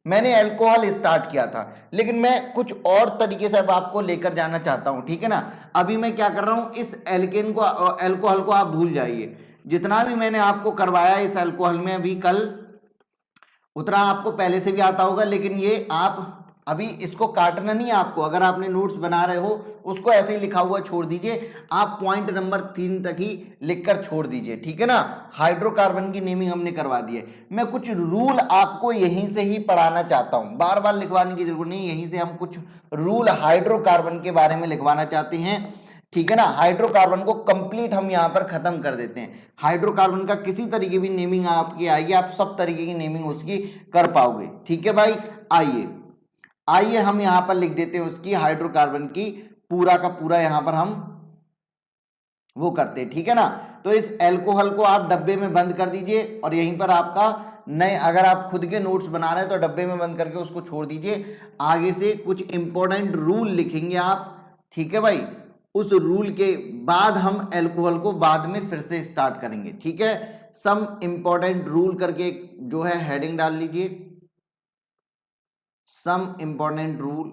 मैंने alcohol start किया था, लेकिन मैं कुछ और तरीके से अब आपको लेकर जाना चाहता हूं, ठीक है ना। अभी मैं क्या कर रहा हूं, इस एल्केन को, अल्कोहल को आप भूल जाइए। जितना भी मैंने आपको करवाया इस अल्कोहल में अभी कल, उतना आपको पहले से भी आता होगा, लेकिन ये आप अभी इसको काटना नहीं है आपको। अगर आपने नोट्स बना रहे हो उसको ऐसे ही लिखा हुआ छोड़ दीजिए, आप पॉइंट नंबर 3 तक ही लिखकर छोड़ दीजिए, ठीक है ना। हाइड्रोकार्बन की नेमिंग हमने करवा दी है। मैं कुछ रूल आपको यहीं से ही पढ़ाना चाहता हूं, बार बार लिखवाने की जरूरत नहीं, यहीं से हम कुछ रूल हाइड्रोकार्बन के बारे में लिखवाना चाहते हैं, ठीक है ना। हाइड्रोकार्बन को कंप्लीट हम यहां पर खत्म कर देते हैं। हाइड्रोकार्बन का किसी तरीके की नेमिंग आपकी आएगी, आप सब तरीके की नेमिंग उसकी कर पाओगे, ठीक है भाई। आइए हम यहां पर लिख देते हैं उसकी, हाइड्रोकार्बन की पूरा का पूरा यहां पर हम वो करते हैं, ठीक है ना। तो इस अल्कोहल को आप डब्बे में बंद कर दीजिए, और यहीं पर आपका नए, अगर आप खुद के नोट्स बना रहे हैं तो डब्बे में बंद करके उसको छोड़ दीजिए। आगे से कुछ इंपॉर्टेंट रूल लिखेंगे आप, ठीक है भाई। उस रूल के बाद हम अल्कोहल को बाद में फिर से स्टार्ट करेंगे, ठीक है। सम इंपॉर्टेंट रूल करके जो है हेडिंग डाल लीजिए, some important rule.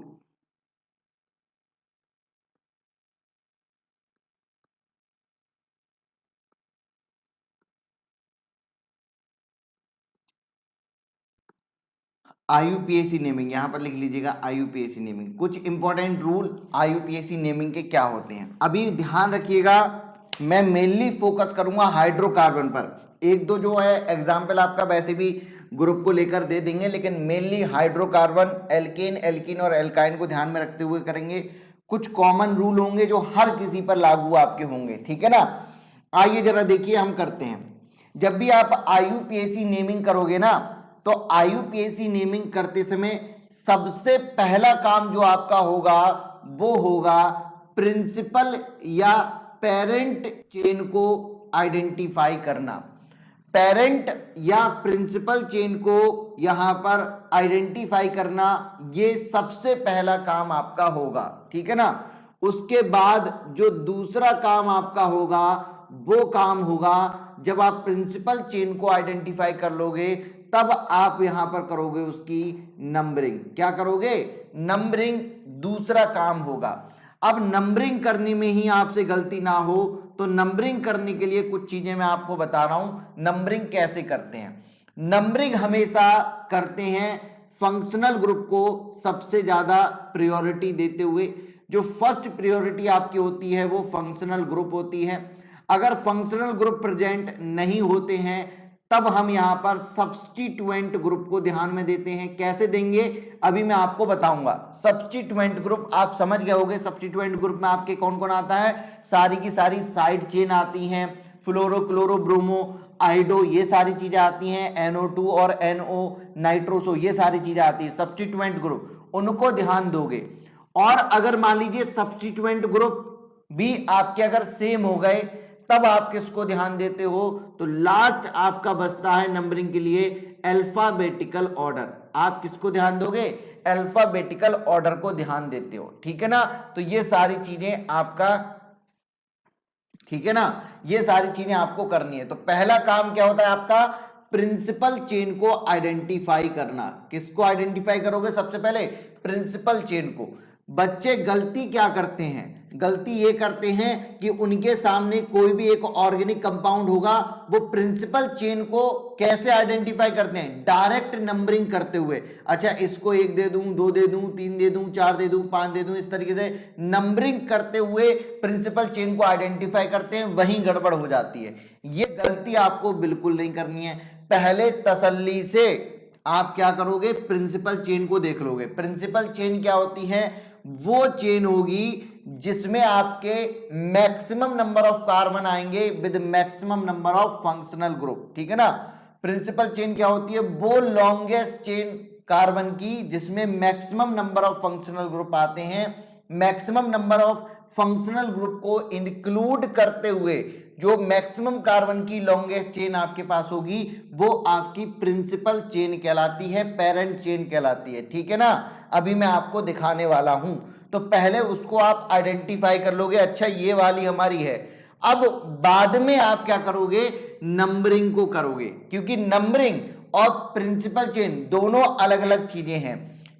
IUPAC naming यहां पर लिख लीजिएगा, आईयूपीएसी नेमिंग। कुछ इंपॉर्टेंट रूल आईयूपीएसी नेमिंग के क्या होते हैं, अभी ध्यान रखिएगा। मैं मेनली फोकस करूंगा हाइड्रोकार्बन पर, एक दो जो है एग्जाम्पल आपका वैसे भी ग्रुप को लेकर दे देंगे, लेकिन मेनली हाइड्रोकार्बन, एल्केन, एल्कीन और एल्काइन को ध्यान में रखते हुए करेंगे। कुछ कॉमन रूल होंगे जो हर किसी पर लागू आपके होंगे, ठीक है ना। आइए जरा देखिए हम करते हैं। जब भी आप आईयूपीएसी नेमिंग करोगे ना, तो आईयूपीएसी नेमिंग करते समय सबसे पहला काम जो आपका होगा वो होगा प्रिंसिपल या पेरेंट चेन को आइडेंटिफाई करना। पेरेंट या प्रिंसिपल चेन को यहां पर आइडेंटिफाई करना, ये सबसे पहला काम आपका होगा, ठीक है ना। उसके बाद जो दूसरा काम आपका होगा वो काम होगा, जब आप प्रिंसिपल चेन को आइडेंटिफाई कर लोगे तब आप यहां पर करोगे उसकी नंबरिंग। क्या करोगे, नंबरिंग दूसरा काम होगा। अब नंबरिंग करने में ही आपसे गलती ना हो, तो नंबरिंग करने के लिए कुछ चीजें मैं आपको बता रहा हूं, नंबरिंग कैसे करते हैं। नंबरिंग हमेशा करते हैं फंक्शनल ग्रुप को सबसे ज्यादा प्रायोरिटी देते हुए। जो फर्स्ट प्रायोरिटी आपकी होती है वो फंक्शनल ग्रुप होती है। अगर फंक्शनल ग्रुप प्रेजेंट नहीं होते हैं तब हम यहां पर सब्स्टिट्यूएंट ग्रुप को ध्यान में देते हैं। कैसे देंगे अभी मैं आपको बताऊंगा। सब्स्टिट्यूएंट ग्रुप आप समझ गए होंगे, सब्स्टिट्यूएंट ग्रुप में आपके कौन कौन आता है, सारी की सारी साइड चेन आती हैं, फ्लोरो, क्लोरो, ब्रोमो, आइडो, ये सारी चीजें आती हैं, NO2 और NO, नाइट्रोसो, ये सारी चीजें आती है सब्स्टिट्यूएंट ग्रुप, उनको ध्यान दोगे। और अगर मान लीजिए सब्स्टिट्यूएंट ग्रुप भी आपके अगर सेम हो गए तब आप किसको ध्यान देते हो, तो लास्ट आपका बचता है नंबरिंग के लिए अल्फाबेटिकल ऑर्डर। आप किसको ध्यान दोगे, अल्फाबेटिकल ऑर्डर को ध्यान देते हो, ठीक है ना। तो ये सारी चीजें आपका, ठीक है ना, ये सारी चीजें आपको करनी है। तो पहला काम क्या होता है आपका, प्रिंसिपल चेन को आइडेंटिफाई करना। किसको आइडेंटिफाई करोगे सबसे पहले, प्रिंसिपल चेन को। बच्चे गलती क्या करते हैं, गलती ये करते हैं कि उनके सामने कोई भी एक ऑर्गेनिक कंपाउंड होगा, वो प्रिंसिपल चेन को कैसे आइडेंटिफाई करते हैं, डायरेक्ट नंबरिंग करते हुए। अच्छा इसको 1 दे दूं, 2 दे दूं, 3 दे दूं, 4 दे दूं, 5 दे दूं, इस तरीके से नंबरिंग करते हुए प्रिंसिपल चेन को आइडेंटिफाई करते हैं, वहीं गड़बड़ हो जाती है। ये गलती आपको बिल्कुल नहीं करनी है। पहले तसल्ली से आप क्या करोगे, प्रिंसिपल चेन को देख लोगे। प्रिंसिपल चेन क्या होती है, वो चेन होगी जिसमें आपके मैक्सिमम नंबर ऑफ कार्बन आएंगे with maximum number of functional group, ठीक है ना। प्रिंसिपल चेन क्या होती है, वो लॉन्गेस्ट चेन कार्बन की जिसमें maximum number of functional group आते हैं। Maximum number of functional group को इंक्लूड करते हुए जो मैक्सिमम कार्बन की लॉन्गेस्ट चेन आपके पास होगी वो आपकी प्रिंसिपल चेन कहलाती है, पेरेंट चेन कहलाती है, ठीक है ना। अभी मैं आपको दिखाने वाला हूं, तो पहले उसको आप आइडेंटिफाई कर लोगे, अच्छा ये वाली हमारी है। अब बाद में आप क्या करोगे, नंबरिंग को करोगे, क्योंकि नंबरिंग और प्रिंसिपल चेन दोनों अलग अलग चीजें हैं।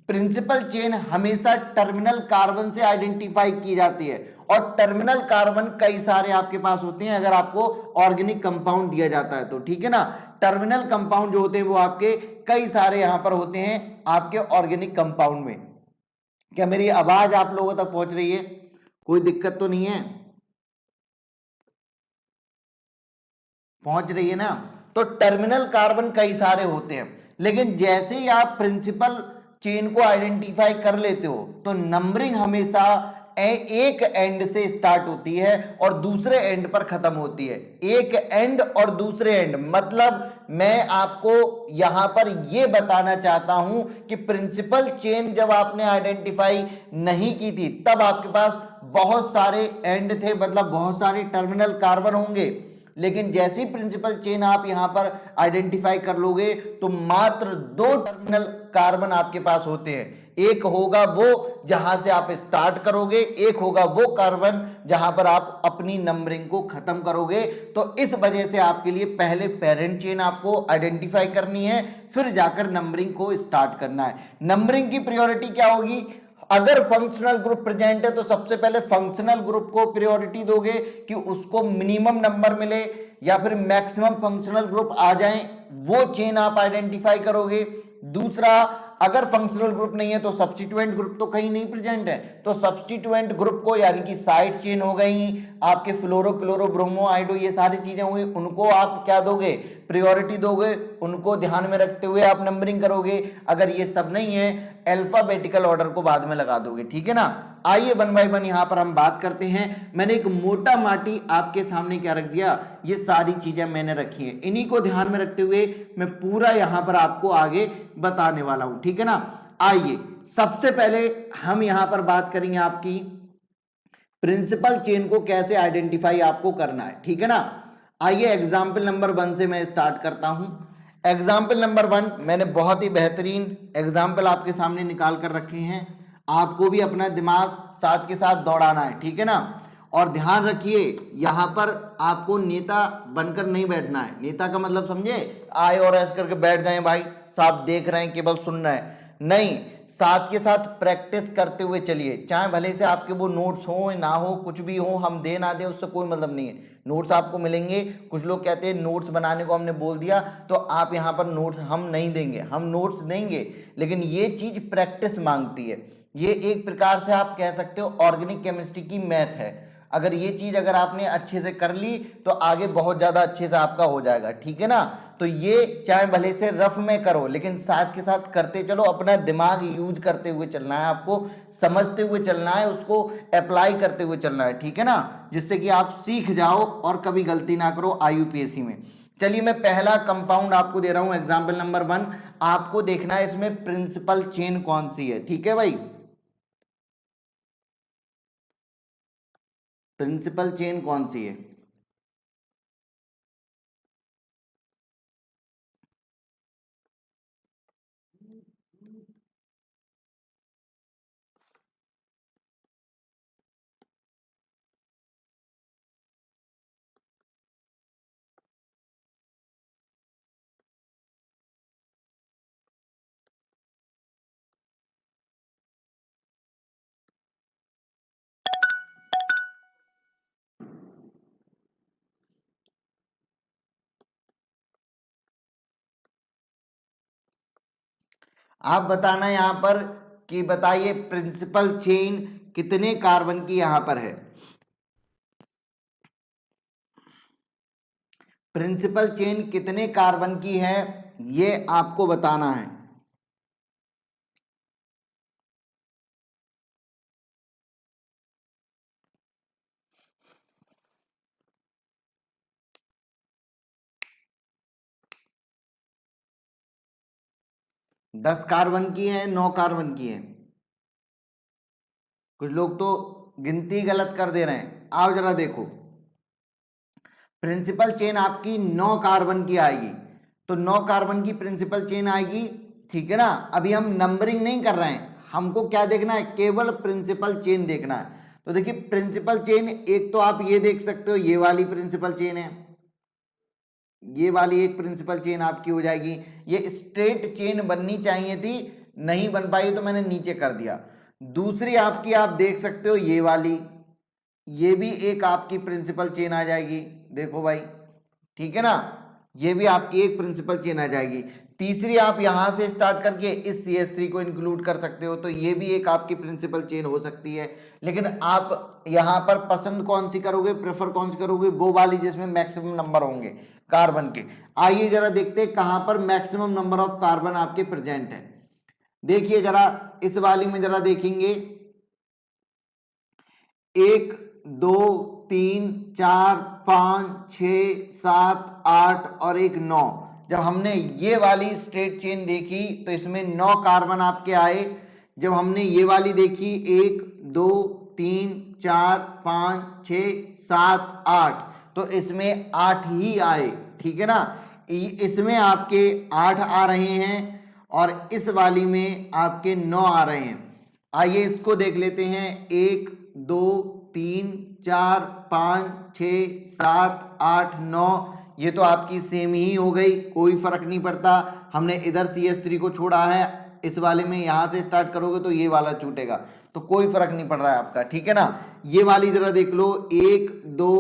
प्रिंसिपल चेन हमेशा टर्मिनल कार्बन से आइडेंटिफाई की जाती है और टर्मिनल कार्बन कई सारे आपके पास होते हैं अगर आपको ऑर्गेनिक कंपाउंड दिया जाता है तो, ठीक है ना। टर्मिनल कंपाउंड जो होते हैं वो आपके कई सारे यहां पर होते हैं आपके ऑर्गेनिक कंपाउंड में। क्या मेरी आवाज आप लोगों तक पहुंच रही है? कोई दिक्कत तो नहीं है? पहुंच रही है ना। तो टर्मिनल कार्बन कई सारे होते हैं, लेकिन जैसे ही आप प्रिंसिपल चेन को आइडेंटिफाई कर लेते हो तो नंबरिंग हमेशा एक एंड से स्टार्ट होती है और दूसरे एंड पर खत्म होती है। एक एंड और दूसरे एंड मतलब मैं आपको यहां पर यह बताना चाहता हूं कि प्रिंसिपल चेन जब आपने आइडेंटिफाई नहीं की थी तब आपके पास बहुत सारे एंड थे, मतलब बहुत सारे टर्मिनल कार्बन होंगे। लेकिन जैसी प्रिंसिपल चेन आप यहां पर आइडेंटिफाई कर लोगे तो मात्र दो टर्मिनल कार्बन आपके पास होते हैं। एक होगा वो जहां से आप स्टार्ट करोगे, एक होगा वो कार्बन जहां पर आप अपनी नंबरिंग को खत्म करोगे। तो इस वजह से आपके लिए पहले पेरेंट चेन आपको आइडेंटिफाई करनी है, फिर जाकर नंबरिंग को स्टार्ट करना है। नंबरिंग की प्रायोरिटी क्या होगी? अगर फंक्शनल ग्रुप प्रेजेंट है तो सबसे पहले फंक्शनल ग्रुप को प्रायोरिटी दोगे कि उसको मिनिमम नंबर मिले या फिर मैक्सिमम फंक्शनल ग्रुप आ जाएं, वो चेन आप आइडेंटिफाई करोगे। दूसरा, अगर फंक्शनल ग्रुप नहीं है तो सब्स्टिट्यूएंट ग्रुप तो कहीं नहीं प्रेजेंट है, तो सब्स्टिट्यूएंट ग्रुप को यानी कि साइड चेन हो गई आपके फ्लोरो क्लोरो ब्रोमो आइडो, ये सारी चीजें हुई, उनको आप क्या दोगे? प्रायोरिटी दोगे। उनको ध्यान में रखते हुए आप नंबरिंग करोगे। अगर ये सब नहीं है अल्फाबेटिकल ऑर्डर को बाद में लगा दोगे, ठीक है ना। आइए वन बाय वन यहां पर हम बात करते हैं। मैंने एक मोटा माटी आपके सामने क्या रख दिया, ये सारी चीजें मैंने रखी हैं, इन्हीं को ध्यान में रखते हुए मैं पूरा यहां पर आपको आगे बताने वाला हूं, ठीक है ना। आइए सबसे पहले हम यहां पर बात करेंगे आपकी प्रिंसिपल चेन को कैसे आइडेंटिफाई आपको करना है, ठीक है ना। आइए एग्जाम्पल नंबर 1 से मैं स्टार्ट करता हूं। एग्जाम्पल नंबर 1 मैंने बहुत ही बेहतरीन एग्जाम्पल आपके सामने निकाल कर रखे हैं। आपको भी अपना दिमाग साथ के साथ दौड़ाना है, ठीक है ना। और ध्यान रखिए यहां पर आपको नेता बनकर नहीं बैठना है। नेता का मतलब समझे, आए और ऐसे करके बैठ गए भाई साहब देख रहे हैं केवल सुन रहे हैं, नहीं, साथ के साथ प्रैक्टिस करते हुए चलिए। चाहे भले से आपके वो नोट्स हो ना हो, कुछ भी हो, हम दे ना दे उससे कोई मतलब नहीं है। नोट्स आपको मिलेंगे। कुछ लोग कहते हैं नोट्स बनाने को हमने बोल दिया तो आप यहाँ पर नोट्स हम नहीं देंगे, हम नोट्स देंगे, लेकिन ये चीज प्रैक्टिस मांगती है। ये एक प्रकार से आप कह सकते हो ऑर्गेनिक केमिस्ट्री की मैथ है। अगर ये चीज अगर आपने अच्छे से कर ली तो आगे बहुत ज्यादा अच्छे से आपका हो जाएगा, ठीक है ना। तो ये चाहे भले से रफ में करो लेकिन साथ के साथ करते चलो, अपना दिमाग यूज करते हुए चलना है, आपको समझते हुए चलना है, उसको अप्लाई करते हुए चलना है, ठीक है ना, जिससे कि आप सीख जाओ और कभी गलती ना करो आईयूपीएससी में। चलिए मैं पहला कंपाउंड आपको दे रहा हूं एग्जाम्पल नंबर 1। आपको देखना है इसमें प्रिंसिपल चेन कौन सी है, ठीक है भाई। प्रिंसिपल चेन कौन सी है? आप बताना यहां पर कि बताइए प्रिंसिपल चेन कितने कार्बन की यहां पर है। प्रिंसिपल चेन कितने कार्बन की है ये आपको बताना है। दस कार्बन की है, 9 कार्बन की है? कुछ लोग तो गिनती गलत कर दे रहे हैं। आओ जरा देखो, प्रिंसिपल चेन आपकी 9 कार्बन की आएगी, तो 9 कार्बन की प्रिंसिपल चेन आएगी, ठीक है ना। अभी हम नंबरिंग नहीं कर रहे हैं, हमको क्या देखना है, केवल प्रिंसिपल चेन देखना है। तो देखिए प्रिंसिपल चेन एक तो आप ये देख सकते हो, ये वाली प्रिंसिपल चेन है, ये वाली एक प्रिंसिपल चेन आपकी हो जाएगी। ये स्ट्रेट चेन बननी चाहिए थी, नहीं बन पाई तो मैंने नीचे कर दिया। दूसरी आपकी आप देख सकते हो ये वाली, ये भी एक आपकी प्रिंसिपल चेन आ जाएगी, देखो भाई, ठीक है ना, ये भी आपकी एक प्रिंसिपल चेन आ जाएगी। तीसरी आप यहां से स्टार्ट करके इस CH3 को इंक्लूड कर सकते हो, तो ये भी एक आपकी प्रिंसिपल चेन हो सकती है। लेकिन आप यहां पर पसंद कौन सी करोगे, प्रेफर कौन सी करोगे, वो वाली जिसमें मैक्सिमम नंबर होंगे कार्बन के। आइए जरा देखते हैं कहां पर मैक्सिमम नंबर ऑफ कार्बन आपके प्रेजेंट है। देखिए जरा इस वाली में जरा देखेंगे, 1 2 3 4 5 6 7 8 और एक 9। जब हमने ये वाली स्ट्रेट चेन देखी तो इसमें 9 कार्बन आपके आए। जब हमने ये वाली देखी 1 2 3 4 5 6 7 8, तो इसमें 8 ही आए, ठीक है ना। इसमें आपके 8 आ रहे हैं और इस वाली में आपके 9 आ रहे हैं। आइए इसको देख लेते हैं, 1 2 3 4 5 6 7 8 9, ये तो आपकी सेम ही हो गई, कोई फर्क नहीं पड़ता। हमने इधर CH3 को छोड़ा है, इस वाले में यहां से स्टार्ट करोगे तो ये वाला छूटेगा, तो कोई फर्क नहीं पड़ रहा है आपका, ठीक है ना। ये वाली जरा देख लो, 1 2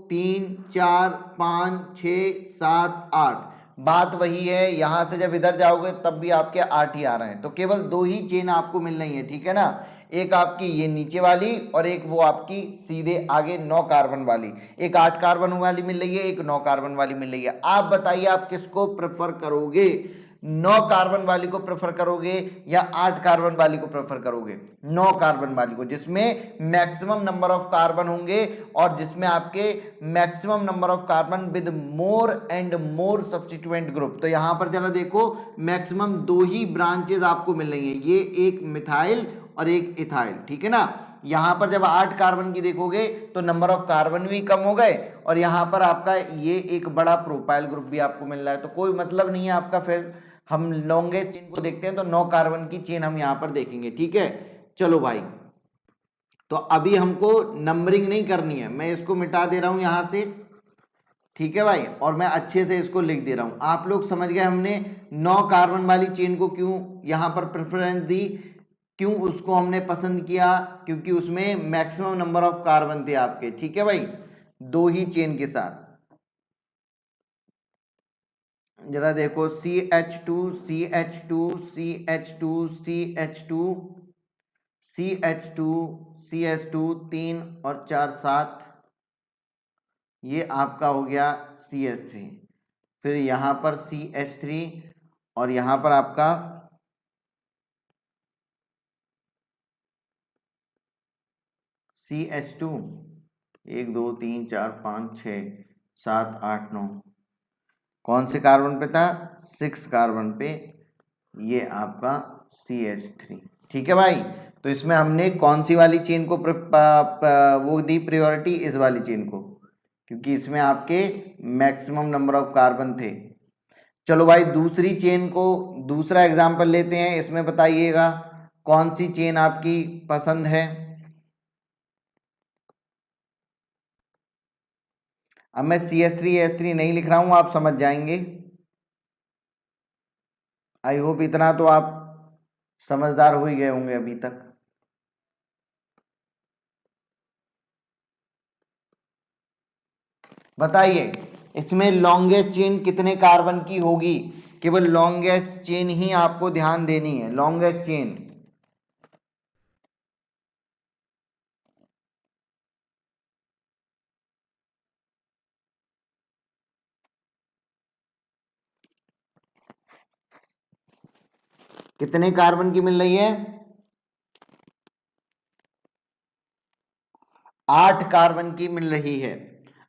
3 4 5 6 7 8, बात वही है, यहां से जब इधर जाओगे तब भी आपके 8 ही आ रहे हैं, तो केवल 2 ही चेन आपको मिल रही है, ठीक है ना। एक आपकी ये नीचे वाली और एक वो आपकी सीधे आगे 9 कार्बन वाली, एक 8 कार्बन वाली मिल रही है, एक 9 कार्बन वाली मिल रही है। आप बताइए आप किसको प्रेफर करोगे, 9 कार्बन वाली को प्रेफर करोगे या 8 कार्बन वाली को प्रेफर करोगे? 9 कार्बन वाली को, जिसमें मैक्सिमम नंबर ऑफ कार्बन होंगे और जिसमें आपके maximum number of carbon with more and more substituent group. तो यहां पर जरा देखो, मैक्सिमम 2 ही ब्रांचेज आपको मिल रही है, ये एक मिथाइल और एक इथाइल, ठीक है ना। यहां पर जब 8 कार्बन की देखोगे तो नंबर ऑफ कार्बन भी कम हो गए और यहां पर आपका ये एक बड़ा प्रोपाइल ग्रुप भी आपको मिल रहा है, तो कोई मतलब नहीं है आपका। फिर हम लॉन्गेस्ट चेन को देखते हैं, तो 9 कार्बन की चेन हम यहां पर देखेंगे, ठीक है। चलो भाई, तो अभी हमको नंबरिंग नहीं करनी है, मैं इसको मिटा दे रहा हूं यहां से, ठीक है भाई, और मैं अच्छे से इसको लिख दे रहा हूं। आप लोग समझ गए हमने 9 कार्बन वाली चेन को क्यों यहां पर प्रेफरेंस दी, क्यों उसको हमने पसंद किया, क्योंकि उसमें मैक्सिमम नंबर ऑफ कार्बन थे आपके, ठीक है भाई, 2 ही चेन के साथ। जरा देखो, CH2 CH2 CH2 CH2 CH2 CH2 3 और 4 7, ये आपका हो गया CH3। फिर यहां पर CH3 और यहां पर आपका CH2, 1 2 3 4 5 6 7 8 9, कौन से कार्बन पे था, 6 कार्बन पे, ये आपका CH3, ठीक है भाई। तो इसमें हमने कौन सी वाली चेन को वो दी प्रायोरिटी, इस वाली चेन को, क्योंकि इसमें आपके मैक्सिमम नंबर ऑफ कार्बन थे। चलो भाई, दूसरी चेन को, दूसरा एग्जांपल लेते हैं, इसमें बताइएगा कौन सी चेन आपकी पसंद है। अब मैं CH3 AH3 नहीं लिख रहा हूं, आप समझ जाएंगे। आई होप इतना तो आप समझदार हो ही गए होंगे अभी तक। बताइए इसमें लॉन्गेस्ट चेन कितने कार्बन की होगी, केवल लॉन्गेस्ट चेन ही आपको ध्यान देनी है, लॉन्गेस्ट चेन। कितने कार्बन की मिल रही है, 8 कार्बन की मिल रही है।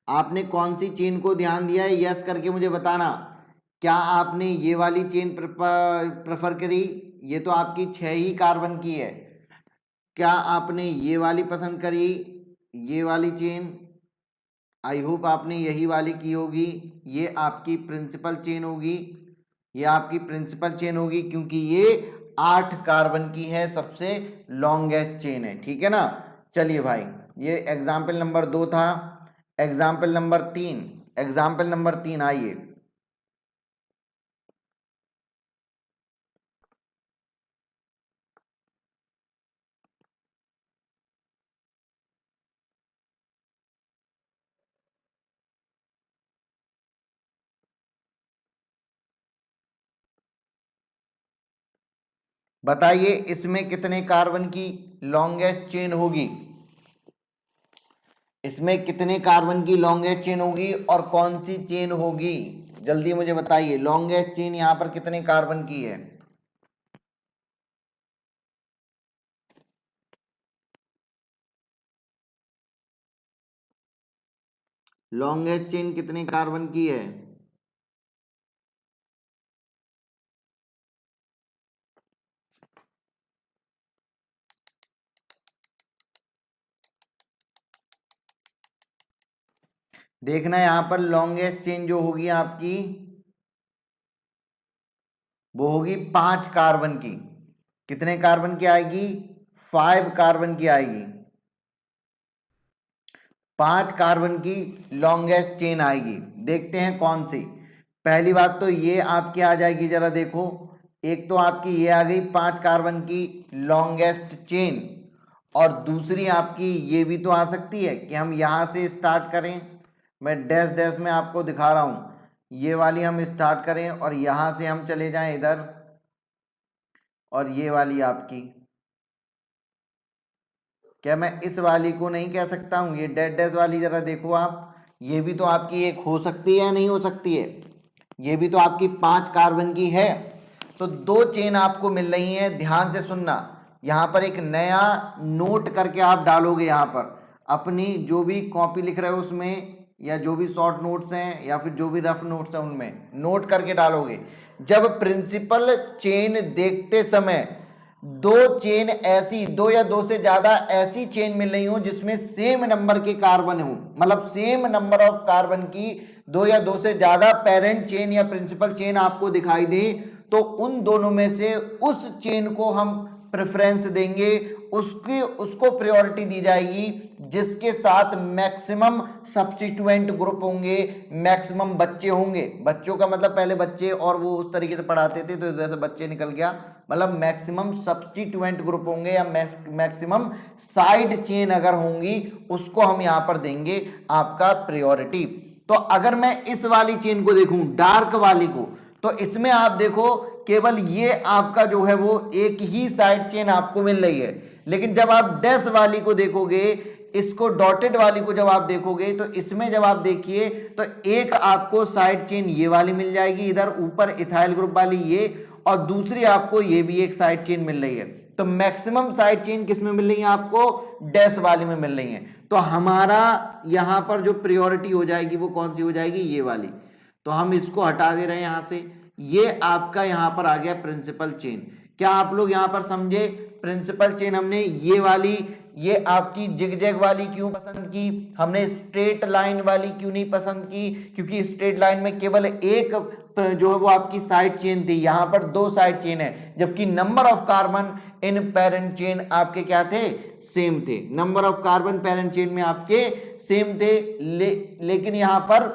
आपने कौन सी चेन को ध्यान दिया है, यस करके मुझे बताना। क्या आपने ये वाली चेन प्रेफर करी, ये तो आपकी 6 ही कार्बन की है। क्या आपने ये वाली पसंद करी, ये वाली चेन, आई होप आपने यही वाली की होगी, ये आपकी प्रिंसिपल चेन होगी, ये आपकी प्रिंसिपल चेन होगी, क्योंकि ये 8 कार्बन की है, सबसे लॉन्गेस्ट चेन है, ठीक है ना। चलिए भाई, ये एग्जाम्पल नंबर 2 था। एग्जाम्पल नंबर 3, एग्जाम्पल नंबर 3 आइए, बताइए इसमें कितने कार्बन की लॉन्गेस्ट चेन होगी, इसमें कितने कार्बन की लॉन्गेस्ट चेन होगी और कौन सी चेन होगी, जल्दी मुझे बताइए। लॉन्गेस्ट चेन यहां पर कितने कार्बन की है, लॉन्गेस्ट चेन कितने कार्बन की है? देखना यहां पर लॉन्गेस्ट चेन जो होगी आपकी वो होगी 5 कार्बन की। कितने कार्बन की आएगी? 5 कार्बन की आएगी। 5 कार्बन की लॉन्गेस्ट चेन आएगी। देखते हैं कौन सी। पहली बात तो ये आपकी आ जाएगी, जरा देखो। एक तो आपकी ये आ गई 5 कार्बन की लॉन्गेस्ट चेन, और दूसरी आपकी ये भी तो आ सकती है कि हम यहां से स्टार्ट करें। मैं डैश डैश में आपको दिखा रहा हूं, ये वाली हम स्टार्ट करें और यहां से हम चले जाएं इधर, और ये वाली आपकी, क्या मैं इस वाली को नहीं कह सकता हूं? ये डेड डैश वाली जरा देखो आप, ये भी तो आपकी एक हो सकती है या नहीं हो सकती है? ये भी तो आपकी 5 कार्बन की है। तो 2 चेन आपको मिल रही हैं। ध्यान से सुनना, यहां पर एक नया नोट करके आप डालोगे, यहां पर अपनी जो भी कॉपी लिख रहे हो उसमें, या जो भी शॉर्ट नोट्स हैं या फिर जो भी रफ नोट्स हैं उनमें नोट करके डालोगे। जब प्रिंसिपल चेन देखते समय 2 चेन ऐसी, 2 या 2 से ज्यादा ऐसी चेन मिल रही हो जिसमें सेम नंबर के कार्बन हो, मतलब सेम नंबर ऑफ कार्बन की 2 या 2 से ज्यादा पेरेंट चेन या प्रिंसिपल चेन आपको दिखाई दे, तो उन दोनों में से उस चेन को हम प्रेफरेंस देंगे, उसको प्रायोरिटी दी जाएगी जिसके साथ मैक्सिमम सब्स्टिट्यूएंट ग्रुप होंगे, मैक्सिमम बच्चे होंगे। बच्चों का मतलब पहले बच्चे और वो उस तरीके से पढ़ाते थे तो इस वजह से बच्चे निकल गया, मतलब मैक्सिमम सब्स्टिट्यूएंट ग्रुप होंगे या मैक्सिमम साइड चेन अगर होंगी उसको हम यहां पर देंगे आपका प्रायोरिटी। तो अगर मैं इस वाली चेन को देखूं, डार्क वाली को, तो इसमें आप देखो केवल ये आपका जो है वो एक ही साइड चेन आपको मिल रही है। लेकिन जब आप डैश वाली को देखोगे, इसको डॉटेड वाली को जब आप देखोगे, तो इसमें जब आप देखिए तो एक आपको साइड चेन ये वाली मिल जाएगी इधर ऊपर इथाइल ग्रुप वाली ये, और दूसरी आपको ये भी एक साइड चेन मिल रही है। तो मैक्सिमम साइड चेन किस में मिल रही है आपको? डैश वाली में मिल रही है। तो हमारा यहां पर जो प्रायोरिटी हो जाएगी वो कौन सी हो जाएगी? ये वाली। तो हम इसको हटा दे रहे हैं यहां से। ये आपका यहां पर आ गया प्रिंसिपल चेन। क्या आप लोग यहां पर समझे? प्रिंसिपल चेन हमने ये वाली, ये आपकी जिगजैग वाली क्यों पसंद की, हमने स्ट्रेट लाइन वाली क्यों नहीं पसंद की? क्योंकि स्ट्रेट लाइन में केवल एक जो है वो आपकी साइड चेन थी, यहां पर 2 साइड चेन है, जबकि number of carbon in parent chain आपके क्या थे? सेम थे। Number of carbon parent chain में आपके सेम थे, लेकिन यहां पर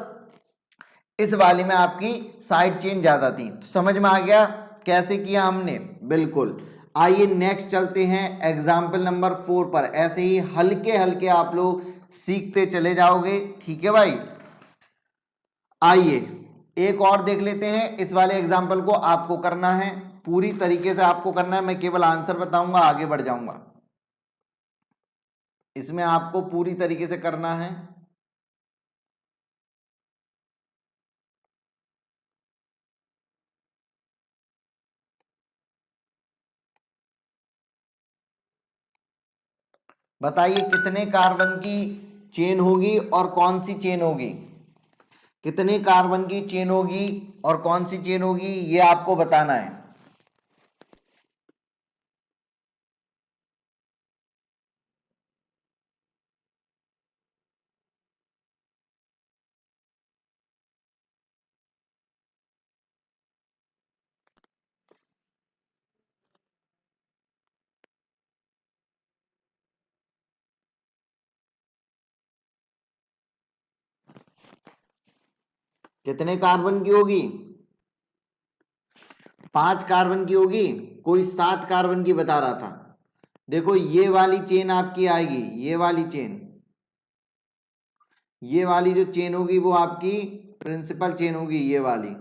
इस वाली में आपकी साइड चेन ज्यादा थी। तो समझ में आ गया कैसे किया हमने? बिल्कुल। आइए नेक्स्ट चलते हैं एग्जाम्पल नंबर 4 पर। ऐसे ही हल्के हल्के आप लोग सीखते चले जाओगे, ठीक है भाई। आइए एक और देख लेते हैं। इस वाले एग्जाम्पल को आपको करना है, पूरी तरीके से आपको करना है, मैं केवल आंसर बताऊंगा, आगे बढ़ जाऊंगा। इसमें आपको पूरी तरीके से करना है। बताइए कितने कार्बन की चेन होगी और कौन सी चेन होगी? कितने कार्बन की चेन होगी और कौन सी चेन होगी, ये आपको बताना है। कितने कार्बन की होगी? 5 कार्बन की होगी। कोई 7 कार्बन की बता रहा था। देखो ये वाली चेन आपकी आएगी, ये वाली चेन, ये वाली जो चेन होगी वो आपकी प्रिंसिपल चेन होगी। ये वाली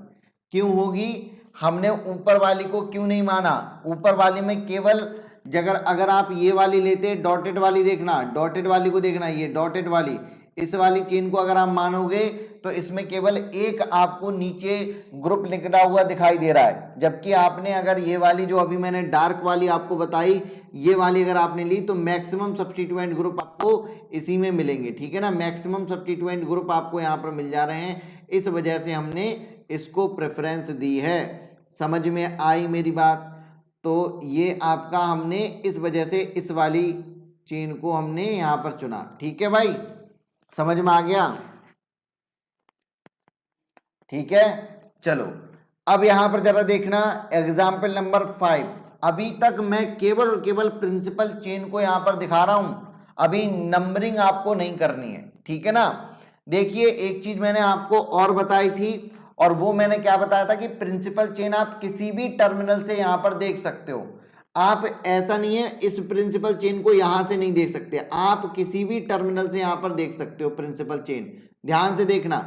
क्यों होगी? हमने ऊपर वाली को क्यों नहीं माना? ऊपर वाली में केवल अगर आप ये वाली लेते, डॉटेड वाली देखना, डॉटेड वाली को देखना, ये डॉटेड वाली, इस वाली चेन को अगर आप मानोगे तो इसमें केवल एक आपको नीचे ग्रुप निकला हुआ दिखाई दे रहा है, जबकि आपने अगर ये वाली जो अभी मैंने डार्क वाली आपको बताई, ये वाली अगर आपने ली तो मैक्सिमम सब्स्टिट्यूएंट ग्रुप आपको इसी में मिलेंगे, ठीक है ना। मैक्सिमम सब्स्टिट्यूएंट ग्रुप आपको यहाँ पर मिल जा रहे हैं, इस वजह से हमने इसको प्रेफरेंस दी है। समझ में आई मेरी बात? तो ये आपका हमने इस वजह से इस वाली चेन को हमने यहां पर चुना, ठीक है भाई, समझ में आ गया? ठीक है, चलो अब यहां पर जरा देखना एग्जाम्पल नंबर 5। अभी तक मैं केवल और केवल प्रिंसिपल चेन को यहां पर दिखा रहा हूं, अभी नंबरिंग आपको नहीं करनी है, ठीक है ना। देखिए एक चीज मैंने आपको और बताई थी, और वो मैंने क्या बताया था कि प्रिंसिपल चेन आप किसी भी टर्मिनल से यहां पर देख सकते हो। आप ऐसा नहीं है इस प्रिंसिपल चेन को यहां से नहीं देख सकते, आप किसी भी टर्मिनल से यहां पर देख सकते हो प्रिंसिपल चेन। ध्यान से देखना,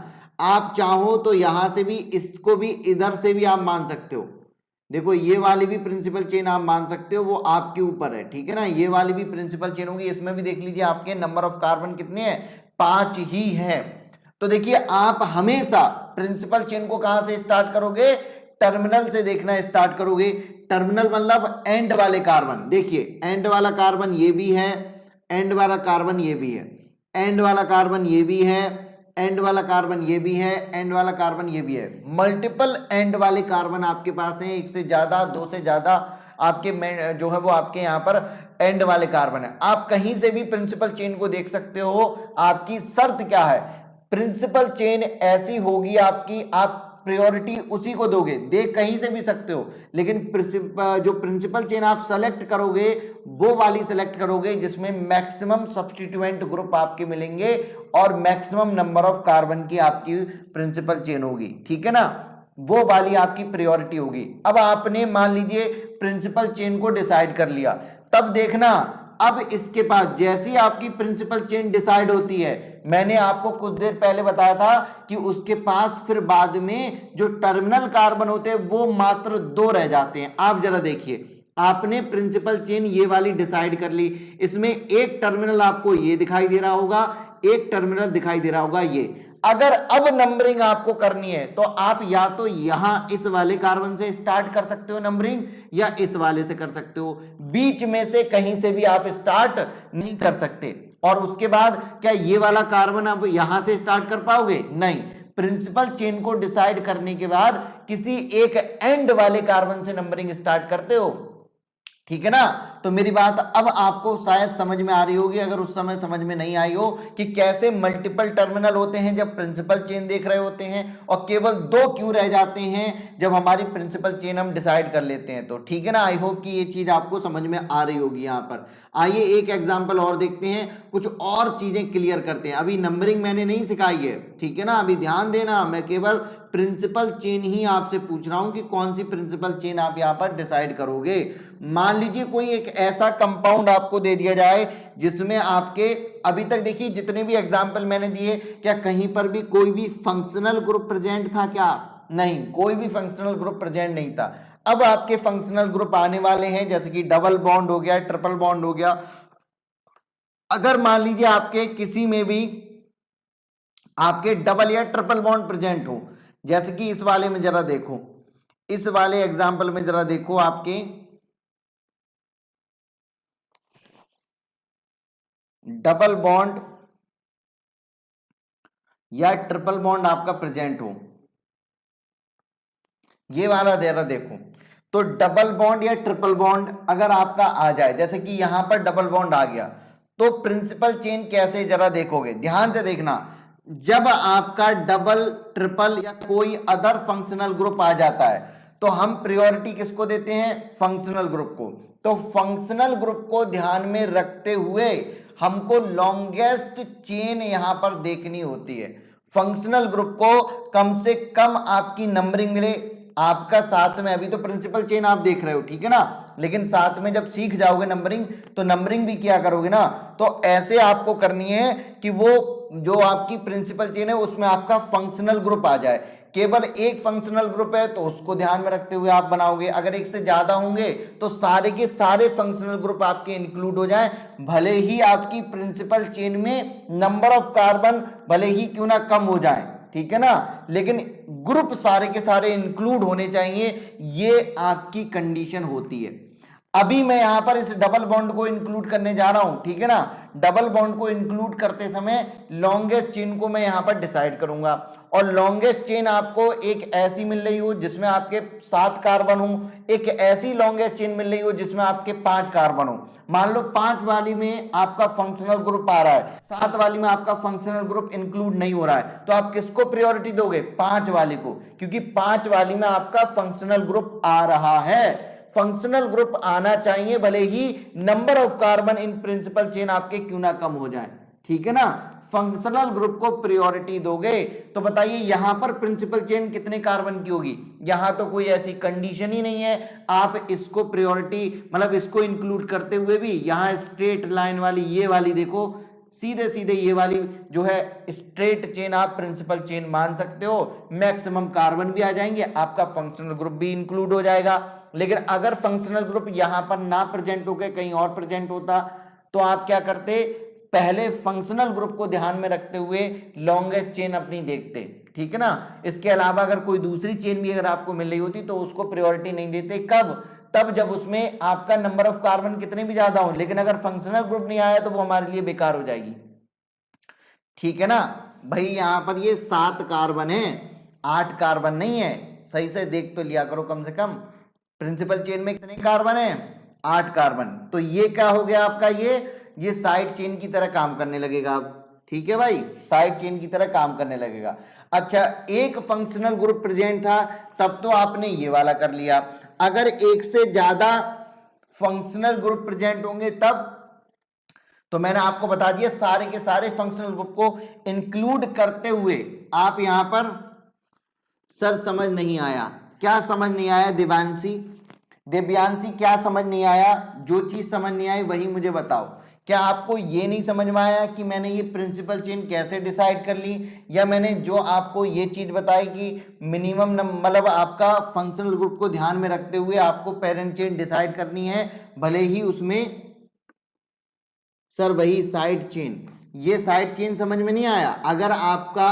आप चाहो तो यहां से भी, इसको भी इधर से भी आप मान सकते हो। देखो ये वाली भी प्रिंसिपल चेन आप मान सकते हो, वो आपके ऊपर है, ठीक है ना। ये वाली भी प्रिंसिपल चेन होगी, इसमें भी देख लीजिए आपके नंबर ऑफ कार्बन कितने हैं, 5 ही हैं। तो देखिए आप हमेशा प्रिंसिपल चेन को कहां से स्टार्ट करोगे, टर्मिनल से देखना स्टार्ट करोगे। टर्मिनल मतलब एंड वाले कार्बन, देखिए एंड वाला कार्बन ये भी है, एंड वाला कार्बन ये भी है, एंड वाला कार्बन ये भी है, एंड वाला कार्बन ये भी है, एंड वाला कार्बन ये भी है। मल्टीपल एंड वाले कार्बन आपके पास हैं, एक से ज्यादा, दो से ज्यादा आपके जो है वो आपके यहाँ पर एंड वाले कार्बन है। आप कहीं से भी प्रिंसिपल चेन को देख सकते हो। आपकी शर्त क्या है, प्रिंसिपल चेन ऐसी होगी आपकी, आप प्रायोरिटी उसी को दोगे, देख कहीं से भी सकते हो, लेकिन जो प्रिंसिपल चेन आप सेलेक्ट करोगे वो वाली सेलेक्ट करोगे जिसमें मैक्सिमम सब्स्टिट्यूएंट ग्रुप आपके मिलेंगे और मैक्सिमम नंबर ऑफ कार्बन की आपकी प्रिंसिपल चेन होगी, ठीक है ना, वो वाली आपकी प्रायोरिटी होगी। अब आपने मान लीजिए प्रिंसिपल चेन को डिसाइड कर लिया, तब देखना अब इसके पास जैसी आपकी प्रिंसिपल चेन डिसाइड होती है, मैंने आपको कुछ देर पहले बताया था कि उसके पास फिर बाद में जो टर्मिनल कार्बन होते हैं वो मात्र 2 रह जाते हैं। आप जरा देखिए, आपने प्रिंसिपल चेन ये वाली डिसाइड कर ली, इसमें एक टर्मिनल आपको ये दिखाई दे रहा होगा, एक टर्मिनल दिखाई दे रहा होगा ये। अगर अब नंबरिंग आपको करनी है तो आप या तो यहां इस वाले कार्बन से स्टार्ट कर सकते हो नंबरिंग, या इस वाले से कर सकते हो, बीच में से कहीं से भी आप स्टार्ट नहीं कर सकते। और उसके बाद क्या ये वाला कार्बन आप यहां से स्टार्ट कर पाओगे? नहीं। प्रिंसिपल चेन को डिसाइड करने के बाद किसी एक एंड वाले कार्बन से नंबरिंग स्टार्ट करते हो, ठीक है ना। तो मेरी बात अब आपको शायद समझ में आ रही होगी, अगर उस समय समझ में नहीं आई हो, कि कैसे मल्टीपल टर्मिनल होते हैं जब प्रिंसिपल चेन देख रहे होते हैं, और केवल 2 क्यों रह जाते हैं जब हमारी प्रिंसिपल चेन हम डिसाइड कर लेते हैं। तो ठीक है ना, आई होप कि ये चीज आपको समझ में आ रही होगी। यहाँ पर आइए एक एग्जाम्पल और देखते हैं, कुछ और चीजें क्लियर करते हैं। अभी नंबरिंग मैंने नहीं सिखाई है, ठीक है ना, अभी ध्यान देना, मैं केवल प्रिंसिपल चेन ही आपसे पूछ रहा हूं कि कौन सी प्रिंसिपल चेन आप यहां पर डिसाइड करोगे। मान लीजिए कोई एक ऐसा कंपाउंड आपको दे दिया जाए जिसमें आपके अभी तक देखिए जितने भी एग्जाम्पल मैंने दिए, क्या कहीं पर भी कोई भी फंक्शनल ग्रुप प्रेजेंट था क्या? नहीं, कोई भी फंक्शनल ग्रुप प्रेजेंट नहीं था। अब आपके फंक्शनल ग्रुप आने वाले हैं, जैसे कि डबल बॉन्ड हो गया, ट्रिपल बॉन्ड हो गया। अगर मान लीजिए आपके किसी में भी आपके डबल या ट्रिपल बॉन्ड प्रेजेंट हो, जैसे कि इस वाले में जरा देखो, इस वाले एग्जाम्पल में जरा देखो, आपके डबल बॉन्ड या ट्रिपल बॉन्ड आपका प्रेजेंट हो, ये वाला जरा देखो। तो डबल बॉन्ड या ट्रिपल बॉन्ड अगर आपका आ जाए, जैसे कि यहां पर डबल बॉन्ड आ गया, तो प्रिंसिपल चेन कैसे जरा देखोगे, ध्यान से देखना। जब आपका डबल, ट्रिपल या कोई अदर फंक्शनल ग्रुप आ जाता है तो हम प्रायोरिटी किसको देते हैं? फंक्शनल ग्रुप को। तो फंक्शनल ग्रुप को ध्यान में रखते हुए हमको लॉन्गेस्ट चेन यहां पर देखनी होती है। फंक्शनल ग्रुप को कम से कम आपकी नंबरिंग मिले। आपका साथ में अभी तो प्रिंसिपल चेन आप देख रहे हो, ठीक है ना, लेकिन साथ में जब सीख जाओगे नंबरिंग तो नंबरिंग भी किया करोगे ना। तो ऐसे आपको करनी है कि वो जो आपकी प्रिंसिपल चेन है उसमें आपका फंक्शनल ग्रुप आ जाए। केवल एक फंक्शनल ग्रुप है तो उसको ध्यान में रखते हुए आप बनाओगे, अगर एक से ज्यादा होंगे तो सारे के सारे फंक्शनल ग्रुप आपके इंक्लूड हो जाएं, भले ही आपकी प्रिंसिपल चेन में नंबर ऑफ कार्बन भले ही क्यों ना कम हो जाए, ठीक है ना, लेकिन ग्रुप सारे के सारे इंक्लूड होने चाहिए, ये आपकी कंडीशन होती है। अभी मैं यहां पर इस डबल बॉन्ड को इंक्लूड करने जा रहा हूं, ठीक है ना। डबल बॉन्ड को इंक्लूड करते समय लॉन्गेस्ट चेन को मैं यहां पर डिसाइड करूंगा, और लॉन्गेस्ट चेन आपको एक ऐसी मिल रही हो जिसमें आपके 7 कार्बन हो, एक ऐसी लॉन्गेस्ट चेन मिल रही हो जिसमें आपके 5 कार्बन हो। मान लो 5 वाली में आपका फंक्शनल ग्रुप आ रहा है, 7 वाली में आपका फंक्शनल ग्रुप इंक्लूड नहीं हो रहा है, तो आप किसको प्रायोरिटी दोगे? 5 वाली को, क्योंकि 5 वाली में आपका फंक्शनल ग्रुप आ रहा है। फंक्शनल ग्रुप आना चाहिए भले ही number of carbon in principle chain आपके क्यों ना कम हो जाए, ठीक है ना। फंक्शनल ग्रुप को प्रायोरिटी दोगे तो बताइए यहां पर प्रिंसिपल चेन कितने कार्बन की होगी? यहां तो कोई ऐसी कंडीशन ही नहीं है, आप इसको प्रायोरिटी मतलब इसको इंक्लूड करते हुए भी यहां स्ट्रेट लाइन वाली ये वाली देखो, सीधे सीधे ये वाली जो है स्ट्रेट चेन आप प्रिंसिपल चेन मान सकते हो, मैक्सिमम कार्बन भी आ जाएंगे, आपका फंक्शनल ग्रुप भी इंक्लूड हो जाएगा। लेकिन अगर फंक्शनल ग्रुप यहां पर ना प्रेजेंट होकर कहीं और प्रेजेंट होता तो आप क्या करते? पहले फंक्शनल ग्रुप को ध्यान में रखते हुए लॉन्गेस्ट चेन अपनी देखते, ठीक है ना। इसके अलावा अगर कोई दूसरी चेन भी अगर आपको मिल रही होती तो उसको प्रायोरिटी नहीं देते। कब? तब जब उसमें आपका नंबर ऑफ कार्बन कितने भी ज्यादा हो, लेकिन अगर फंक्शनल ग्रुप नहीं आया तो वो हमारे लिए बेकार हो जाएगी, ठीक है ना भाई। यहां पर ये 7 कार्बन है, 8 कार्बन नहीं है, सही से देख तो लिया करो कम से कम। प्रिंसिपल चेन में कितने कार्बन है? 8 कार्बन। तो ये क्या हो गया आपका? ये साइड चेन की तरह काम करने लगेगा अब, ठीक है भाई, साइड चेन की तरह काम करने लगेगा। अच्छा, एक फंक्शनल ग्रुप प्रेजेंट था तब तो आपने ये वाला कर लिया, अगर एक से ज्यादा फंक्शनल ग्रुप प्रेजेंट होंगे तब तो मैंने आपको बता दिया सारे के सारे फंक्शनल ग्रुप को इंक्लूड करते हुए आप यहां पर सर समझ नहीं आया, क्या समझ नहीं आया दिव्यांशी क्या समझ नहीं आया? जो चीज समझ नहीं आई वही मुझे बताओ। क्या आपको ये नहीं समझ में आया कि मैंने ये प्रिंसिपल चेन कैसे डिसाइड कर ली, या मैंने जो आपको ये चीज बताई कि मिनिमम मतलब आपका फंक्शनल ग्रुप को ध्यान में रखते हुए आपको पेरेंट चेन डिसाइड करनी है, भले ही उसमें सर वही साइड चेन, ये साइड चेन समझ में नहीं आया? अगर आपका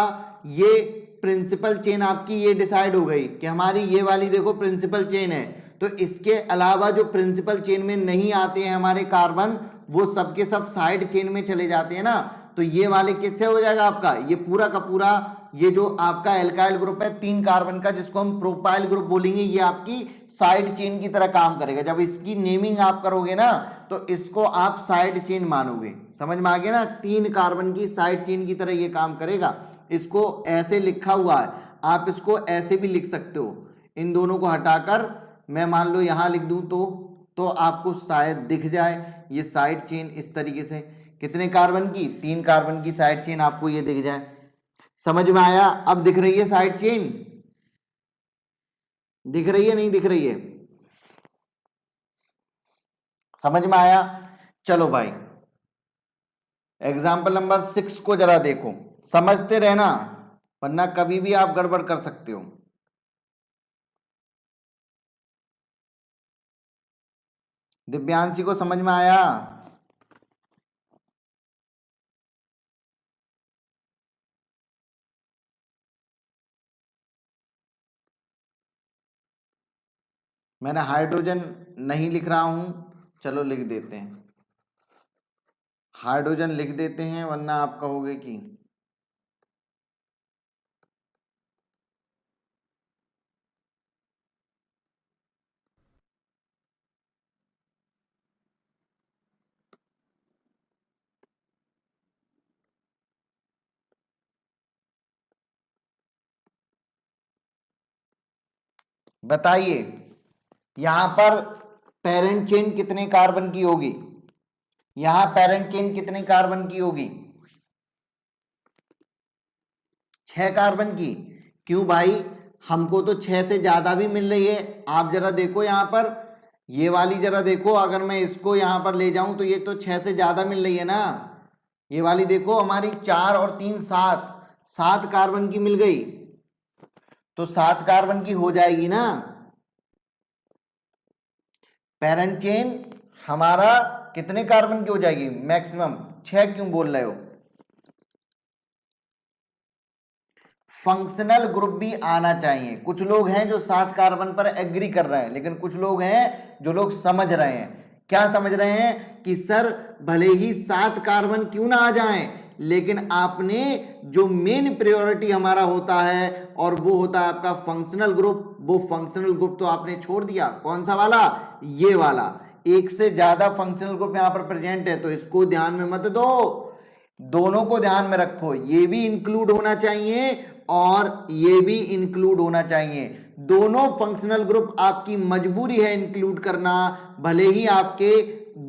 ये प्रिंसिपल चेन आपकी ये डिसाइड हो गई कि हमारी ये वाली देखो प्रिंसिपल चेन है, तो इसके अलावा जो प्रिंसिपल चेन में नहीं आते हैं हमारे कार्बन वो सबके सब साइड चेन में चले जाते हैं ना, तो ये वाले किससे हो जाएगा आपका? ये पूरा का पूरा ये जो आपका एल्काइल ग्रुप है 3 कार्बन का जिसको हम प्रोपाइल ग्रुप बोलेंगे, ये आपकी साइड चेन की तरह काम करेगा। जब इसकी नेमिंग आप करोगे ना तो इसको आप साइड चेन मानोगे, समझ में आ गया ना? 3 कार्बन की साइड चेन की तरह ये काम करेगा। इसको ऐसे लिखा हुआ है, आप इसको ऐसे भी लिख सकते हो, इन दोनों को हटाकर मैं मान लो यहां लिख दूं तो आपको शायद दिख जाए ये साइड चेन इस तरीके से, कितने कार्बन की? 3 कार्बन की साइड चेन आपको ये दिख जाए। समझ में आया? अब दिख रही है साइड चेन, दिख रही है नहीं दिख रही है? समझ में आया? चलो भाई एग्जाम्पल नंबर 6 को जरा देखो, समझते रहना वरना कभी भी आप गड़बड़ कर सकते हो। दिव्यांशी को समझ में आया? मैंने हाइड्रोजन नहीं लिख रहा हूं, चलो लिख देते हैं, हाइड्रोजन लिख देते हैं वरना आप कहोगे कि बताइए यहां पर पेरेंट चेन कितने कार्बन की होगी? यहां पेरेंट चेन कितने कार्बन की होगी? 6 कार्बन की। क्यों भाई? हमको तो 6 से ज्यादा भी मिल रही है। आप जरा देखो यहां पर, ये वाली जरा देखो, अगर मैं इसको यहां पर ले जाऊं तो ये तो 6 से ज्यादा मिल रही है ना। ये वाली देखो हमारी 4 और 3 7 कार्बन की मिल गई। तो 7 कार्बन की हो जाएगी ना। पेरेंट चेन हमारा कितने कार्बन की हो जाएगी? मैक्सिमम 6 क्यों बोल रहे हो? फंक्शनल ग्रुप भी आना चाहिए। कुछ लोग हैं जो 7 कार्बन पर एग्री कर रहे हैं, लेकिन कुछ लोग हैं जो लोग समझ रहे हैं। क्या समझ रहे हैं? कि सर भले ही 7 कार्बन क्यों ना आ जाएं, लेकिन आपने जो मेन प्रायोरिटी हमारा होता है और वो होता है आपका फंक्शनल ग्रुप, वो फंक्शनल ग्रुप तो आपने छोड़ दिया। कौन सा वाला? ये वाला। एक से ज्यादा फंक्शनल ग्रुप यहां पर प्रेजेंट है, तो इसको ध्यान में मत दो, दोनों को ध्यान में रखो। ये भी इंक्लूड होना चाहिए और ये भी इंक्लूड होना चाहिए। दोनों फंक्शनल ग्रुप आपकी मजबूरी है इंक्लूड करना, भले ही आपके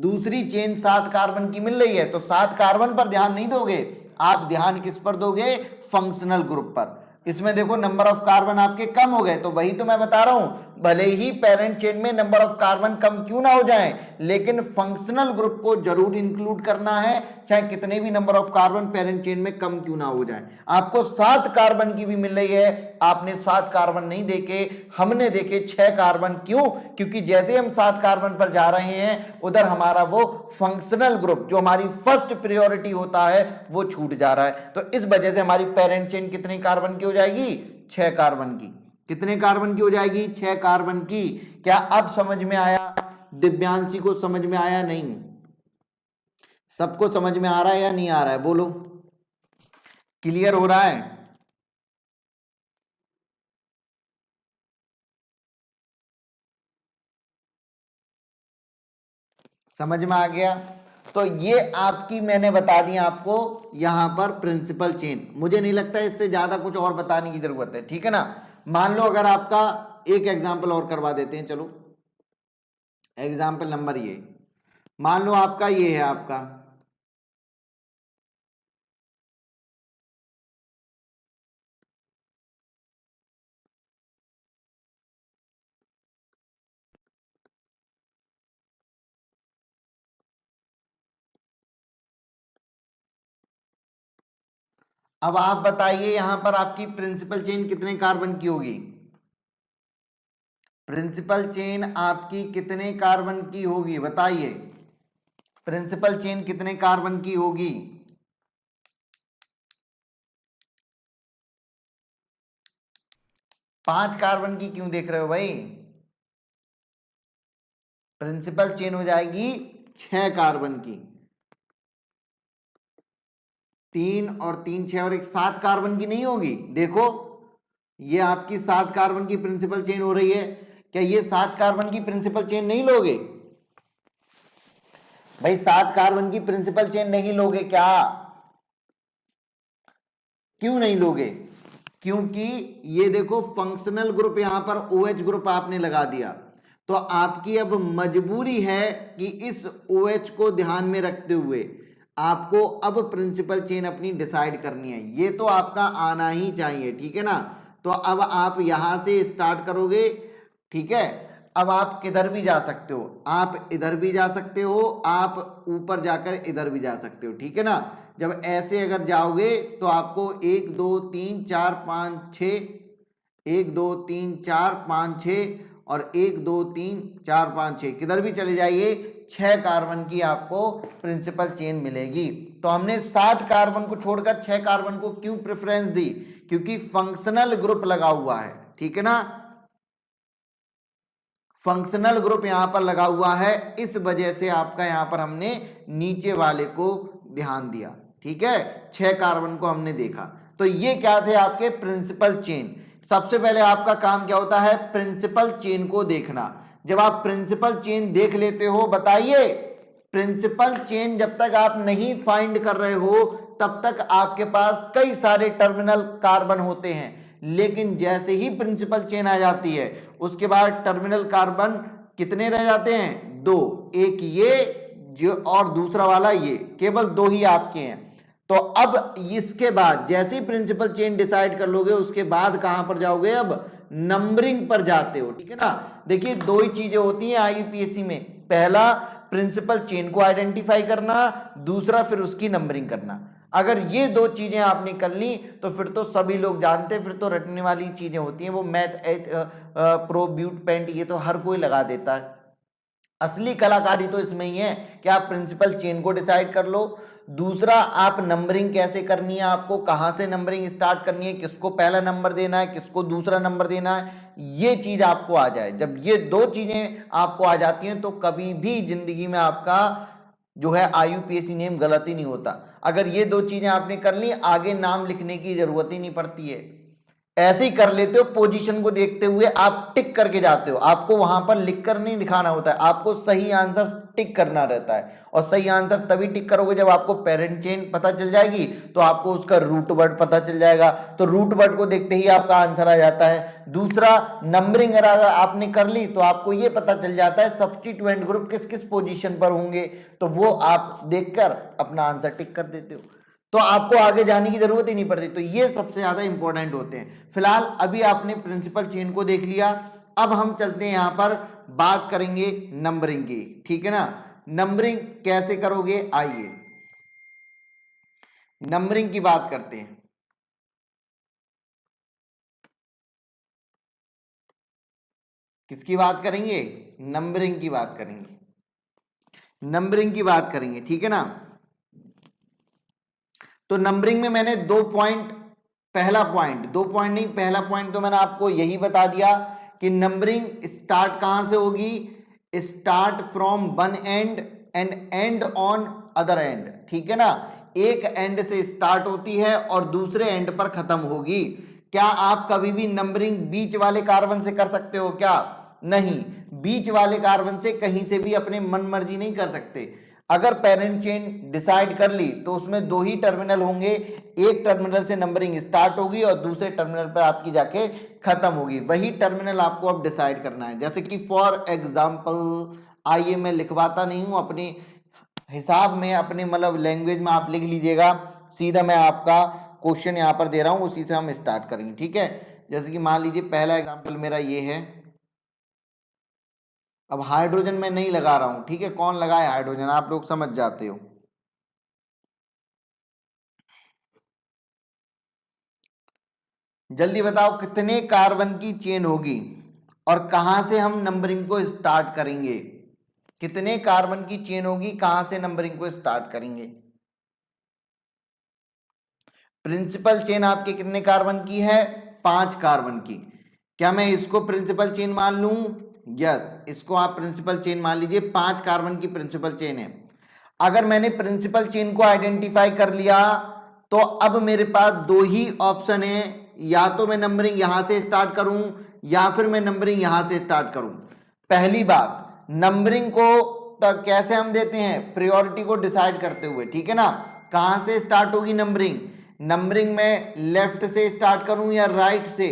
दूसरी चेन 7 कार्बन की मिल रही है। तो 7 कार्बन पर ध्यान नहीं दोगे, आप ध्यान किस पर दोगे? फंक्शनल ग्रुप पर। इसमें देखो नंबर ऑफ कार्बन आपके कम हो गए, तो वही तो मैं बता रहा हूं, भले ही पेरेंट चेन में नंबर ऑफ कार्बन कम क्यों ना हो जाए, लेकिन फंक्शनल ग्रुप को जरूर इंक्लूड करना है, चाहे कितने भी number of carbon parent chain में कम क्यों ना हो जाए। आपको 7 कार्बन की भी मिल रही है, आपने 7 कार्बन नहीं देखे, हमने देखे 6 कार्बन। क्यों? क्योंकि जैसे हम 7 कार्बन पर जा रहे हैं, उधर हमारा वो फंक्शनल ग्रुप जो हमारी फर्स्ट प्रायोरिटी होता है वो छूट जा रहा है। तो इस वजह से हमारी पेरेंट चेन कितने कार्बन की हो जाएगी? 6 कार्बन की। कितने कार्बन की हो जाएगी? 6 कार्बन की। क्या अब समझ में आया? दिव्यांशी को समझ में आया? नहीं, सबको समझ में आ रहा है या नहीं आ रहा है? बोलो, क्लियर हो रहा है? समझ में आ गया? तो ये आपकी मैंने बता दी आपको यहां पर प्रिंसिपल चेन। मुझे नहीं लगता इससे ज्यादा कुछ और बताने की जरूरत है, ठीक है ना। मान लो अगर आपका एक एग्जाम्पल और करवा देते हैं, चलो एग्जाम्पल नंबर ये, मान लो आपका ये है आपका अब आप बताइए यहां पर आपकी प्रिंसिपल चेन कितने कार्बन की होगी? प्रिंसिपल चेन आपकी कितने कार्बन की होगी? बताइए, प्रिंसिपल चेन कितने कार्बन की होगी? 5 कार्बन की क्यों देख रहे हो भाई? प्रिंसिपल चेन हो जाएगी 6 कार्बन की। 3 और 3 6 और एक 7 कार्बन की नहीं होगी। देखो ये आपकी 7 कार्बन की प्रिंसिपल चेन हो रही है, क्या ये 7 कार्बन की प्रिंसिपल चेन नहीं लोगे भाई? 7 कार्बन की प्रिंसिपल चेन नहीं लोगे क्या? क्यों नहीं लोगे? क्योंकि ये देखो फंक्शनल ग्रुप यहां पर OH ग्रुप आपने लगा दिया, तो आपकी अब मजबूरी है कि इस OH को ध्यान में रखते हुए आपको अब प्रिंसिपल चेन अपनी डिसाइड करनी है। ये तो आपका आना ही चाहिए, ठीक है ना। तो अब आप यहां से स्टार्ट करोगे, ठीक है। अब आप किधर भी जा सकते हो, आप इधर भी जा सकते हो, आप ऊपर जाकर इधर भी जा सकते हो, ठीक है ना। जब ऐसे अगर जाओगे तो आपको 1 2 3 4 5 6, 1 2 3 4 5 6 और 1 2 3 4 5 6, किधर भी चले जाइए 6 कार्बन की आपको प्रिंसिपल चेन मिलेगी। तो हमने 7 कार्बन को छोड़कर 6 कार्बन को क्यों प्रेफरेंस दी? क्योंकि फंक्शनल ग्रुप लगा हुआ है, ठीक है ना। फंक्शनल ग्रुप यहां पर लगा हुआ है, इस वजह से आपका यहां पर हमने नीचे वाले को ध्यान दिया, ठीक है। 6 कार्बन को हमने देखा। तो ये क्या थे आपके प्रिंसिपल चेन। सबसे पहले आपका काम क्या होता है? प्रिंसिपल चेन को देखना। जब आप प्रिंसिपल चेन देख लेते हो, बताइए प्रिंसिपल चेन जब तक आप नहीं फाइंड कर रहे हो तब तक आपके पास कई सारे टर्मिनल कार्बन होते हैं, लेकिन जैसे ही प्रिंसिपल चेन आ जाती है उसके बाद टर्मिनल कार्बन कितने रह जाते हैं? 2, एक ये जो और दूसरा वाला ये, केवल 2 ही आपके हैं। तो अब इसके बाद जैसे ही प्रिंसिपल चेन डिसाइड कर लोगे उसके बाद कहां पर जाओगे? अब नंबरिंग पर जाते हो, ठीक है ना। देखिए 2 ही चीजें होती हैं IUPAC में, पहला प्रिंसिपल चेन को आइडेंटिफाई करना, दूसरा फिर उसकी नंबरिंग करना। अगर ये दो चीजें आपने कर ली तो फिर तो सभी लोग जानते हैं, फिर तो रटने वाली चीजें होती हैं, वो मैथ प्रो ब्यूट पेंट ये तो हर कोई लगा देता है। असली कलाकारी तो इसमें ही है कि आप प्रिंसिपल चेन को डिसाइड कर लो, दूसरा आप नंबरिंग कैसे करनी है, आपको कहां से नंबरिंग स्टार्ट करनी है, किसको पहला नंबर देना है, किसको दूसरा नंबर देना है, ये चीज आपको आ जाए। जब ये दो चीजें आपको आ जाती हैं तो कभी भी जिंदगी में आपका जो है IUPAC नेम गलत ही नहीं होता। अगर ये दो चीजें आपने कर ली, आगे नाम लिखने की जरूरत ही नहीं पड़ती है, ऐसे ही कर लेते हो, पोजीशन को देखते हुए आप टिक करके जाते हो, आपको वहां पर लिख कर नहीं दिखाना होता है, आपको सही आंसर टिक करना रहता है। और सही आंसर तभी टिक करोगे जब आपको पेरेंट चेन पता चल जाएगी, तो आपको उसका रूट वर्ड पता चल जाएगा, तो रूट वर्ड को देखते ही आपका आंसर आ जाता है। दूसरा, नंबरिंग अगर आपने कर ली तो आपको ये पता चल जाता है सब्स्टिट्यूएंट ग्रुप किस किस पोजीशन पर होंगे, तो वो आप देखकर अपना आंसर टिक कर देते हो, तो आपको आगे जाने की जरूरत ही नहीं पड़ती। तो ये सबसे ज्यादा इंपॉर्टेंट होते हैं। फिलहाल अभी आपने प्रिंसिपल चेन को देख लिया, अब हम चलते हैं यहां पर बात करेंगे नंबरिंग की, ठीक है ना। नंबरिंग कैसे करोगे, आइए नंबरिंग की बात करते हैं। किसकी बात करेंगे, नंबरिंग की बात करेंगे, नंबरिंग की बात करेंगे, ठीक है ना। तो नंबरिंग में मैंने दो पॉइंट, पहला पॉइंट, दो पॉइंट नहीं, पहला पॉइंट तो मैंने आपको यही बता दिया कि नंबरिंग स्टार्ट कहां से होगी, start from one and and and on other and, ठीक है ना। एक एंड से स्टार्ट होती है और दूसरे एंड पर खत्म होगी। क्या आप कभी भी नंबरिंग बीच वाले कार्बन से कर सकते हो क्या, नहीं, बीच वाले कार्बन से कहीं से भी अपने मन मर्जी नहीं कर सकते। अगर पेरेंट चेन डिसाइड कर ली तो उसमें दो ही टर्मिनल होंगे, एक टर्मिनल से नंबरिंग स्टार्ट होगी और दूसरे टर्मिनल पर आपकी जाके खत्म होगी, वही टर्मिनल आपको अब डिसाइड करना है। जैसे कि फॉर एग्जाम्पल, आइए मैं लिखवाता नहीं हूं, अपने हिसाब में, अपने मतलब लैंग्वेज में आप लिख लीजिएगा, सीधा मैं आपका क्वेश्चन यहाँ पर दे रहा हूं, उसी से हम स्टार्ट करेंगे, ठीक है। जैसे कि मान लीजिए पहला एग्जाम्पल मेरा ये है, अब हाइड्रोजन में नहीं लगा रहा हूं, ठीक है, कौन लगाए हाइड्रोजन, आप लोग समझ जाते हो। जल्दी बताओ कितने कार्बन की चेन होगी और कहां से हम नंबरिंग को स्टार्ट करेंगे, कितने कार्बन की चेन होगी, कहां से नंबरिंग को स्टार्ट करेंगे। प्रिंसिपल चेन आपके कितने कार्बन की है, 5 कार्बन की। क्या मैं इसको प्रिंसिपल चेन मान लूं, यस, इसको आप प्रिंसिपल चेन मान लीजिए, 5 कार्बन की प्रिंसिपल चेन है। अगर मैंने प्रिंसिपल चेन को आइडेंटिफाई कर लिया तो अब मेरे पास दो ही ऑप्शन है, या तो मैं नंबरिंग यहां से स्टार्ट करूं या फिर मैं नंबरिंग यहां से स्टार्ट करूं। पहली बात, नंबरिंग को कैसे हम देते हैं, प्रायोरिटी को डिसाइड करते हुए, ठीक है ना। कहां से स्टार्ट होगी नंबरिंग, नंबरिंग में लेफ्ट से स्टार्ट करूं या राइट से,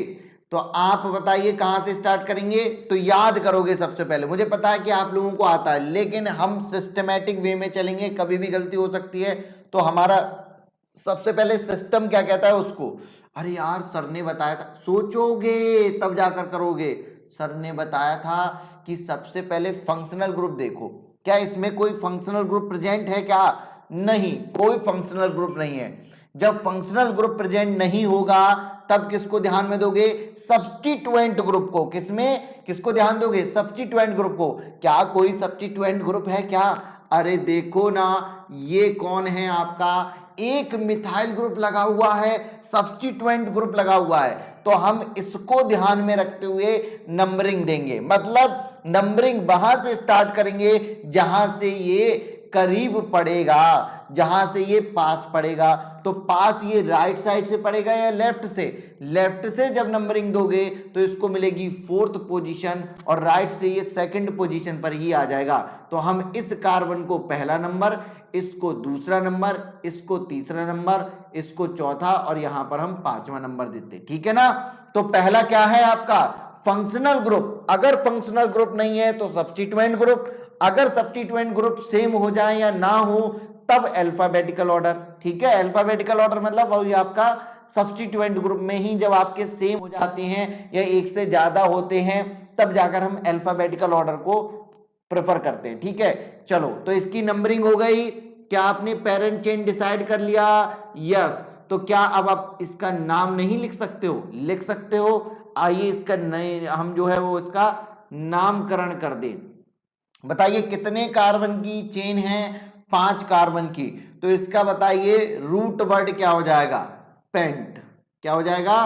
तो आप बताइए कहां से स्टार्ट करेंगे। तो याद करोगे सबसे पहले, मुझे पता है कि आप लोगों को आता है, लेकिन हम सिस्टमैटिक वे में चलेंगे, कभी भी गलती हो सकती है। तो हमारा सबसे पहले सिस्टम क्या कहता है उसको, अरे यार सर ने बताया था, सोचोगे तब जाकर करोगे। सर ने बताया था कि सबसे पहले फंक्शनल ग्रुप देखो, क्या इसमें कोई फंक्शनल ग्रुप प्रेजेंट है क्या, नहीं, कोई फंक्शनल ग्रुप नहीं है। जब फंक्शनल ग्रुप प्रेजेंट नहीं होगा तब किसको ध्यान में दोगे, सब्स्टिट्यूएंट ग्रुप को। किसमें, किसको ध्यान दोगे, सब्स्टिट्यूएंट ग्रुप को। क्या कोई सब्स्टिट्यूएंट ग्रुप है क्या, अरे देखो ना, ये कौन है आपका, एक मिथाइल ग्रुप लगा हुआ है, सब्स्टिट्यूएंट ग्रुप लगा हुआ है, तो हम इसको ध्यान में रखते हुए नंबरिंग देंगे। मतलब नंबरिंग वहां से स्टार्ट करेंगे जहां से ये करीब पड़ेगा, जहां से ये पास पड़ेगा। तो पास ये राइट साइड से पड़ेगा या लेफ्ट से, लेफ्ट से जब नंबरिंग दोगे तो इसको मिलेगी 4th पोजीशन और राइट से ये 2nd पोजीशन पर ही आ जाएगा। तो हम इस कार्बन को पहला नंबर, इसको दूसरा नंबर, इसको तीसरा नंबर, इसको चौथा और यहां पर हम 5वां नंबर देते, ठीक है ना। तो पहला क्या है आपका, फंक्शनल ग्रुप। अगर फंक्शनल ग्रुप नहीं है तो सब्स्टिट्यूएंट ग्रुप, अगर सब्स्टिट्यूएंट ग्रुप सेम हो जाए या ना हो तब अल्फाबेटिकल ऑर्डर, ठीक है। अल्फाबेटिकल ऑर्डर मतलब वही आपका सब्स्टिट्यूएंट ग्रुप में ही जब आपके सेम हो जाते हैं या एक से ज्यादा होते हैं तब जाकर हम अल्फाबेटिकल ऑर्डर को प्रेफर करते हैं, ठीक है। चलो, तो इसकी नंबरिंग हो गई, क्या आपने पेरेंट चेन डिसाइड कर लिया? यस। तो क्या अब आप इसका नाम नहीं लिख सकते हो? लिख सकते हो। आइए इसका नए हम जो है वो इसका नामकरण कर दें। बताइए कितने कार्बन की चेन है? 5 कार्बन की। तो इसका बताइए रूट वर्ड क्या हो जाएगा? पेंट। क्या हो जाएगा?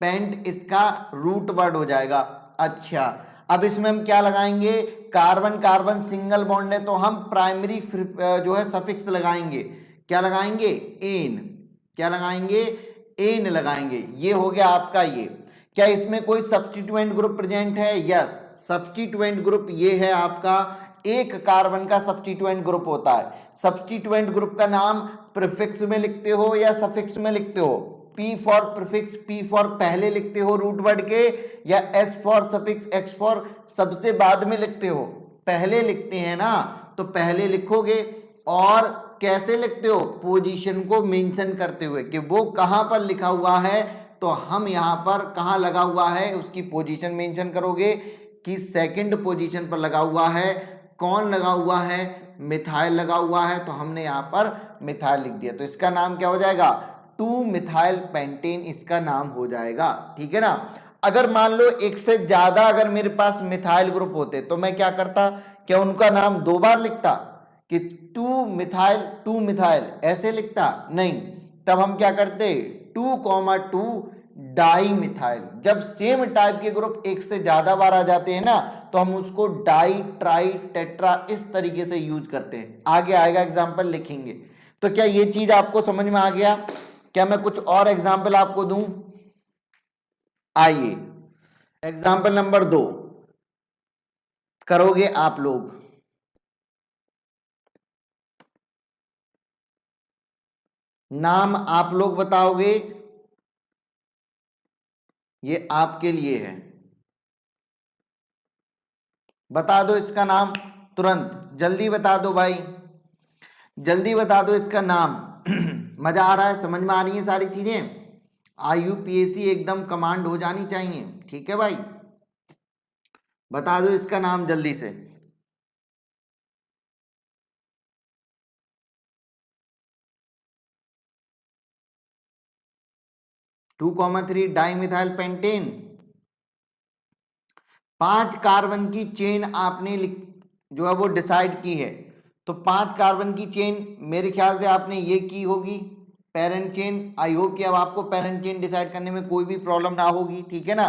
पेंट इसका रूट वर्ड हो जाएगा। अच्छा, अब इसमें हम क्या लगाएंगे? कार्बन कार्बन सिंगल बॉन्ड है तो हम प्राइमरी जो है सफिक्स लगाएंगे। क्या लगाएंगे? एन। क्या लगाएंगे? एन लगाएंगे। ये हो गया आपका ये। क्या इसमें कोई सब्स्टिट्यूएंट ग्रुप प्रेजेंट है? यस। सब्स्टिट्यूएंट ग्रुप ये है आपका, एक कार्बन का सब्स्टिट्यूएंट ग्रुप होता है। सब्स्टिट्यूएंट ग्रुप का नाम प्रीफिक्स में लिखते हो या सफिक्स में लिखते हो? P for prefix, P for पहले लिखते हो रूट वर्ड के, या S for suffix, X for सबसे बाद में लिखते हो? पहले लिखते हैं ना, तो पहले लिखोगे। और कैसे लिखते हो? पोजीशन को मेंशन करते हुए कि वो कहां पर लिखा हुआ है। तो हम यहां पर कहां लगा हुआ है उसकी पोजीशन मेंशन करोगे कि सेकंड पोजीशन पर लगा हुआ है। कौन लगा हुआ है? मिथाइल लगा हुआ है, तो हमने यहां पर मिथाइल लिख दिया। तो इसका नाम क्या हो जाएगा? 2 मिथाइल पेंटेन इसका नाम हो जाएगा। ठीक है ना। अगर मान लो एक से ज्यादा अगर मेरे पास मिथाइल ग्रुप होते तो मैं क्या करता? क्या उनका नाम 2 बार लिखता कि 2 मिथाइल ऐसे लिखता? नहीं। तब हम क्या करते? 2,2 डाई मिथाइल। जब सेम टाइप के ग्रुप एक से ज्यादा बार आ जाते हैं ना, तो हम उसको डाई, ट्राई, टेट्रा इस तरीके से यूज करते हैं। आगे आएगा एग्जाम्पल लिखेंगे। तो क्या ये चीज आपको समझ में आ गया? क्या मैं कुछ और एग्जाम्पल आपको दूं? आइए एग्जाम्पल नंबर 2 करोगे आप लोग। नाम आप लोग बताओगे, ये आपके लिए है। बता दो इसका नाम तुरंत, जल्दी बता दो भाई, जल्दी बता दो इसका नाम। मजा आ रहा है? समझ में आ रही है सारी चीजें? IUPAC एकदम कमांड हो जानी चाहिए। ठीक है भाई, बता दो इसका नाम जल्दी से। 2,3 डाइमिथाइल पेंटेन। 5 कार्बन की चेन आपने जो है वो डिसाइड की है। तो 5 कार्बन की चेन मेरे ख्याल से आपने ये की होगी, पेरेंट चेन। आई होप कि अब आपको पेरेंट चेन डिसाइड करने में कोई भी प्रॉब्लम ना होगी। ठीक है ना।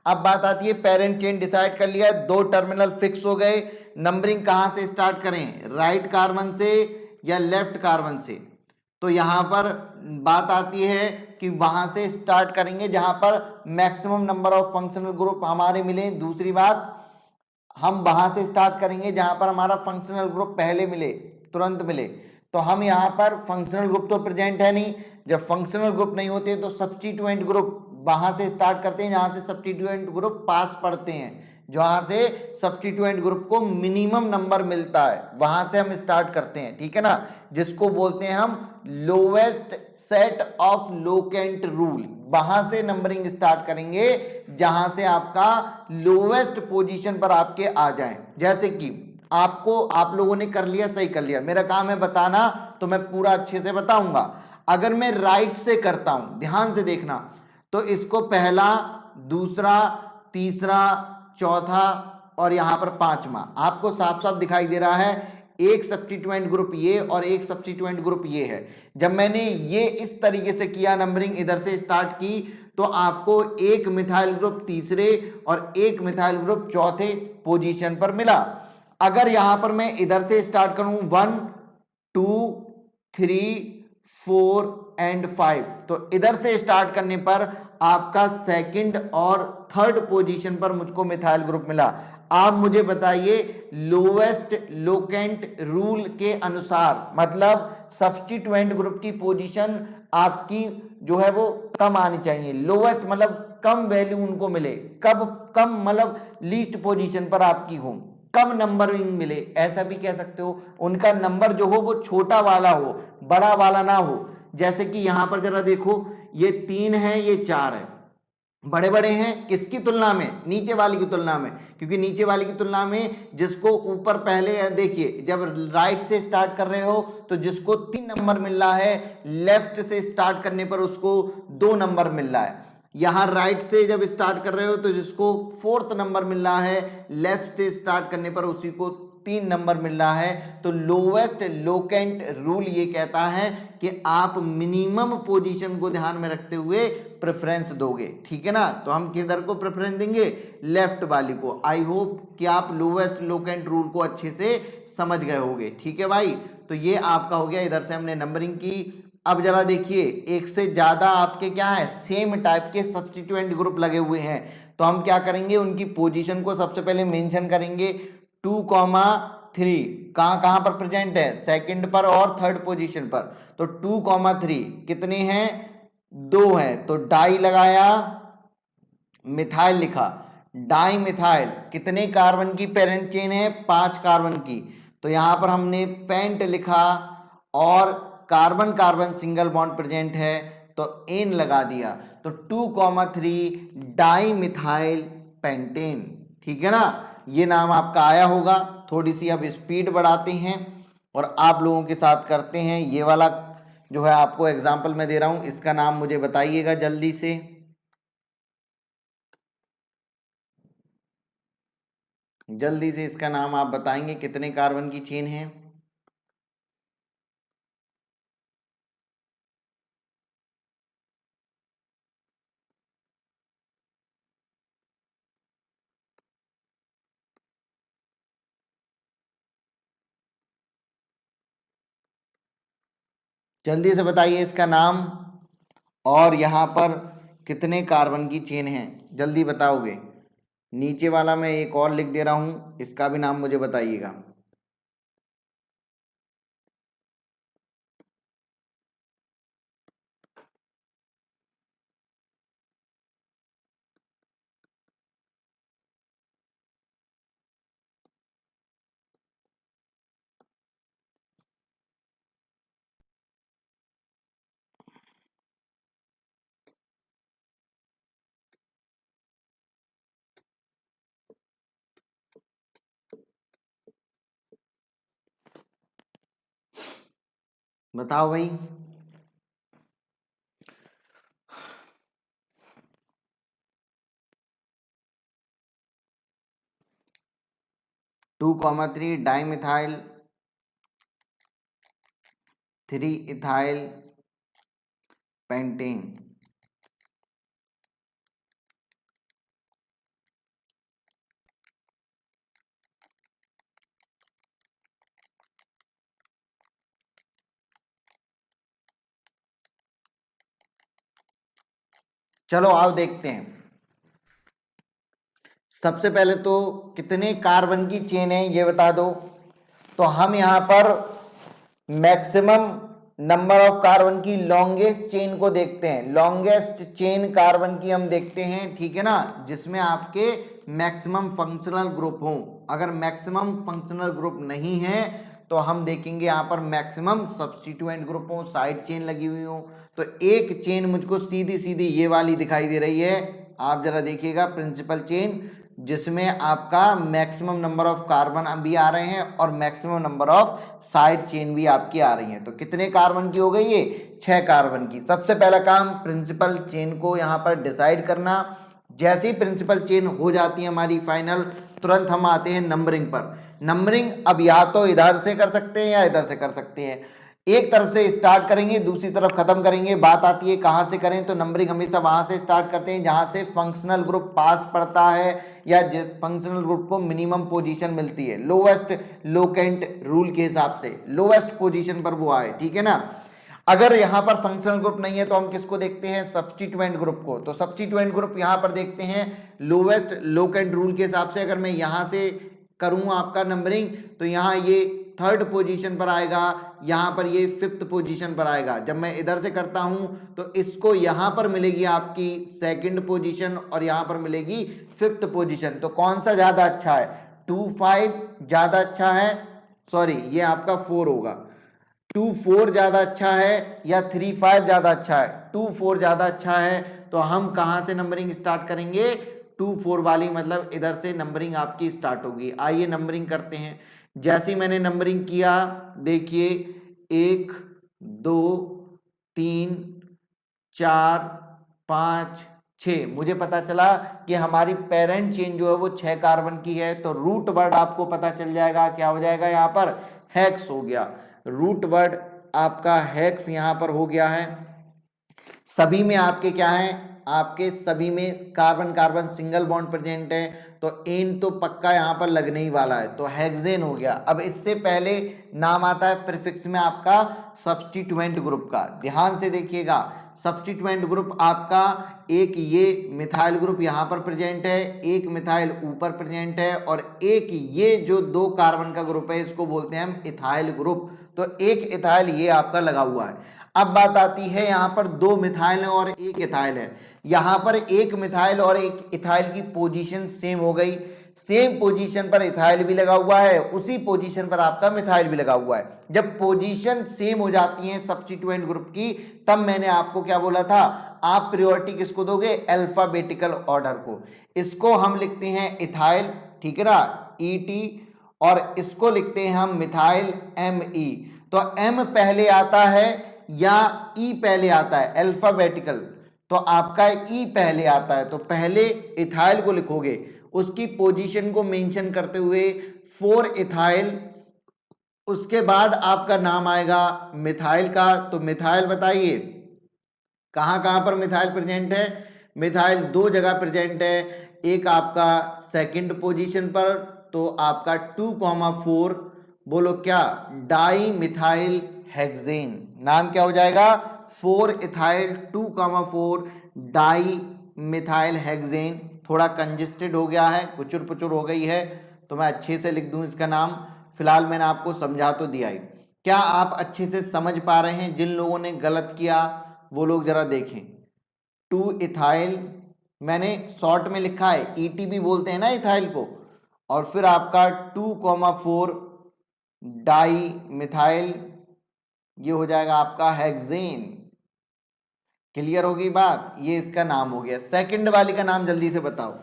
अब बात आती है पेरेंट चेन डिसाइड कर लिया, 2 टर्मिनल फिक्स हो गए। नंबरिंग कहां से स्टार्ट करें? राइट कार्बन से या लेफ्ट कार्बन से? तो यहां पर बात आती है कि वहां से स्टार्ट करेंगे जहां पर maximum number of functional group हमारे मिले। दूसरी बात, हम वहां से स्टार्ट करेंगे जहां पर हमारा फंक्शनल ग्रुप पहले मिले, तुरंत मिले। तो हम यहां पर फंक्शनल ग्रुप तो प्रेजेंट है नहीं। जब फंक्शनल ग्रुप नहीं होते तो सब्स्टिट्यूएंट ग्रुप वहां से स्टार्ट करते हैं जहां से सब्स्टिट्यूएंट ग्रुप पास पढ़ते हैं, जहां से सब्स्टिट्यूएंट ग्रुप को मिनिमम नंबर मिलता है, वहां से हम स्टार्ट करते हैं। ठीक है ना, जिसको बोलते हैं हम lowest set of locant rule. वहां से नंबरिंग स्टार्ट करेंगे जहां से आपका लोवेस्ट पोजीशन पर आपके आ जाए। जैसे कि आप लोगों ने कर लिया, सही कर लिया, मेरा काम है बताना, तो मैं पूरा अच्छे से बताऊंगा। अगर मैं राइट से करता हूं, ध्यान से देखना, तो इसको पहला, दूसरा, तीसरा, चौथा और यहां पर पांचवा आपको साफ साफ दिखाई दे रहा है। एक सब्स्टिट्यूएंट ग्रुप ये और एक सब्स्टिट्यूएंट ग्रुप ये है। जब मैंने ये इस तरीके से किया, नंबरिंग इधर से स्टार्ट की, तो आपको एक मिथाइल ग्रुप तीसरे और एक मिथाइल ग्रुप चौथे पोजीशन पर मिला। अगर यहां पर मैं इधर से स्टार्ट करूं 1 2 3 4 एंड 5, तो इधर से स्टार्ट करने पर आपका सेकंड और थर्ड पोजीशन पर मुझको मिथाइल ग्रुप मिला। आप मुझे बताइए लोवेस्ट लोकेंट रूल के अनुसार, मतलब सब्स्टिट्यूएंट ग्रुप की पोजीशन आपकी जो है वो कम आनी चाहिए। लोवेस्ट मतलब कम वैल्यू उनको मिले, कब कम मतलब लीस्ट पोजीशन पर आपकी हो, कम नंबरिंग मिले, ऐसा भी कह सकते हो। उनका नंबर जो हो वो छोटा वाला हो, बड़ा वाला ना हो। जैसे कि यहां पर जरा देखो, ये 3 है, ये 4 है, बड़े बड़े हैं किसकी तुलना में, नीचे वाली की तुलना में, क्योंकि नीचे वाली की तुलना में जिसको ऊपर पहले देखिए जब राइट से स्टार्ट कर रहे हो तो जिसको 3 नंबर मिल रहा है, लेफ्ट से स्टार्ट करने पर उसको 2 नंबर मिल रहा है। यहां राइट से जब स्टार्ट कर रहे हो तो जिसको 4th नंबर मिल रहा है, लेफ्ट से स्टार्ट करने पर उसी को 3 नंबर मिल रहा है। तो लोवेस्ट लोकेंट रूल ये कहता है कि आप मिनिमम पोजीशन को ध्यान में रखते हुए प्रेफरेंस दोगे, ठीक है ना। तो हम किधर को प्रेफरेंस देंगे, लेफ्ट वाली को। आई होप कि आप लोवेस्ट लोकेंट रूल को अच्छे से समझ गए होंगे, ठीक है भाई। तो ये आपका हो गया, इधर से हमने नंबरिंग की। अब जरा देखिए एक से ज्यादा आपके क्या है, सेम टाइप के सब्स्टिट्यूएंट ग्रुप लगे हुए हैं, तो हम क्या करेंगे, उनकी पोजीशन को सबसे पहले मेंशन करेंगे। 2,3 कहां कहां पर प्रेजेंट है, सेकंड पर और थर्ड पोजीशन पर। तो 2,3 कितने हैं, 2 है, तो डाई लगाया, मिथाइल लिखा। डाई मिथाइल कितने कार्बन की पेरेंट चेन है, 5 कार्बन की, तो यहां पर हमने पेंट लिखा और carbon carbon single bond present है तो एन लगा दिया। तो 2,3 डाई मिथाइल पेंटेन, ठीक है ना। ये नाम आपका आया होगा। थोड़ी सी अब स्पीड बढ़ाते हैं और आप लोगों के साथ करते हैं। ये वाला जो है आपको एग्जाम्पल मैं दे रहा हूं, इसका नाम मुझे बताइएगा जल्दी से। जल्दी से इसका नाम आप बताएंगे, कितने कार्बन की चेन है। जल्दी से बताइए इसका नाम, और यहां पर कितने कार्बन की चेन है, जल्दी बताओगे। नीचे वाला मैं एक और लिख दे रहा हूं, इसका भी नाम मुझे बताइएगा। बताओ भाई। 2,3 डाइमिथाइल, 3 इथाइल पेंटेन। चलो आओ देखते हैं। सबसे पहले तो कितने कार्बन की चेन है ये बता दो। तो हम यहां पर मैक्सिमम नंबर ऑफ कार्बन की लॉन्गेस्ट चेन को देखते हैं। लॉन्गेस्ट चेन कार्बन की हम देखते हैं, ठीक है ना, जिसमें आपके मैक्सिमम फंक्शनल ग्रुप हो। अगर मैक्सिमम फंक्शनल ग्रुप नहीं है तो हम देखेंगे यहां पर मैक्सिमम सब्स्टिट्यूएंट ग्रुप हो, साइड चेन लगी हुई हो। तो एक चेन मुझको सीधी सीधी ये वाली दिखाई दे रही है, आप जरा देखिएगा, प्रिंसिपल चेन, जिसमें आपका मैक्सिमम नंबर ऑफ कार्बन भी आ रहे हैं और maximum number of side chain भी आपकी आ रही हैं। तो कितने कार्बन की हो गई ये, 6 कार्बन की। सबसे पहला काम प्रिंसिपल चेन को यहां पर डिसाइड करना। जैसे ही प्रिंसिपल चेन हो जाती है हमारी फाइनल, तुरंत हम आते हैं नंबरिंग पर। नंबरिंग अब या तो इधर से कर सकते हैं या इधर से कर सकते हैं। एक तरफ से स्टार्ट करेंगे, दूसरी तरफ खत्म करेंगे। बात आती है कहां से करें, तो नंबरिंग हमेशा वहां से स्टार्ट करते हैं जहां से फंक्शनल ग्रुप पास पड़ता है या फंक्शनल ग्रुप को मिनिमम पोजीशन मिलती है। लोवेस्ट लोकेंट रूल के हिसाब से लोवेस्ट पोजीशन पर वो आए, ठीक है ना। अगर यहां पर फंक्शनल ग्रुप नहीं है तो हम किसको देखते हैं, सब्स्टिट्यूएंट ग्रुप को। तो सब्स्टिट्यूएंट ग्रुप यहां पर देखते हैं लोवेस्ट लोकेंट रूल के हिसाब से। अगर मैं यहां से करूं आपका नंबरिंग तो यहां ये 3rd पोजीशन पर आएगा, यहां पर ये 5th पोजीशन पर आएगा। जब मैं इधर से करता हूं तो इसको यहां पर मिलेगी आपकी 2nd पोजीशन और यहां पर मिलेगी 5th पोजीशन। तो कौन सा ज्यादा अच्छा है, 2-5 ज्यादा अच्छा है, सॉरी ये आपका 4 होगा। 2-4 ज्यादा अच्छा है या 3-5 ज्यादा अच्छा है, 2-4 ज्यादा अच्छा है। तो हम कहां से नंबरिंग स्टार्ट करेंगे, 2 4 वाली, मतलब इधर से नंबरिंग आपकी स्टार्ट होगी। आइए नंबरिंग करते हैं। जैसी मैंने नंबरिंग किया, देखिए 1 2 3 4 5 6, मुझे पता चला कि हमारी पेरेंट चेन जो है वो 6 कार्बन की है। तो रूट वर्ड आपको पता चल जाएगा, क्या हो जाएगा यहाँ पर, हेक्स हो गया। रूट वर्ड आपका हेक्स यहाँ पर हो गया है। सभी में आपके क्या है, आपके सभी में carbon carbon single bond present है, तो एन तो पक्का यहां पर लगने ही वाला है, तो हेक्सेन हो गया। अब इससे पहले नाम आता है प्रीफिक्स में आपका सब्स्टिट्यूएंट ग्रुप का। ध्यान से देखिएगा, सब्स्टिट्यूएंट ग्रुप आपका एक ये मिथाइल ग्रुप यहां पर प्रेजेंट है, एक मिथाइल ऊपर प्रेजेंट है, और एक ये जो 2 कार्बन का ग्रुप है इसको बोलते हैं हम इथाइल ग्रुप। तो एक इथाइल ये आपका लगा हुआ है। अब बात आती है, यहां पर 2 मिथाइल है और एक इथाइल है। यहां पर एक मिथाइल और एक इथाइल की पोजीशन सेम हो गई। सेम पोजीशन पर इथाइल भी लगा हुआ है, उसी पोजीशन पर आपका मिथाइल भी लगा हुआ है। जब पोजीशन सेम हो जाती है सब्स्टिट्यूएंट ग्रुप की, तब मैंने आपको क्या बोला था, आप प्रायोरिटी किसको दोगे, अल्फाबेटिकल ऑर्डर को। इसको हम लिखते हैं इथाइल, ठीक है ना, ET, और इसको लिखते हैं हम मिथाइल ME। तो M पहले आता है या E पहले आता है अल्फाबेटिकल, तो आपका E पहले आता है, तो पहले इथाइल को लिखोगे, उसकी पोजीशन को मेंशन करते हुए 4 इथाइल, उसके बाद आपका नाम आएगा मिथाइल का। तो मिथाइल बताइए कहां कहां पर मिथाइल प्रेजेंट है, मिथाइल 2 जगह प्रेजेंट है, एक आपका सेकंड पोजीशन पर, तो आपका 2,4, बोलो क्या, डाई मिथाइल हेक्सेन। नाम क्या हो जाएगा, 4 इथाइल 2,4 डाई मिथाइल हेक्सेन। थोड़ा कंजेस्टेड हो गया है, कुचुर पुचुर हो गई है, तो मैं अच्छे से लिख दूं इसका नाम। फिलहाल मैंने आपको समझा तो दिया ही, क्या आप अच्छे से समझ पा रहे हैं? जिन लोगों ने गलत किया वो लोग जरा देखें। 2 इथाइल मैंने शॉर्ट में लिखा है, ET भी बोलते हैं ना इथाइल को, और फिर आपका 2,4 डाई मिथाइल, ये हो जाएगा आपका हेक्सेन। क्लियर होगी बात, ये इसका नाम हो गया। सेकंड वाली का नाम जल्दी से बताओ,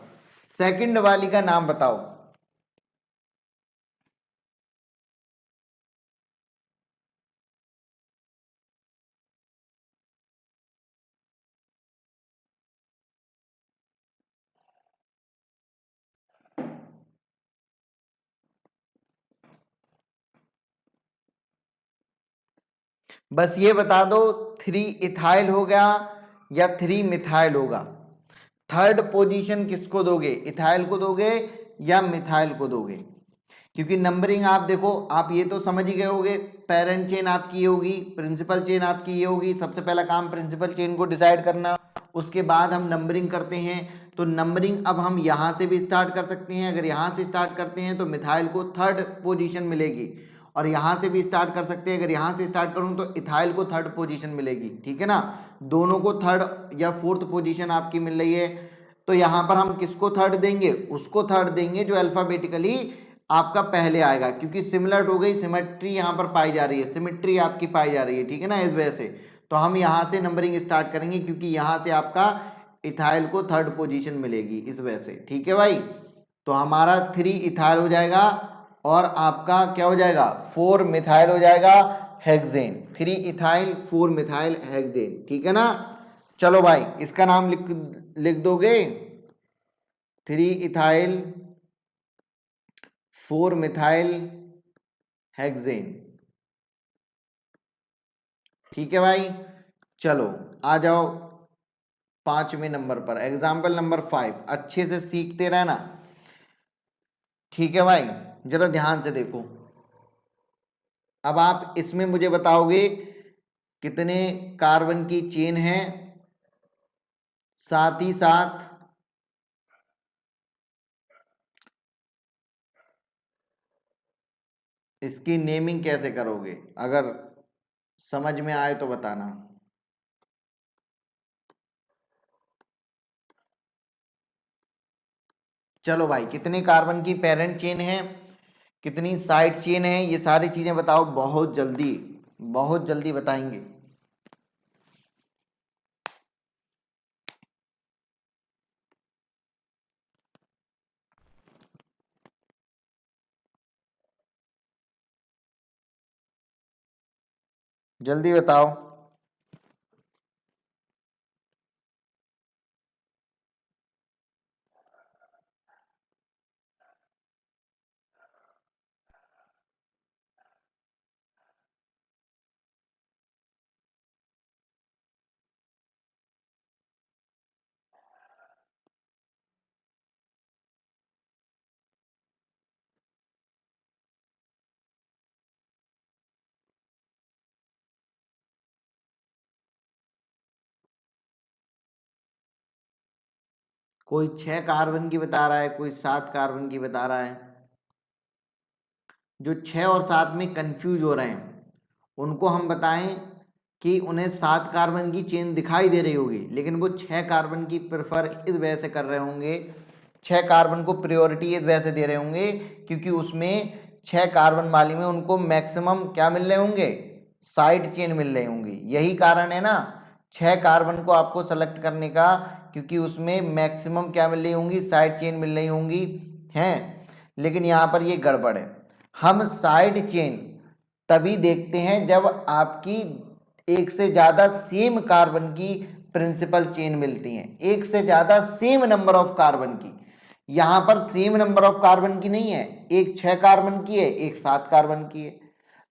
सेकंड वाली का नाम बताओ। बस ये बता दो 3 इथाइल हो गया या 3 मिथाइल होगा। थर्ड पोजीशन किसको दोगे, इथाइल को दोगे या मिथाइल को दोगे? क्योंकि नंबरिंग आप देखो, आप ये तो समझ ही गए होगे, पेरेंट चेन आपकी ये होगी, प्रिंसिपल चेन आपकी ये होगी। सबसे पहला काम प्रिंसिपल चेन को डिसाइड करना, उसके बाद हम नंबरिंग करते हैं। तो नंबरिंग अब हम यहाँ से भी स्टार्ट कर सकते हैं। अगर यहाँ से स्टार्ट करते हैं तो मिथाइल को थर्ड पोजीशन मिलेगी, और यहाँ से भी स्टार्ट कर सकते हैं। अगर यहाँ से स्टार्ट करूँ तो इथाइल को थर्ड पोजीशन मिलेगी, ठीक है ना। दोनों को थर्ड या फोर्थ पोजीशन आपकी मिल रही है, तो यहाँ पर हम किसको थर्ड देंगे, उसको थर्ड देंगे जो अल्फाबेटिकली आपका पहले आएगा, क्योंकि सिमिलर हो गई, सिमेट्री यहाँ पर पाई जा रही है, सिमेट्री आपकी पाई जा रही है, ठीक है ना। इस वजह से तो हम यहाँ से नंबरिंग स्टार्ट करेंगे, क्योंकि यहाँ से आपका इथाइल को थर्ड पोजीशन मिलेगी, इस वजह से, ठीक है भाई। तो हमारा 3 इथाइल हो जाएगा, और आपका क्या हो जाएगा, 4 मिथाइल हो जाएगा हेक्सेन। 3 इथाइल 4 मिथाइल हेक्सेन, ठीक है ना। चलो भाई इसका नाम लिख दोगे, 3 इथाइल 4 मिथाइल हेक्सेन, ठीक है भाई। चलो आ जाओ 5वें नंबर पर, एग्जाम्पल नंबर 5। अच्छे से सीखते रहना, ठीक है भाई। जरा ध्यान से देखो, अब आप इसमें मुझे बताओगे कितने कार्बन की चेन है, साथ ही साथ इसकी नेमिंग कैसे करोगे, अगर समझ में आए तो बताना। चलो भाई, कितने कार्बन की पेरेंट चेन है, कितनी साइड चेन है, ये सारी चीजें बताओ, बहुत जल्दी, बहुत जल्दी बताएंगे। जल्दी बताओ। कोई 6 कार्बन की बता रहा है, कोई 7 कार्बन की बता रहा है। जो 6 और 7 में कंफ्यूज हो रहे हैं उनको हम बताएं कि उन्हें 7 कार्बन की चेन दिखाई दे रही होगी, लेकिन वो 6 कार्बन की प्रेफर इस वजह से कर रहे होंगे, 6 कार्बन को प्रायोरिटी इस वजह से दे रहे होंगे क्योंकि उसमें 6 कार्बन वाली में उनको मैक्सिमम क्या मिल रहे होंगे, साइड चेन मिल रही होंगी। यही कारण है ना 6 कार्बन को आपको सेलेक्ट करने का, क्योंकि उसमें मैक्सिमम क्या मिल रही होंगी, साइड चेन मिल रही होंगी हैं। लेकिन यहाँ पर ये गड़बड़ है। हम साइड चेन तभी देखते हैं जब आपकी एक से ज्यादा सेम कार्बन की प्रिंसिपल चेन मिलती हैं, एक से ज्यादा सेम नंबर ऑफ कार्बन की। यहां पर सेम नंबर ऑफ कार्बन की नहीं है, एक 6 कार्बन की है, एक 7 कार्बन की है।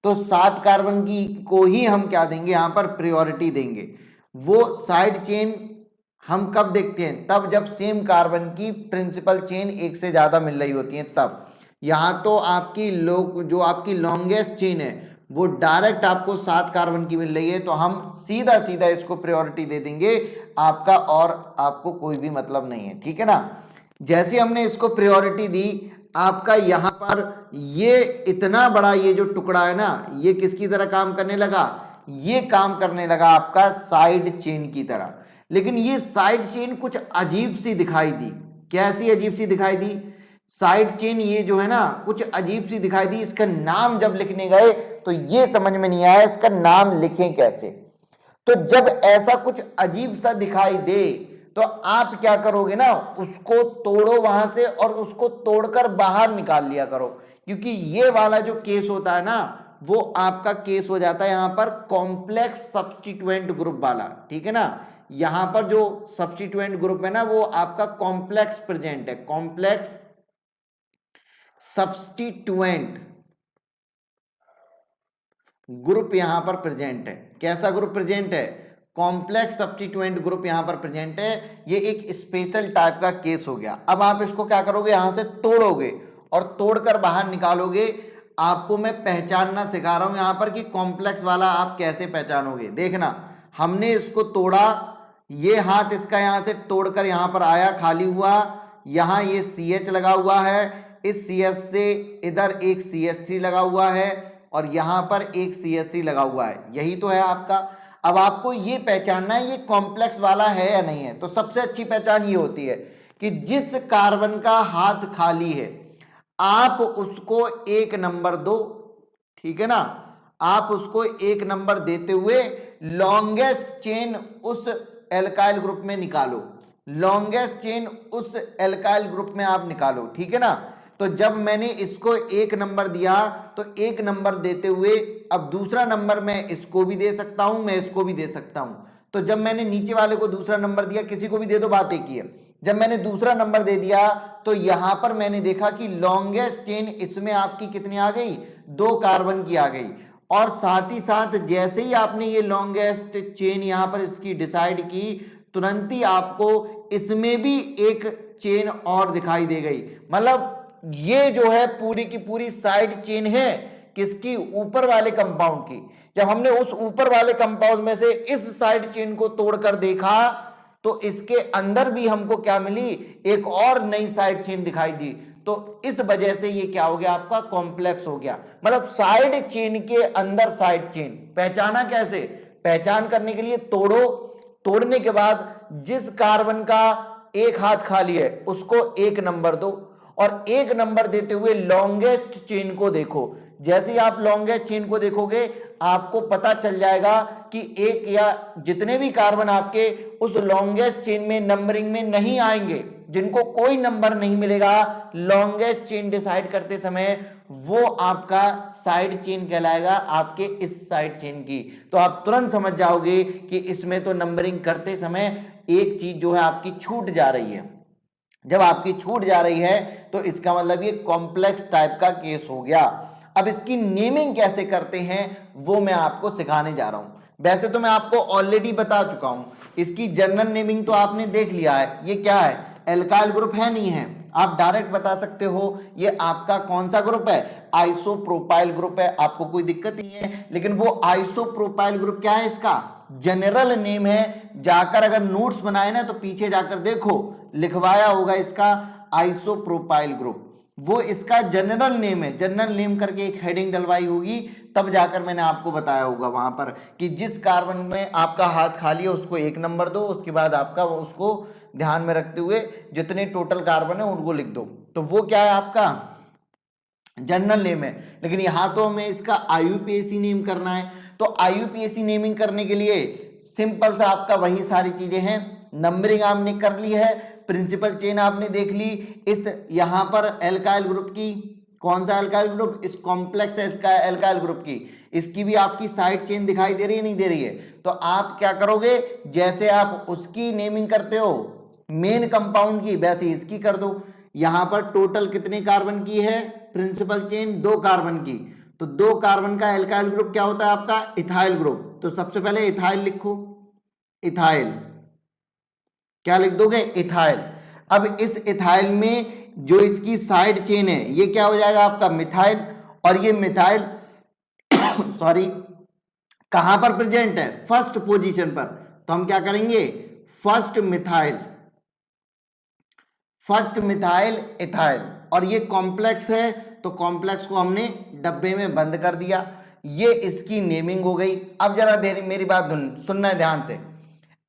तो 7 कार्बन की को ही हम क्या देंगे, यहां पर प्रायोरिटी देंगे। वो साइड चेन हम कब देखते हैं, तब जब सेम कार्बन की प्रिंसिपल चेन एक से ज्यादा मिल रही होती है तब। यहां तो आपकी जो आपकी लॉन्गेस्ट चेन है वो डायरेक्ट आपको 7 कार्बन की मिल रही है, तो हम सीधा सीधा इसको प्रायोरिटी दे देंगे आपका, और आपको कोई भी मतलब नहीं है, ठीक है ना। जैसे हमने इसको प्रायोरिटी दी, आपका यहां पर ये इतना बड़ा ये जो टुकड़ा है ना, ये किसकी तरह काम करने लगा, ये काम करने लगा आपका साइड चेन की तरह। लेकिन ये साइड चेन कुछ अजीब सी दिखाई दी। कैसी अजीब सी दिखाई दी, साइड चेन ये जो है ना कुछ अजीब सी दिखाई दी। इसका नाम जब लिखने गए तो ये समझ में नहीं आया इसका नाम लिखें कैसे। तो जब ऐसा कुछ अजीब सा दिखाई दे तो आप क्या करोगे ना, उसको तोड़ो वहां से और उसको तोड़कर बाहर निकाल लिया करो, क्योंकि ये वाला जो केस होता है ना वो आपका केस हो जाता है यहां पर कॉम्प्लेक्स सब्स्टिट्यूएंट ग्रुप वाला, ठीक है ना। यहां पर जो सब्स्टिट्यूएंट ग्रुप है ना वो आपका कॉम्प्लेक्स प्रेजेंट है, कॉम्प्लेक्स सब्स्टिट्यूएंट ग्रुप यहां पर प्रेजेंट है। कैसा ग्रुप प्रेजेंट है, कॉम्प्लेक्स सब्स्टिट्यूएंट ग्रुप यहां पर प्रेजेंट है। ये एक स्पेशल टाइप का केस हो गया। अब आप इसको क्या करोगे, यहां से तोड़ोगे और तोड़कर बाहर निकालोगे। आपको मैं पहचानना सिखा रहा हूं यहां पर कि कॉम्प्लेक्स वाला आप कैसे पहचानोगे। देखना, हमने इसको तोड़ा, ये हाथ इसका यहां से तोड़कर यहां पर आया, खाली हुआ, यहां ये CH लगा हुआ है, इस CH से इधर एक CH3 लगा हुआ है और यहां पर एक CH3 लगा हुआ है। यही तो है आपका। अब आपको ये पहचानना है ये कॉम्प्लेक्स वाला है या नहीं है। तो सबसे अच्छी पहचान ये होती है कि जिस कार्बन का हाथ खाली है आप उसको 1 नंबर दो, ठीक है ना। आप उसको 1 नंबर देते हुए लॉन्गेस्ट चेन उस एल्काइल ग्रुप में निकालो, लॉन्गेस्ट चेन उस एल्काइल ग्रुप में आप निकालो, ठीक है ना। तो जब मैंने इसको 1 नंबर दिया तो 1 नंबर देते हुए अब दूसरा नंबर मैं इसको भी दे सकता हूं, मैं इसको भी दे सकता हूं। तो जब मैंने नीचे वाले को दूसरा नंबर दिया, किसी को भी दे दो, बात एक ही है। जब मैंने दूसरा नंबर दे दिया तो यहां पर मैंने देखा कि लॉन्गेस्ट चेन इसमें आपकी कितनी आ गई, 2 कार्बन की आ गई। और साथ ही साथ जैसे ही आपने ये लॉन्गेस्ट चेन यहां पर इसकी डिसाइड की, तुरंत ही आपको इसमें भी एक चेन और दिखाई दे गई। मतलब ये जो है पूरी की पूरी साइड चेन है किसकी, ऊपर वाले कंपाउंड की। जब हमने उस ऊपर वाले कंपाउंड में से इस साइड चेन को तोड़कर देखा तो इसके अंदर भी हमको क्या मिली, एक और नई साइड चेन दिखाई दी। तो इस वजह से ये क्या हो गया, आपका कॉम्प्लेक्स हो गया। मतलब साइड चेन के अंदर साइड चेन। पहचाना कैसे, पहचान करने के लिए तोड़ो, तोड़ने के बाद जिस कार्बन का एक हाथ खाली है उसको 1 नंबर दो और 1 नंबर देते हुए लॉन्गेस्ट चेन को देखो। जैसे ही आप लॉन्गेस्ट चेन को देखोगे आपको पता चल जाएगा कि एक या जितने भी कार्बन आपके उस लॉन्गेस्ट चेन में नंबरिंग में नहीं आएंगे, जिनको कोई नंबर नहीं मिलेगा लॉन्गेस्ट चेन डिसाइड करते समय, वो आपका साइड चेन कहलाएगा आपके इस साइड चेन की। तो आप तुरंत समझ जाओगे कि इसमें तो नंबरिंग करते समय एक चीज जो है आपकी छूट जा रही है। जब आपकी छूट जा रही है तो इसका मतलब ये कॉम्प्लेक्स टाइप का केस हो गया। अब इसकी नेमिंग कैसे करते हैं वो मैं आपको सिखाने जा रहा हूं। वैसे तो मैं आपको ऑलरेडी बता चुका हूं, इसकी जनरल नेमिंग तो आपने देख लिया है। ये क्या है, एल्काइल ग्रुप है नहीं है, आप डायरेक्ट बता सकते हो ये आपका कौन सा ग्रुप है, आइसोप्रोपाइल ग्रुप है, आपको कोई दिक्कत नहीं है। लेकिन वो आइसोप्रोपाइल ग्रुप क्या है, इसका जनरल नेम है। जाकर अगर नोट्स बनाए ना तो पीछे जाकर देखो, लिखवाया होगा इसका आइसोप्रोपाइल ग्रुप, वो इसका जनरल नेम है। जनरल नेम करके एक हेडिंग डलवाई होगी, तब जाकर मैंने आपको बताया होगा वहां पर कि जिस कार्बन में आपका हाथ खाली है उसको 1 नंबर दो, उसके बाद आपका उसको ध्यान में रखते हुए जितने टोटल कार्बन है उनको लिख दो। तो वो क्या है, आपका जनरल नेम है। लेकिन यहां तो हमें इसका आईयूपीएसी नेम करना है। तो आईयूपीएसी नेमिंग करने के लिए सिंपल सा आपका वही सारी चीजें हैं। नंबरिंग आपने कर ली है, प्रिंसिपल चेन आपने देख ली। इस यहां पर एल्काइल ग्रुप की, कौन सा एल्काइल ग्रुप, इस कॉम्प्लेक्स एल्काइल ग्रुप की, इसकी भी आपकी साइड चेन दिखाई दे रही है, नहीं दे रही है। तो आप क्या करोगे, जैसे आप उसकी नेमिंग करते हो मेन कंपाउंड की, वैसे इसकी कर दो। यहां पर टोटल कितने कार्बन की है प्रिंसिपल चेन, 2 कार्बन की। तो 2 कार्बन का एल्काइल ग्रुप क्या होता है आपका, इथाइल ग्रुप। तो सबसे पहले इथाइल लिखो, इथाइल क्या लिख दोगे, इथाइल। अब इस इथाइल में जो इसकी साइड चेन है ये क्या हो जाएगा आपका मिथाइल, और ये मिथाइल सॉरी कहां पर प्रेजेंट है, फर्स्ट पोजीशन पर। तो हम क्या करेंगे, first methyl, first methyl ethyl. और ये कॉम्प्लेक्स है तो कॉम्प्लेक्स को हमने डब्बे में बंद कर दिया। ये इसकी नेमिंग हो गई। अब जरा देर मेरी बात सुनना है ध्यान से।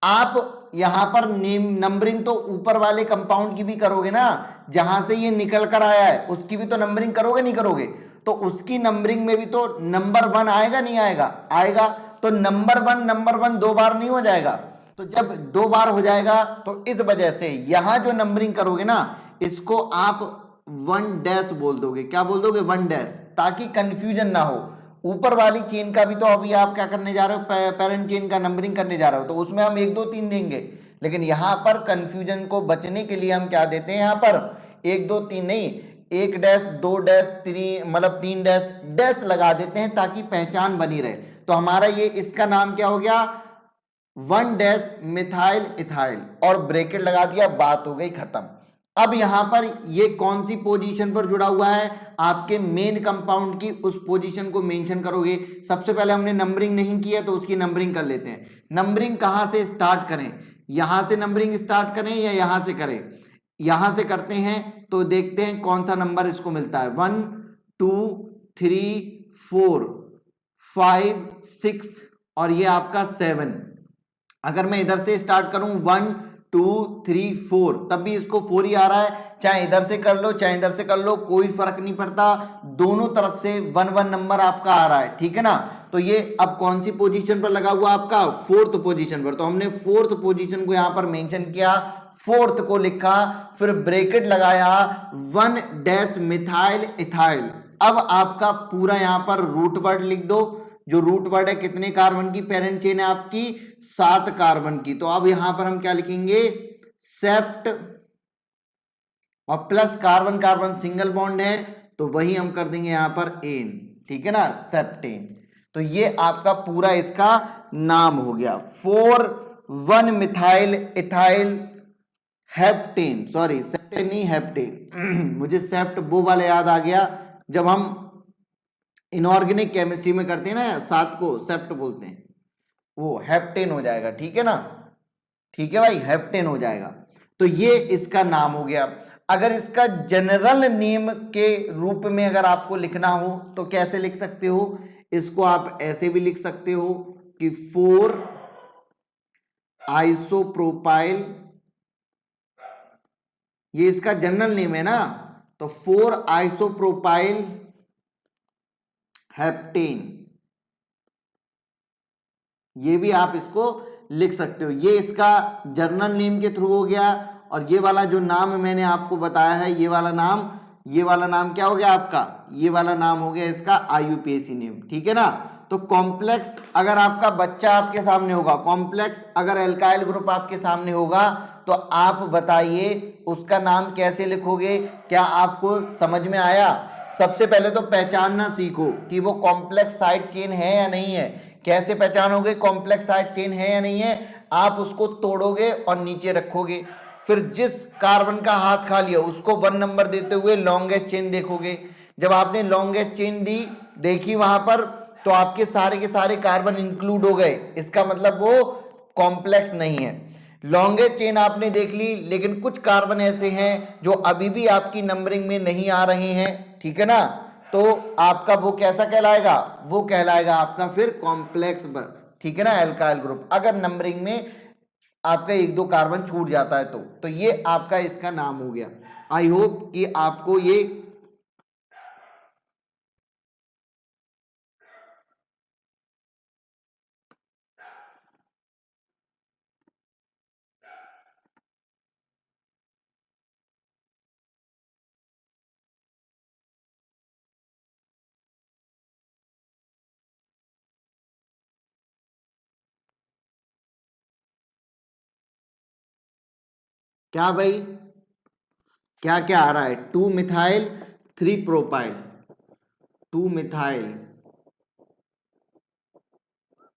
आप यहां पर नेम नंबरिंग तो ऊपर वाले कंपाउंड की भी करोगे ना, जहां से ये निकल कर आया है उसकी भी तो नंबरिंग करोगे, नहीं करोगे। तो उसकी नंबरिंग में भी तो नंबर 1 आएगा, नहीं आएगा, आएगा। तो नंबर 1 2 बार नहीं हो जाएगा। तो जब 2 बार हो जाएगा तो इस वजह से यहां जो नंबरिंग करोगे ना इसको आप 1 बोल दोगे। क्या बोल दोगे, 1, ताकि कंफ्यूजन ना हो। ऊपर वाली चेन का भी तो अभी आप क्या करने जा रहे हो, पेरेंट चेन का नंबरिंग करने जा रहे हो, तो उसमें हम 1 2 3 देंगे। लेकिन यहां पर कंफ्यूजन को बचने के लिए हम क्या देते हैं, यहां पर 1 2 3 नहीं, 1 2 3 मतलब 3 डैश लगा देते हैं ताकि पहचान बनी रहे। तो हमारा ये इसका नाम क्या हो गया, 1 मिथाइल इथाइल, और ब्रैकेट लगा दिया, बात हो गई खत्म। अब यहां पर ये कौन सी पोजीशन पर जुड़ा हुआ है, आपके मेन कंपाउंड की उस पोजीशन को मेंशन करोगे। सबसे पहले हमने नंबरिंग नहीं किया तो उसकी नंबरिंग कर लेते हैं। नंबरिंग कहां से स्टार्ट करें, यहां से नंबरिंग स्टार्ट करें या यहां से करें, यहां से करते हैं तो देखते हैं कौन सा नंबर इसको मिलता है। 1 2 3 4 5 6 और ये आपका 7। अगर मैं इधर से स्टार्ट करूं 1 2 3 4 तब भी इसको 4 ही आ रहा है। चाहे इधर से कर लो चाहे इधर से कर लो, कोई फर्क नहीं पड़ता, दोनों तरफ से 1 नंबर आपका आ रहा है, ठीक है ना। तो ये अब कौन सी पोजीशन पर लगा हुआ आपका, 4th पोजीशन पर। तो हमने 4th पोजीशन को यहां पर मेंशन किया, 4th को लिखा, फिर ब्रैकेट लगाया, 1 मिथाइल इथाइल। अब आपका पूरा यहां पर रूट वर्ड लिख दो। जो रूट वर्ड है, कितने कार्बन की पेरेंट चेन है आपकी, 7 कार्बन की। तो अब यहां पर हम क्या लिखेंगे, सेप्ट, और plus carbon carbon single bond है तो वही हम कर देंगे यहां पर एन, ठीक है ना, सेप्टेन। तो ये आपका पूरा इसका नाम हो गया, 4 मिथाइल इथाइल हेप्टेन, सॉरी सेप्टेन नहीं हेप्टेन मुझे सेप्ट वो वाला याद आ गया, जब हम इनऑर्गेनिक केमिस्ट्री में करते हैं ना 7 को सेप्ट बोलते हैं, वो हेप्टेन हो जाएगा, ठीक है ना, ठीक है भाई, हेप्टेन हो जाएगा। तो ये इसका नाम हो गया। अगर इसका जनरल नेम के रूप में अगर आपको लिखना हो तो कैसे लिख सकते हो, इसको आप ऐसे भी लिख सकते हो कि 4 आइसोप्रोपाइल, ये इसका जनरल नेम है ना, तो 4 आइसोप्रोपाइल हेप्टेन, ये भी आप इसको लिख सकते हो। ये इसका जनरल नेम के थ्रू हो गया। और ये वाला जो नाम मैंने आपको बताया है, ये वाला नाम ये वाला नाम क्या हो गया आपका, ये वाला नाम हो गया इसका आईयूपीएसी नेम, ठीक है ना। तो कॉम्प्लेक्स अगर आपका बच्चा आपके सामने होगा, कॉम्प्लेक्स अगर एल्काइल ग्रुप आपके सामने होगा, तो आप बताइए उसका नाम कैसे लिखोगे। क्या आपको समझ में आया? सबसे पहले तो पहचानना सीखो कि वो कॉम्प्लेक्स साइड चेन है या नहीं है। कैसे पहचानोगे कॉम्प्लेक्स साइड चेन है या नहीं है? आप उसको तोड़ोगे और नीचे रखोगे, फिर जिस कार्बन का हाथ खाली है उसको 1 नंबर देते हुए लॉन्गेस्ट चेन देखोगे। जब आपने लॉन्गेस्ट चेन देखी वहां पर, तो आपके सारे के सारे कार्बन इंक्लूड हो गए, इसका मतलब वो कॉम्प्लेक्स नहीं है। लॉन्गेस्ट चेन आपने देख ली, लेकिन कुछ कार्बन ऐसे हैं जो अभी भी आपकी नंबरिंग में नहीं आ रहे हैं, ठीक है ना। तो आपका वो कैसा कहलाएगा? वो कहलाएगा आपका फिर कॉम्प्लेक्स, ठीक है ना, एल्काइल ग्रुप। अगर नंबरिंग में आपका 1-2 कार्बन छूट जाता है तो ये आपका इसका नाम हो गया। आई होप कि आपको ये क्या भाई, क्या क्या आ रहा है? 2 मिथाइल 3 प्रोपाइल, 2 मिथाइल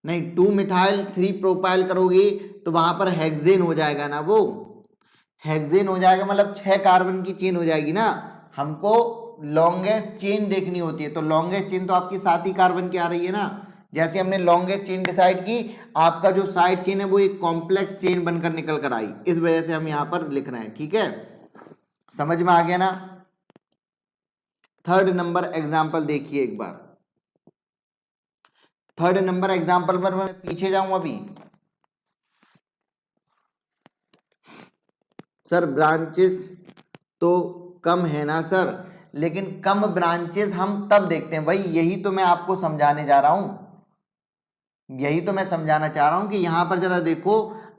नहीं, 2 मिथाइल 3 प्रोपाइल करोगे तो वहां पर हेक्सेन हो जाएगा ना, वो हेक्सेन हो जाएगा, मतलब 6 कार्बन की चेन हो जाएगी ना। हमको लॉन्गेस्ट चेन देखनी होती है, तो लॉन्गेस्ट चेन तो आपकी 7 ही कार्बन की आ रही है ना। जैसे हमने लॉन्गेस्ट चेन डिसाइड की, आपका जो साइड चेन है वो एक कॉम्प्लेक्स चेन बनकर निकल कर आई, इस वजह से हम यहां पर लिख रहे हैं, ठीक है। समझ में आ गया ना। 3rd नंबर एग्जाम्पल देखिए एक बार। 3rd नंबर एग्जाम्पल पर मैं पीछे जाऊं अभी। सर ब्रांचेस तो कम है ना सर, लेकिन कम ब्रांचेस हम तब देखते हैं, भाई यही तो मैं आपको समझाने जा रहा हूं, यही तो मैं समझाना चाह रहा हूं कि यहां पर जरा देखो,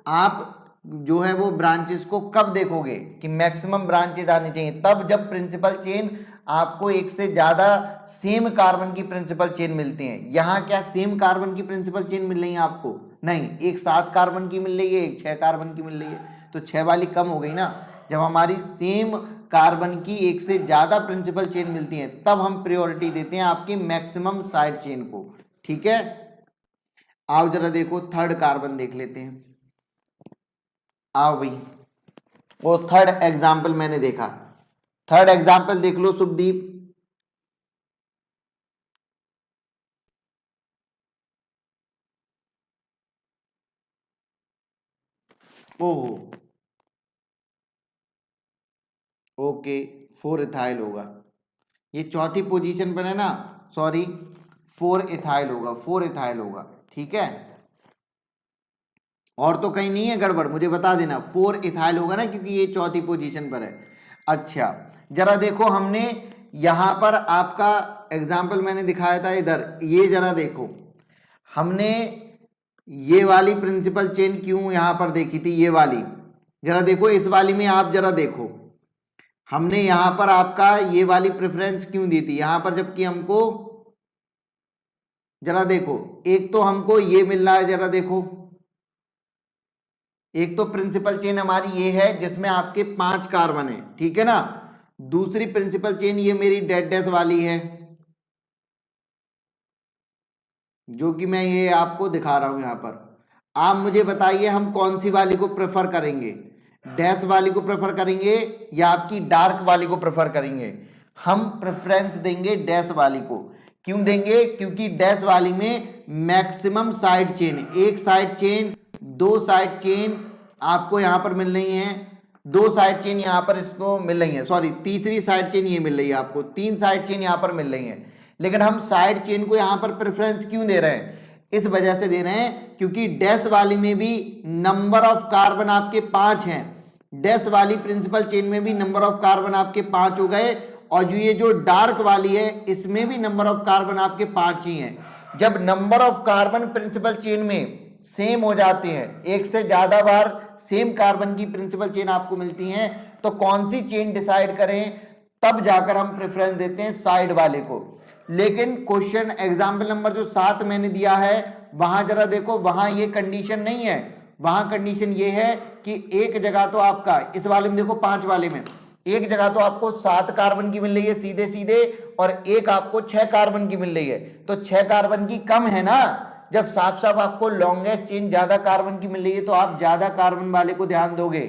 आप जो है वो ब्रांचेस को कब देखोगे कि मैक्सिमम ब्रांचेस आनी चाहिए, तब जब प्रिंसिपल चेन आपको एक से ज्यादा सेम कार्बन की प्रिंसिपल चेन मिलती है। यहां क्या सेम कार्बन की प्रिंसिपल चेन मिल रही है आपको? नहीं, एक 7 कार्बन की मिल रही है, एक 6 कार्बन की मिल रही है, तो 6 वाली कम हो गई ना। जब हमारी सेम कार्बन की एक से ज्यादा प्रिंसिपल चेन मिलती है, तब हम प्रायोरिटी देते हैं आपकी मैक्सिमम साइड चेन को, ठीक है। आओ जरा देखो 3rd कार्बन देख लेते हैं। आओ भाई, वो 3rd एग्जाम्पल मैंने देखा, 3rd एग्जाम्पल देख लो सुखदीप। ओहो, ओके, 4 इथाइल होगा, ये चौथी पोजीशन पर है ना, सॉरी 4 इथाइल होगा, 4 इथाइल होगा, ठीक है। और तो कहीं नहीं है गड़बड़, मुझे बता देना, 4 इथाइल होगा ना, क्योंकि ये चौथी पोजीशन पर है। अच्छा, जरा देखो, हमने यहां पर आपका एग्जाम्पल मैंने दिखाया था इधर, ये जरा देखो, हमने ये वाली प्रिंसिपल चेन क्यों यहां पर देखी थी, ये वाली जरा देखो, इस वाली में आप जरा देखो, हमने यहां पर आपका ये वाली प्रेफरेंस क्यों दी थी यहां पर, जबकि हमको जरा देखो, एक तो हमको ये मिल रहा है, जरा देखो, एक तो प्रिंसिपल चेन हमारी ये है जिसमें आपके 5 कार्बन है, ठीक है ना। दूसरी प्रिंसिपल चेन ये मेरी डेड डैश वाली है, जो कि मैं ये आपको दिखा रहा हूं यहां पर। आप मुझे बताइए हम कौन सी वाली को प्रेफर करेंगे, डैश वाली को प्रेफर करेंगे या आपकी डार्क वाली को प्रेफर करेंगे? हम प्रेफरेंस देंगे डैश वाली को। क्यों देंगे? क्योंकि डैश वाली में मैक्सिमम साइड चेन, एक साइड चेन, 2 साइड चेन आपको यहां पर मिल रही हैं, 2 साइड चेन यहां पर इसको मिल रही है, सॉरी तीसरी साइड चेन ये मिल रही है आपको, 3 साइड चेन यहां पर मिल रही है। लेकिन हम साइड चेन को यहां पर प्रेफरेंस क्यों दे रहे हैं? इस वजह से दे रहे हैं क्योंकि डैश वाली में भी नंबर ऑफ कार्बन आपके 5 हैं, डैश वाली प्रिंसिपल चेन में भी नंबर ऑफ कार्बन आपके 5 हो गए, और जो ये जो डार्क वाली है इसमें भी नंबर ऑफ कार्बन आपके 5 ही हैं। जब number of carbon principal chain में सेम हो जाते हैं, एक से ज्यादा बार सेम कार्बन की प्रिंसिपल चेन आपको मिलती हैं, तो कौन सी चेन डिसाइड करें? तब जाकर हम प्रेफरेंस देते हैं साइड वाले को। लेकिन क्वेश्चन एग्जाम्पल नंबर जो 7 मैंने दिया है वहां जरा देखो, वहां ये कंडीशन नहीं है, वहां कंडीशन ये है कि एक जगह तो आपका, इस वाले में देखो 5 वाले में एक जगह तो आपको 7 कार्बन की मिल रही है सीधे सीधे, और एक आपको 6 कार्बन की मिल रही है, तो 6 कार्बन की कम है ना। जब साफ साफ आपको लॉन्गेस्ट चेन ज्यादा कार्बन की मिल रही है तो आप ज्यादा कार्बन वाले को ध्यान दोगे।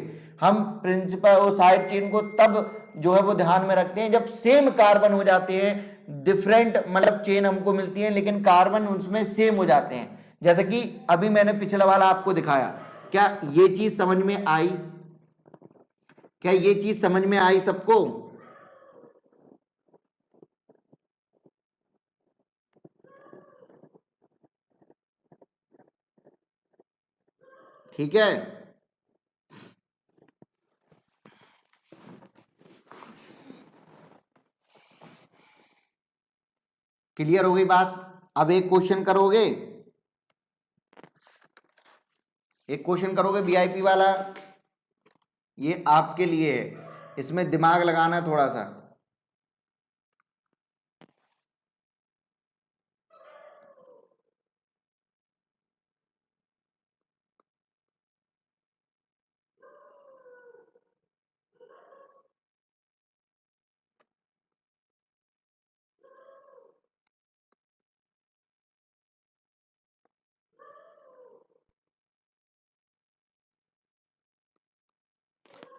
हम प्रिंसिपल और साइड चेन को तब जो है वो ध्यान में रखते हैं जब सेम कार्बन हो जाते हैं, डिफरेंट मतलब चेन हमको मिलती है लेकिन कार्बन उसमें सेम हो जाते हैं। जैसे कि अभी मैंने पिछला वाला आपको दिखाया, क्या ये चीज समझ में आई? क्या ये चीज समझ में आई सबको? ठीक है, क्लियर हो गई बात? अब एक क्वेश्चन करोगे, एक क्वेश्चन करोगे वीआईपी वाला, ये आपके लिए है, इसमें दिमाग लगाना है थोड़ा सा।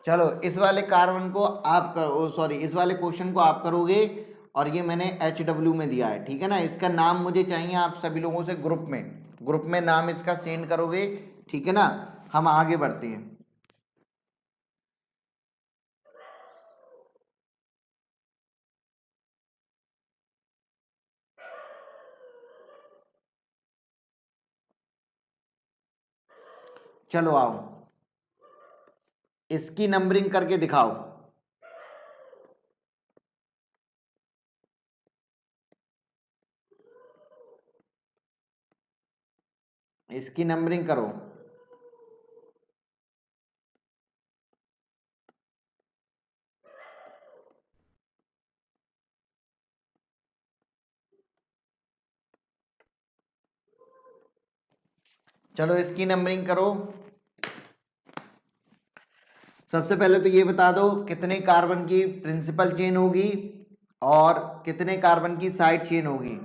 चलो इस वाले कार्बन को आप करो, सॉरी इस वाले क्वेश्चन को आप करोगे, और ये मैंने HW में दिया है, ठीक है ना। इसका नाम मुझे चाहिए आप सभी लोगों से ग्रुप में नाम इसका सेंड करोगे, ठीक है ना। हम आगे बढ़ते हैं। चलो आओ, इसकी नंबरिंग करके दिखाओ। इसकी नंबरिंग करो। चलो इसकी नंबरिंग करो। सबसे पहले तो ये बता दो कितने कार्बन की प्रिंसिपल चेन होगी और कितने कार्बन की साइड चेन होगी।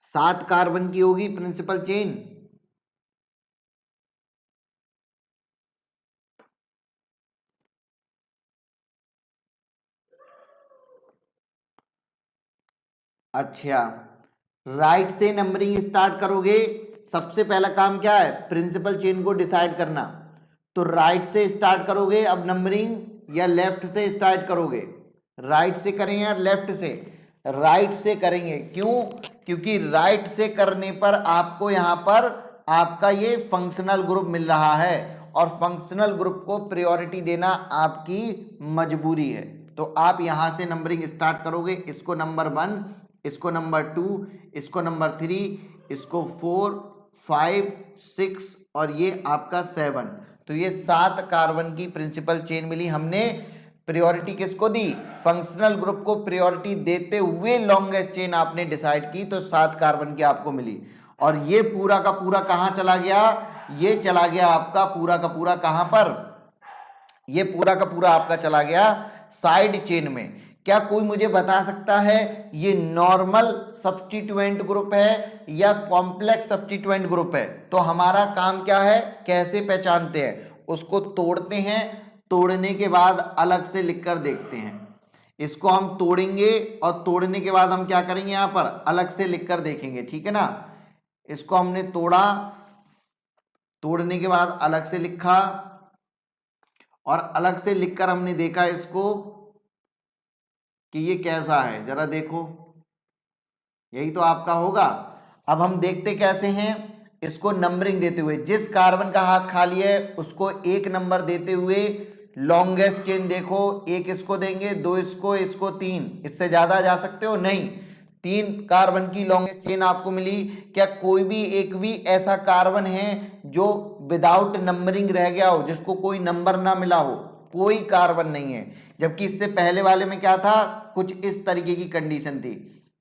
सात कार्बन की होगी प्रिंसिपल चेन। अच्छा, राइट से नंबरिंग स्टार्ट करोगे। सबसे पहला काम क्या है? प्रिंसिपल चेन को डिसाइड करना। तो राइट से स्टार्ट करोगे अब नंबरिंग, या लेफ्ट से स्टार्ट करोगे? राइट से करें या लेफ्ट से? राइट से करेंगे। क्यों? क्योंकि राइट से करने पर आपको यहां पर आपका ये फंक्शनल ग्रुप मिल रहा है, और फंक्शनल ग्रुप को प्रायोरिटी देना आपकी मजबूरी है। तो आप यहां से नंबरिंग स्टार्ट करोगे। इसको नंबर 1, इसको नंबर 2, इसको नंबर 3, इसको 4, 5, 6 और ये आपका 7। तो ये 7 कार्बन की प्रिंसिपल चेन मिली। हमने प्रायोरिटी किसको दी? फंक्शनल ग्रुप को प्रायोरिटी देते हुए लॉन्गेस्ट चेन आपने डिसाइड की, तो 7 कार्बन की आपको मिली। और ये पूरा का पूरा कहां चला गया? ये चला गया आपका पूरा का पूरा कहां पर? ये पूरा का पूरा आपका चला गया साइड चेन में। क्या कोई मुझे बता सकता है ये नॉर्मल सब्स्टिट्यूएंट ग्रुप है या कॉम्प्लेक्स सब्स्टिट्यूएंट ग्रुप है? तो हमारा काम क्या है, कैसे पहचानते हैं? उसको तोड़ते हैं, तोड़ने के बाद अलग से लिखकर देखते हैं। इसको हम तोड़ेंगे और तोड़ने के बाद हम क्या करेंगे, यहां पर अलग से लिखकर देखेंगे, ठीक है ना। इसको हमने तोड़ा, तोड़ने के बाद अलग से लिखा, और अलग से लिखकर हमने देखा इसको कि ये कैसा है, जरा देखो। यही तो आपका होगा। अब हम देखते कैसे हैं, इसको नंबरिंग देते हुए। जिस कार्बन का हाथ खाली है उसको 1 नंबर देते हुए लॉन्गेस्ट चेन देखो। 1 इसको देंगे, 2 इसको, इसको 3। इससे ज्यादा जा सकते हो नहीं। 3 कार्बन की लॉन्गेस्ट चेन आपको मिली। क्या कोई भी एक भी ऐसा कार्बन है जो विदाउट नंबरिंग रह गया हो, जिसको कोई नंबर ना मिला हो? कोई कार्बन नहीं है। जबकि इससे पहले वाले में क्या था, कुछ इस तरीके की कंडीशन थी।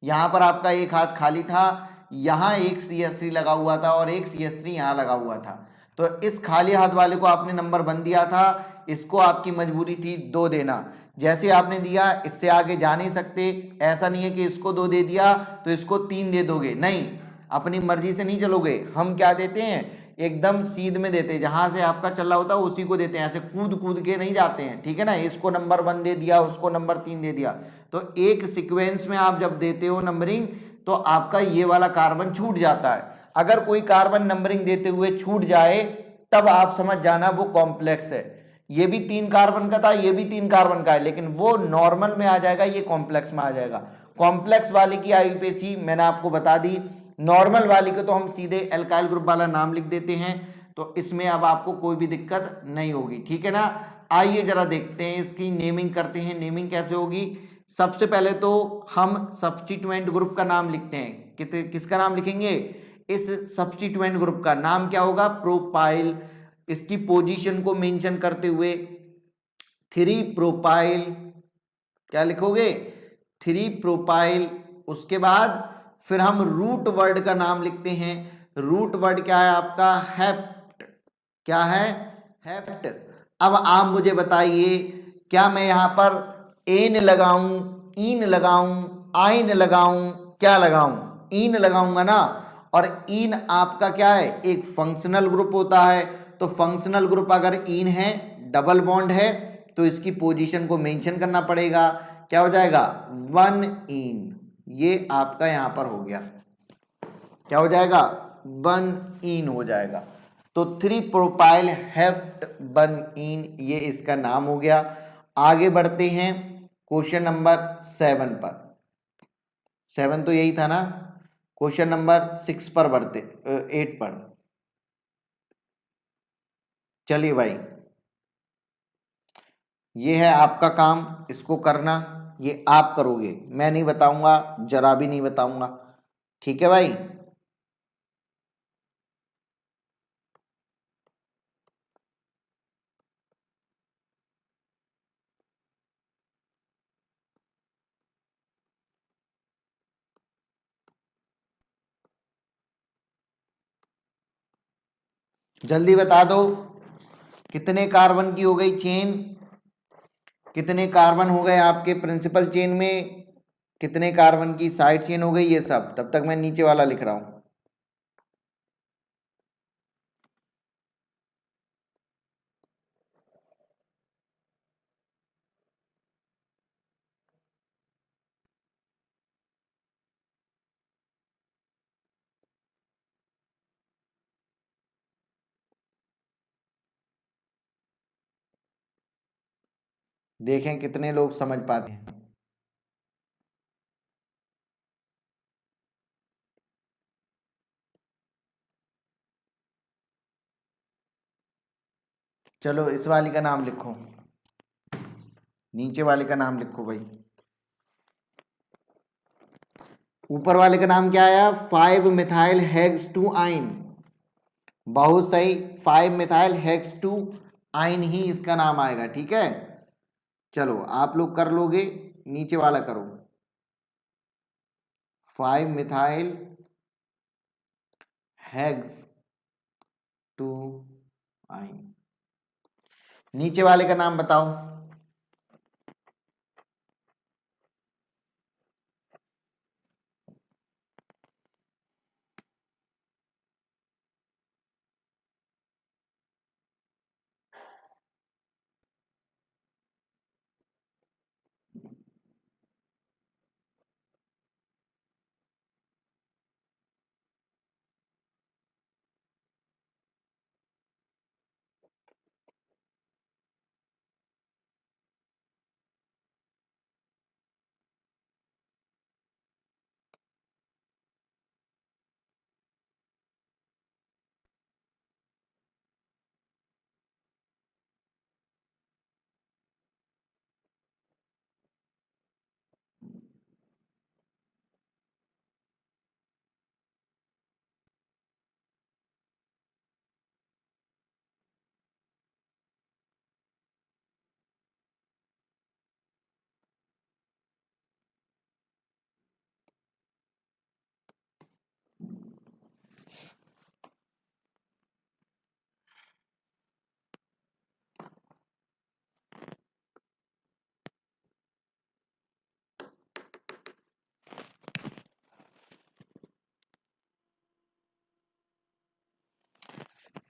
यहां पर आपका एक हाथ खाली था, यहां एक CH3 लगा हुआ था और एक CH3 यहां लगा हुआ था। तो इस खाली हाथ वाले को आपने नंबर 1 दिया था, इसको आपकी मजबूरी थी 2 देना। जैसे आपने दिया, इससे आगे जा नहीं सकते। ऐसा नहीं है कि इसको 2 दे दिया तो इसको 3 दे दोगे, नहीं, अपनी मर्जी से नहीं चलोगे। हम क्या देते हैं, एकदम सीध में देते हैं, जहां से आपका चल रहा होता है उसी को देते हैं, ऐसे कूद कूद के नहीं जाते हैं, ठीक है ना। इसको नंबर 1 दे दिया, उसको नंबर 3 दे दिया। तो एक सीक्वेंस में आप जब देते हो नंबरिंग, तो आपका ये वाला कार्बन छूट जाता है। अगर कोई कार्बन नंबरिंग देते हुए छूट जाए, तब आप समझ जाना वो कॉम्प्लेक्स है। ये भी 3 कार्बन का था, ये भी 3 कार्बन का है, लेकिन वो नॉर्मल में आ जाएगा, ये कॉम्प्लेक्स में आ जाएगा। कॉम्प्लेक्स वाले की आईयूपीएसी मैंने आपको बता दी। नॉर्मल वाली को तो हम सीधे एल्काइल ग्रुप वाला नाम लिख देते हैं, तो इसमें अब आपको कोई भी दिक्कत नहीं होगी, ठीक है ना। आइए जरा देखते हैं, इसकी नेमिंग करते हैं। नेमिंग कैसे होगी? सबसे पहले तो हम सब्स्टिट्यूएंट ग्रुप का नाम लिखते हैं। किसका नाम लिखेंगे? इस सब्स्टिट्यूएंट ग्रुप का नाम क्या होगा? प्रोपाइल। इसकी पोजीशन को मेंशन करते हुए 3 प्रोपाइल, क्या लिखोगे? 3 प्रोपाइल। उसके बाद फिर हम रूट वर्ड का नाम लिखते हैं। रूट वर्ड क्या है आपका? हेप्ट। क्या है? हेप्ट। अब आप मुझे बताइए, क्या मैं यहां पर एन लगाऊं, इन लगाऊं, आइन लगाऊं, क्या लगाऊं? इन लगाऊंगा ना। और इन आपका क्या है? एक फंक्शनल ग्रुप होता है। तो फंक्शनल ग्रुप अगर इन है, डबल बॉन्ड है, तो इसकी पोजीशन को मेंशन करना पड़ेगा। क्या हो जाएगा? 1 इन। ये आपका यहां पर हो गया। क्या हो जाएगा? 1 इन हो जाएगा। तो 3 प्रोपाइल हेप्ट 1 इन, ये इसका नाम हो गया। आगे बढ़ते हैं क्वेश्चन नंबर 7 पर। 7 तो यही था ना। क्वेश्चन नंबर 6 पर बढ़ते, 8 पर। चलिए भाई, ये है आपका काम, इसको करना। ये आप करोगे, मैं नहीं बताऊंगा, जरा भी नहीं बताऊंगा, ठीक है भाई। जल्दी बता दो, कितने कार्बन की हो गई चेन? कितने कार्बन हो गए आपके प्रिंसिपल चेन में? कितने कार्बन की साइड चेन हो गई? ये सब तब तक मैं नीचे वाला लिख रहा हूं। देखें कितने लोग समझ पाते हैं। चलो इस वाली का नाम लिखो, नीचे वाले का नाम लिखो भाई। ऊपर वाले का नाम क्या आया? 5 मिथाइल हेक्स 2 आइन। बहुत सही, 5 मिथाइल हेक्स 2 आइन ही इसका नाम आएगा, ठीक है। चलो आप लोग कर लोगे, नीचे वाला करो। 5 मिथाइल हेक्स 2 आइन। नीचे वाले का नाम बताओ।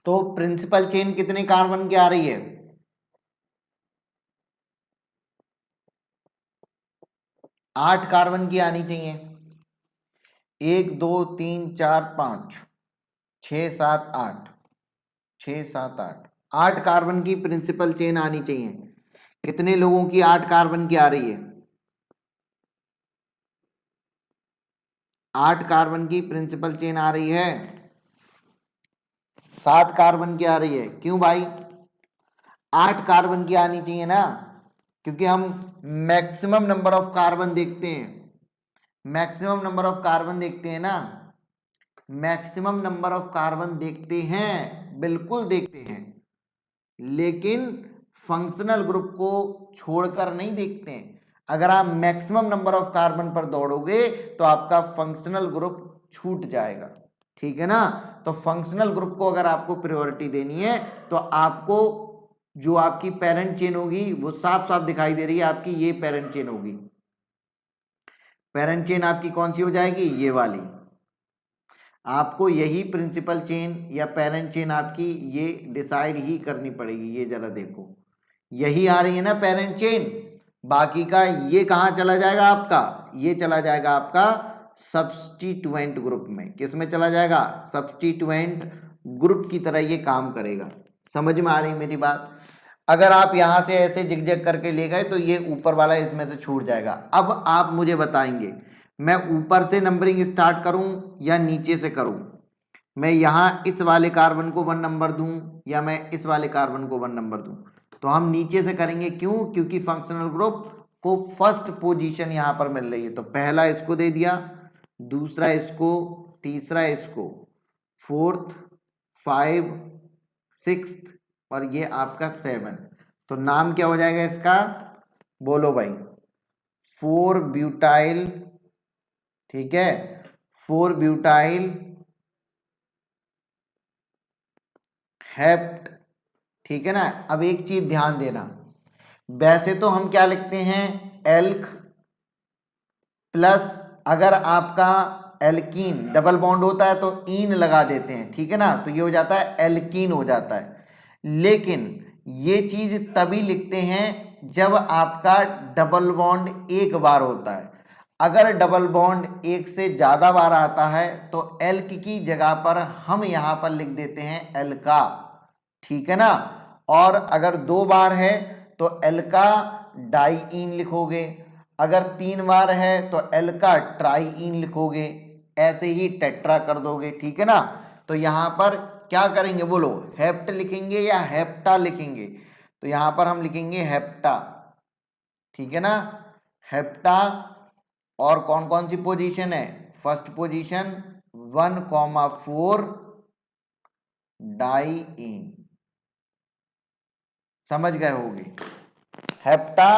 तो प्रिंसिपल चेन कितने कार्बन की आ रही है? 8 कार्बन की आनी चाहिए। 1 2 3 4 5 6 7 8 6 7 8 8 कार्बन की प्रिंसिपल चेन आनी चाहिए। कितने लोगों की 8 कार्बन की आ रही है? 8 कार्बन की प्रिंसिपल चेन आ रही है। 7 कार्बन की आ रही है। क्यों भाई? 8 कार्बन की आनी चाहिए ना, क्योंकि हम मैक्सिमम नंबर ऑफ कार्बन देखते हैं। मैक्सिमम नंबर ऑफ कार्बन देखते हैं ना, मैक्सिमम नंबर ऑफ कार्बन देखते हैं, बिल्कुल देखते हैं, लेकिन फंक्शनल ग्रुप को छोड़कर नहीं देखते हैं। अगर आप मैक्सिमम नंबर ऑफ कार्बन पर दौड़ोगे तो आपका फंक्शनल ग्रुप छूट जाएगा, ठीक है ना। तो फंक्शनल ग्रुप को अगर आपको प्रायोरिटी देनी है तो आपको जो आपकी पेरेंट चेन होगी वो साफ साफ दिखाई दे रही है, आपकी ये पेरेंट चेन होगी। पेरेंट चेन आपकी कौन सी हो जाएगी? ये वाली। आपको यही प्रिंसिपल चेन या पेरेंट चेन आपकी ये डिसाइड ही करनी पड़ेगी। ये जरा देखो, यही आ रही है ना पेरेंट चेन। बाकी का ये कहाँ चला जाएगा आपका? ये चला जाएगा आपका सब्स्टिट्यूएंट ग्रुप में। किस में चला जाएगा? सब्स्टिट्यूएंट ग्रुप की तरह ये काम करेगा। समझ में आ रही मेरी बात? अगर आप यहां से ऐसे जिगजैग करके ले गए तो ये ऊपर वाला इसमें से छूट जाएगा। अब आप मुझे बताएंगे मैं ऊपर से नंबरिंग स्टार्ट करूं या नीचे से करूं? मैं यहां इस वाले कार्बन को 1 नंबर दूं या मैं इस वाले कार्बन को 1 नंबर दूं? तो हम नीचे से करेंगे। क्यों? क्योंकि फंक्शनल ग्रुप को फर्स्ट पोजीशन यहां पर मिल रही है। तो पहला इसको दे दिया, दूसरा इसको, तीसरा इसको, फोर्थ, 5, 6 और ये आपका 7। तो नाम क्या हो जाएगा इसका? बोलो भाई। 4 ब्यूटाइल, ठीक है, 4 ब्यूटाइल हेप्ट, ठीक है ना। अब एक चीज ध्यान देना, वैसे तो हम क्या लिखते हैं? एल्क प्लस, अगर आपका एल्कीन डबल बॉन्ड होता है तो ईन लगा देते हैं, ठीक है ना, तो ये हो जाता है एल्कीन हो जाता है। लेकिन ये चीज तभी लिखते हैं जब आपका डबल बॉन्ड एक बार होता है। अगर डबल बॉन्ड एक से ज्यादा बार आता है तो एल्क की जगह पर हम यहां पर लिख देते हैं एल्का, ठीक है ना। और अगर 2 बार है तो एल्का डाईईन लिखोगे, अगर 3 बार है तो एल्का ट्राईईन लिखोगे, ऐसे ही टेट्रा कर दोगे, ठीक है ना। तो यहां पर क्या करेंगे बोलो? हेप्ट लिखेंगे या हेप्टा लिखेंगे? तो यहां पर हम लिखेंगे हेप्टा, ठीक है ना, हेप्टा। और कौन कौन सी पोजीशन है? फर्स्ट पोजीशन 1,4 डाईईन, समझ गए होगे? हेप्टा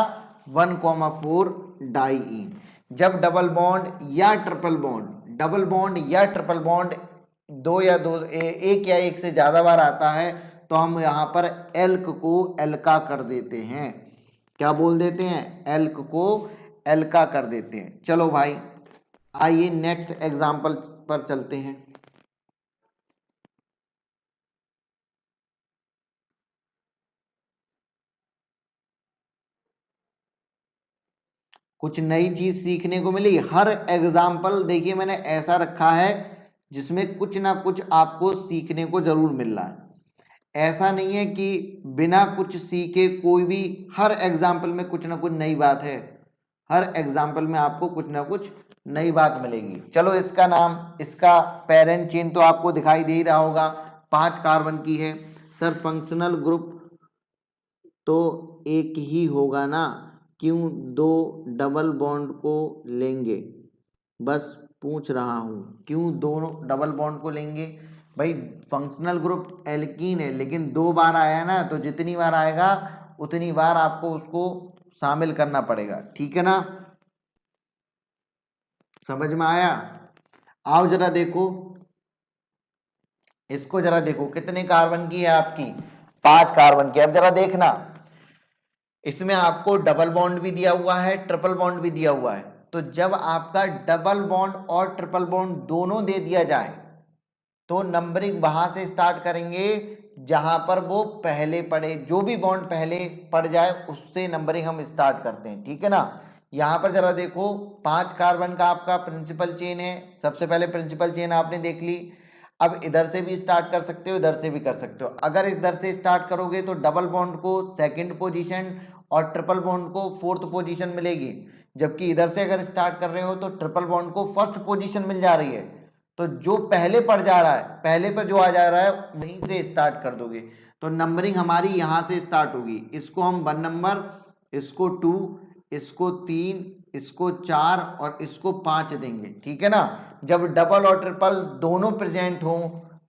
1,4 डाईईन। जब डबल बॉन्ड या ट्रिपल बॉन्ड, डबल बॉन्ड या ट्रिपल बॉन्ड एक या एक से ज्यादा बार आता है तो हम यहां पर एल्क को एल्का कर देते हैं। क्या बोल देते हैं? एल्क को एल्का कर देते हैं। चलो भाई आइए नेक्स्ट एग्जांपल पर चलते हैं। कुछ नई चीज सीखने को मिली। हर एग्जाम्पल देखिए मैंने ऐसा रखा है जिसमें कुछ ना कुछ आपको सीखने को जरूर मिल रहा है। ऐसा नहीं है कि बिना कुछ सीखे कोई भी, हर एग्जाम्पल में कुछ ना कुछ नई बात है। हर एग्जाम्पल में आपको कुछ ना कुछ नई बात मिलेगी। चलो इसका नाम, इसका पेरेंट चेन तो आपको दिखाई दे ही रहा होगा, 5 कार्बन की है। सर फंक्शनल ग्रुप तो एक ही होगा ना, क्यों 2 डबल बॉन्ड को लेंगे? बस पूछ रहा हूं, क्यों दोनों डबल बॉन्ड को लेंगे? भाई फंक्शनल ग्रुप एल्कीन है, लेकिन 2 बार आया ना, तो जितनी बार आएगा उतनी बार आपको उसको शामिल करना पड़ेगा, ठीक है ना। समझ में आया? आओ जरा देखो, इसको जरा देखो, कितने कार्बन की है आपकी? 5 कार्बन की। अब जरा देखना, इसमें आपको डबल बॉन्ड भी दिया हुआ है, ट्रिपल बॉन्ड भी दिया हुआ है। तो जब आपका डबल बॉन्ड और ट्रिपल बॉन्ड दोनों दे दिया जाए तो नंबरिंग वहां से स्टार्ट करेंगे जहां पर वो पहले पड़े, जो भी बॉन्ड पहले पड़ जाए उससे नंबरिंग हम स्टार्ट करते हैं, ठीक है ना। यहां पर जरा देखो 5 कार्बन का आपका प्रिंसिपल चेन है, सबसे पहले प्रिंसिपल चेन आपने देख ली। अब इधर से भी स्टार्ट कर सकते हो, इधर से भी कर सकते हो। अगर इधर से स्टार्ट करोगे तो डबल बॉन्ड को सेकंड पोजीशन और ट्रिपल बॉन्ड को फोर्थ पोजीशन मिलेगी, जबकि इधर से अगर स्टार्ट कर रहे हो तो ट्रिपल बॉन्ड को फर्स्ट पोजीशन मिल जा रही है। तो जो पहले पड़ जा रहा है, पहले पर जो आ जा रहा है वहीं से स्टार्ट कर दोगे, तो नंबरिंग हमारी यहां से स्टार्ट होगी। इसको हम 1 नंबर, इसको 2, इसको 3, इसको 4 और इसको 5 देंगे, ठीक है ना। जब डबल और ट्रिपल दोनों प्रेजेंट हो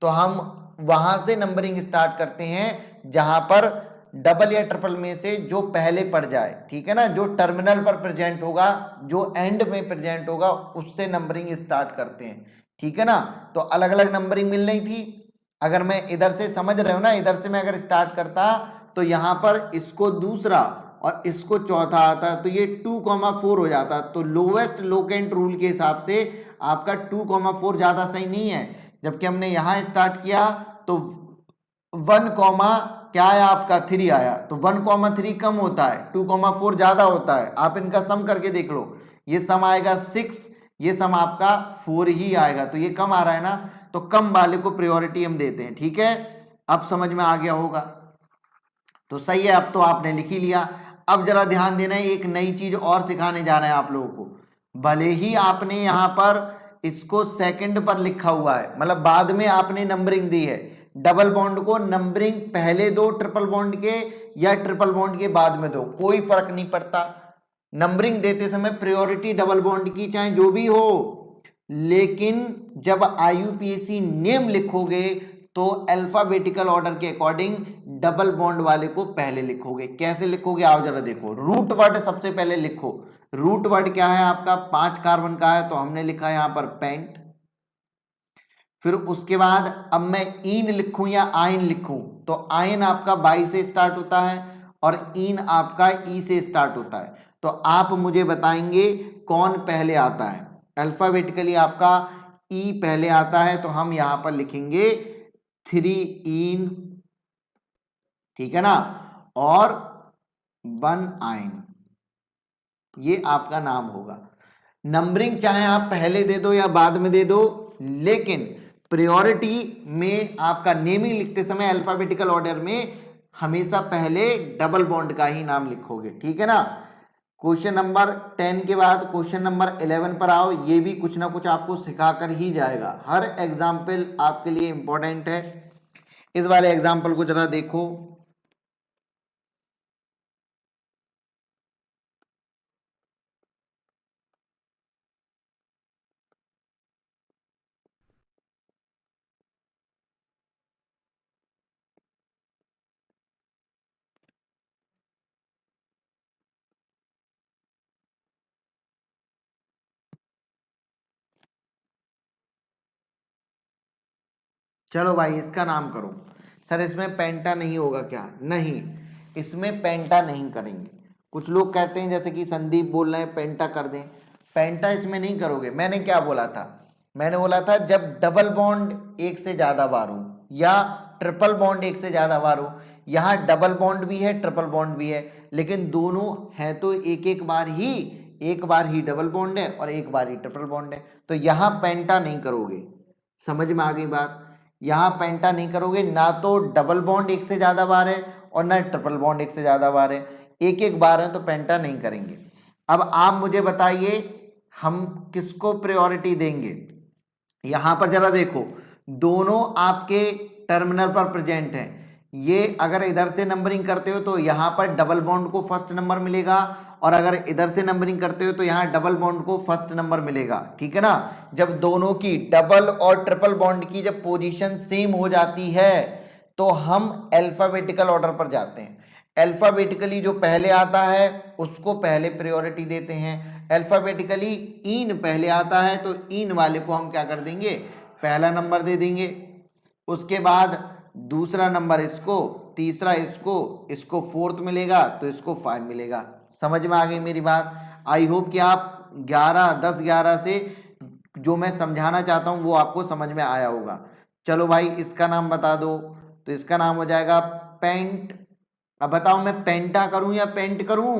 तो हम वहां से नंबरिंग स्टार्ट करते हैं जहां पर डबल या ट्रिपल में से जो पहले पड़ जाए, ठीक है ना, जो टर्मिनल पर प्रेजेंट होगा, जो एंड में प्रेजेंट होगा, उससे नंबरिंग स्टार्ट करते हैं, ठीक है ना। तो अलग अलग नंबरिंग मिल रही थी। अगर मैं इधर से, समझ रहे हो ना, इधर से मैं अगर स्टार्ट करता तो यहां पर इसको दूसरा और इसको चौथा आता तो ये 2,4 हो जाता। तो लोवेस्ट लोकेंट रूल के हिसाब से आपका 2,4 ज्यादा सही नहीं है, जबकि हमने यहां स्टार्ट किया तो 1, क्या आया आपका 3 आया। तो 1,3 कम होता है, 2,4 ज्यादा होता है। आप इनका सम करके देख लो, ये सम आएगा 6, ये सम आपका 4 ही आएगा, तो ये कम आ रहा है ना, तो कम वाले को प्रायोरिटी हम देते हैं, ठीक है। अब समझ में आ गया होगा, तो सही है। अब तो आपने लिख ही लिया। अब जरा ध्यान देना है, एक नई चीज और सिखाने जा रहे हैं आप लोगों को। भले ही आपने यहां पर इसको सेकंड पर लिखा हुआ है, मतलब बाद में आपने नंबरिंग दी है, डबल बॉन्ड को नंबरिंग पहले दो ट्रिपल बॉन्ड के या ट्रिपल बॉन्ड के बाद में दो, कोई फर्क नहीं पड़ता। नंबरिंग देते समय प्रायोरिटी डबल बॉन्ड की चाहे जो भी हो, लेकिन जब आईयूपीएसी नेम लिखोगे तो अल्फाबेटिकल ऑर्डर के अकॉर्डिंग डबल बॉन्ड वाले को पहले लिखोगे। कैसे लिखोगे आओ जरा देखो। रूट वर्ड सबसे पहले लिखो। रूट वर्ड क्या है आपका, 5 कार्बन का है, तो हमने लिखा यहां पर पेंट। फिर उसके बाद अब मैं ईन लिखूं या आयन लिखूं, तो आयन आपका बाई से स्टार्ट होता है और ईन आपका ई से स्टार्ट होता है। तो आप मुझे बताएंगे कौन पहले आता है। अल्फाबेटिकली आपका ई पहले आता है, तो हम यहां पर लिखेंगे 3 ईन, ठीक है ना, और 1 आयन, ये आपका नाम होगा। नंबरिंग चाहे आप पहले दे दो या बाद में दे दो, लेकिन प्रायोरिटी में आपका नेमिंग लिखते समय अल्फाबेटिकल ऑर्डर में हमेशा पहले डबल बॉन्ड का ही नाम लिखोगे, ठीक है ना। क्वेश्चन नंबर 10 के बाद क्वेश्चन नंबर 11 पर आओ। ये भी कुछ ना कुछ आपको सिखाकर ही जाएगा, हर एग्जाम्पल आपके लिए इंपॉर्टेंट है। इस वाले एग्जाम्पल को जरा देखो। चलो भाई इसका नाम करो। सर इसमें पेंटा नहीं होगा क्या? नहीं, इसमें पेंटा नहीं करेंगे। कुछ लोग कहते हैं जैसे कि संदीप बोल रहे हैं पेंटा कर दें, पेंटा इसमें नहीं करोगे। मैंने क्या बोला था? मैंने बोला था जब डबल बॉन्ड एक से ज्यादा बार हो या ट्रिपल बॉन्ड एक से ज्यादा बार हो। यहाँ डबल बॉन्ड भी है ट्रिपल बॉन्ड भी है, लेकिन दोनों है तो एक एक बार ही डबल बॉन्ड है और एक बार ही ट्रिपल बॉन्ड है। तो यहाँ पेंटा नहीं करोगे। समझ में आ गई बात? यहां पेंटा नहीं करोगे, ना तो डबल बॉन्ड एक से ज्यादा बार है और ना ट्रिपल बॉन्ड एक से ज्यादा बार है, एक एक बार है, तो पेंटा नहीं करेंगे। अब आप मुझे बताइए हम किसको प्रायोरिटी देंगे। यहां पर जरा देखो, दोनों आपके टर्मिनल पर प्रेजेंट हैं। ये अगर इधर से नंबरिंग करते हो तो यहां पर डबल बॉन्ड को फर्स्ट नंबर मिलेगा, और अगर इधर से नंबरिंग करते हो तो यहां डबल बॉन्ड को फर्स्ट नंबर मिलेगा, ठीक है ना। जब दोनों की डबल और ट्रिपल बॉन्ड की जब पोजीशन सेम हो जाती है तो हम अल्फाबेटिकल ऑर्डर पर जाते हैं। अल्फाबेटिकली जो पहले आता है उसको पहले प्रायोरिटी देते हैं। अल्फाबेटिकली ईन पहले आता है तो ईन वाले को हम क्या कर देंगे, पहला नंबर दे देंगे। उसके बाद दूसरा नंबर इसको, तीसरा इसको, इसको फोर्थ मिलेगा तो इसको 5 मिलेगा। समझ में आ गई मेरी बात? आई होप कि आप 10 11 से जो मैं समझाना चाहता हूं वो आपको समझ में आया होगा। चलो भाई इसका नाम बता दो, तो इसका नाम हो जाएगा पेंट। अब बताओ मैं पेंटा करूं या पेंट करूं?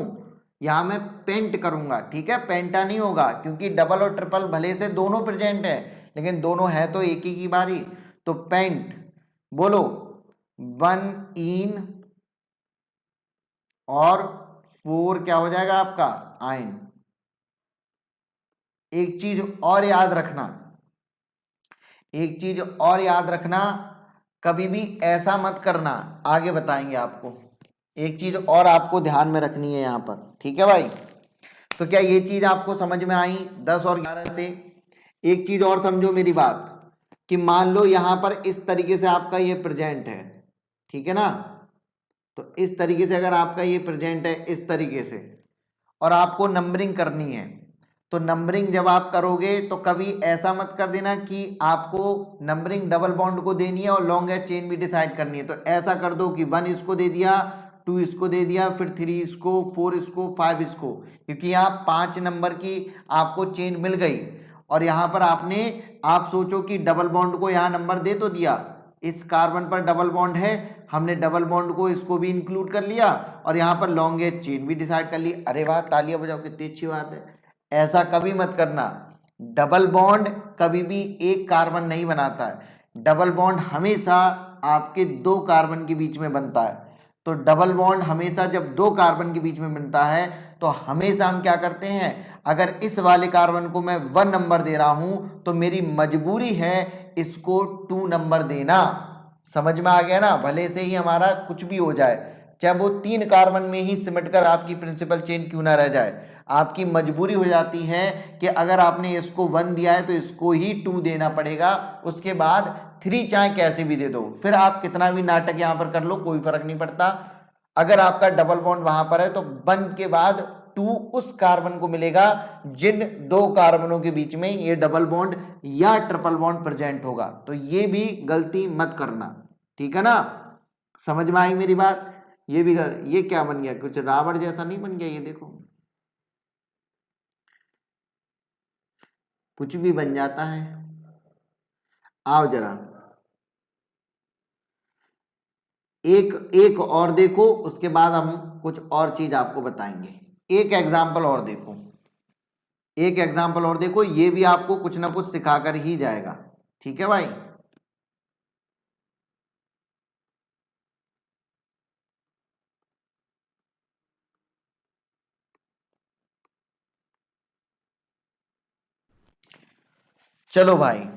यहां मैं पेंट करूंगा, ठीक है, पेंटा नहीं होगा, क्योंकि डबल और ट्रिपल भले से दोनों प्रेजेंट है लेकिन दोनों है तो एक ही की बारी। तो पेंट, बोलो, वन इन और फोर क्या हो जाएगा आपका? आइन। एक चीज और याद रखना, एक चीज और याद रखना, कभी भी ऐसा मत करना, आगे बताएंगे आपको। एक चीज और आपको ध्यान में रखनी है यहां पर, ठीक है भाई। तो क्या ये चीज आपको समझ में आई 10 और 11 से? एक चीज और समझो मेरी बात, कि मान लो यहां पर इस तरीके से आपका ये प्रेजेंट है, ठीक है ना, तो इस तरीके से अगर आपका ये प्रेजेंट है इस तरीके से, और आपको नंबरिंग करनी है, तो नंबरिंग जब आप करोगे तो कभी ऐसा मत कर देना कि आपको नंबरिंग डबल बॉन्ड को देनी है और लॉन्गेस्ट चेन भी डिसाइड करनी है। तो ऐसा कर दो कि 1 इसको दे दिया, 2 इसको दे दिया, फिर 3 इसको, 4 इसको, 5 इसको, क्योंकि यहाँ 5 नंबर की आपको चेन मिल गई। और यहाँ पर आपने, आप सोचो कि डबल बॉन्ड को यहाँ नंबर दे तो दिया, इस कार्बन पर डबल बॉन्ड है, हमने डबल बॉन्ड को इसको भी इंक्लूड कर लिया और यहाँ पर लॉन्गेस्ट चेन भी डिसाइड कर ली। अरे वाह, तालियां बजाओ, कितनी अच्छी बात है। ऐसा कभी मत करना, डबल बॉन्ड कभी भी एक कार्बन नहीं बनाता है, डबल बॉन्ड हमेशा आपके दो कार्बन के बीच में बनता है। तो डबल बॉन्ड हमेशा जब दो कार्बन के बीच में बनता है तो हमेशा हम क्या करते हैं, अगर इस वाले कार्बन को मैं 1 नंबर दे रहा हूं तो मेरी मजबूरी है इसको 2 नंबर देना। समझ में आ गया ना? भले से ही हमारा कुछ भी हो जाए, चाहे वो 3 कार्बन में ही सिमट कर आपकी प्रिंसिपल चेन क्यों ना रह जाए, आपकी मजबूरी हो जाती है कि अगर आपने इसको 1 दिया है तो इसको ही 2 देना पड़ेगा, उसके बाद 3 चाहे कैसे भी दे दो, फिर आप कितना भी नाटक यहां पर कर लो कोई फर्क नहीं पड़ता। अगर आपका डबल बॉन्ड वहां पर है तो 1 के बाद 2 उस कार्बन को मिलेगा जिन दो कार्बनों के बीच में ये डबल बॉन्ड या ट्रिपल बॉन्ड प्रेजेंट होगा। तो ये भी गलती मत करना, ठीक है ना? समझ में आई मेरी बात? ये भी ये क्या बन गया, कुछ रावण जैसा नहीं बन गया? ये देखो, कुछ भी बन जाता है। आओ जरा एक एक और देखो, उसके बाद हम कुछ और चीज आपको बताएंगे। एक एग्जाम्पल और देखो, एक एग्जाम्पल और देखो, ये भी आपको कुछ ना कुछ सिखाकर ही जाएगा, ठीक है भाई। चलो भाई,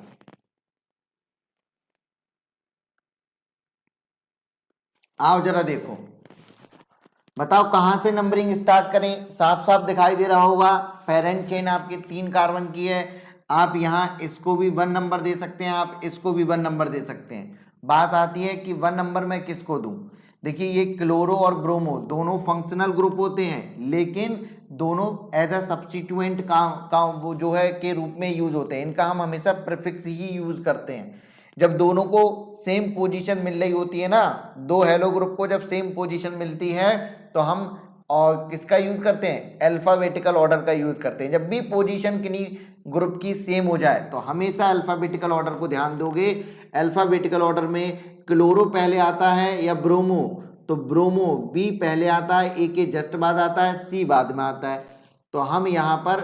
आओ जरा देखो, बताओ कहां से नंबरिंग स्टार्ट करें? साफ साफ दिखाई दे रहा होगा, पेरेंट चेन आपकी 3 कार्बन की है, आप यहां इसको भी 1 नंबर दे सकते हैं, आप इसको भी 1 नंबर दे सकते हैं। बात आती है कि 1 नंबर मैं किसको दूं? देखिए, ये क्लोरो और ब्रोमो दोनों फंक्शनल ग्रुप होते हैं, लेकिन दोनों एज अ सब्स्टिट्यूएंट का वो जो है के रूप में यूज होते हैं। इनका हम हमेशा प्रीफिक्स ही यूज करते हैं। जब दोनों को सेम पोजीशन मिल रही होती है ना, दो हेलो ग्रुप को जब सेम पोजीशन मिलती है तो हम और किसका यूज करते हैं? अल्फाबेटिकल ऑर्डर का यूज करते हैं। जब भी पोजीशन किन्हीं ग्रुप की सेम हो जाए तो हमेशा अल्फाबेटिकल ऑर्डर को ध्यान दोगे। अल्फाबेटिकल ऑर्डर में क्लोरो पहले आता है या ब्रोमो? तो ब्रोमो बी पहले आता है, ए के जस्ट बाद आता है, सी बाद में आता है। तो हम यहाँ पर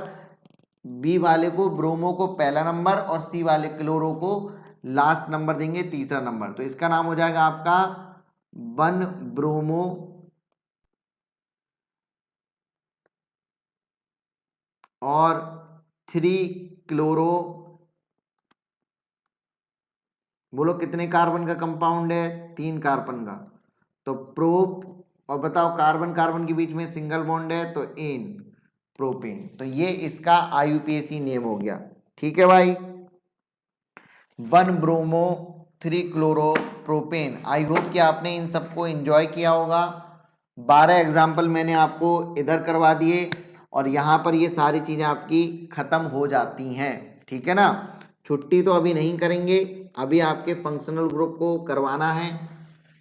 बी वाले को, ब्रोमो को पहला नंबर और सी वाले क्लोरो को लास्ट नंबर देंगे, तीसरा नंबर। तो इसका नाम हो जाएगा आपका 1 ब्रोमो और 3 क्लोरो। बोलो कितने कार्बन का कंपाउंड है? 3 कार्बन का। तो प्रोप, और बताओ कार्बन कार्बन के बीच में सिंगल बॉन्ड है तो एन, प्रोपेन। तो ये इसका आईयूपीएसी नेम हो गया, ठीक है भाई। 1 bromo 3 chloro propane. I hope कि आपने इन सबको एंजॉय किया होगा। 12 एग्जाम्पल मैंने आपको इधर करवा दिए और यहाँ पर ये सारी चीज़ें आपकी ख़त्म हो जाती हैं, ठीक है ना? छुट्टी तो अभी नहीं करेंगे, अभी आपके फंक्शनल ग्रुप को करवाना है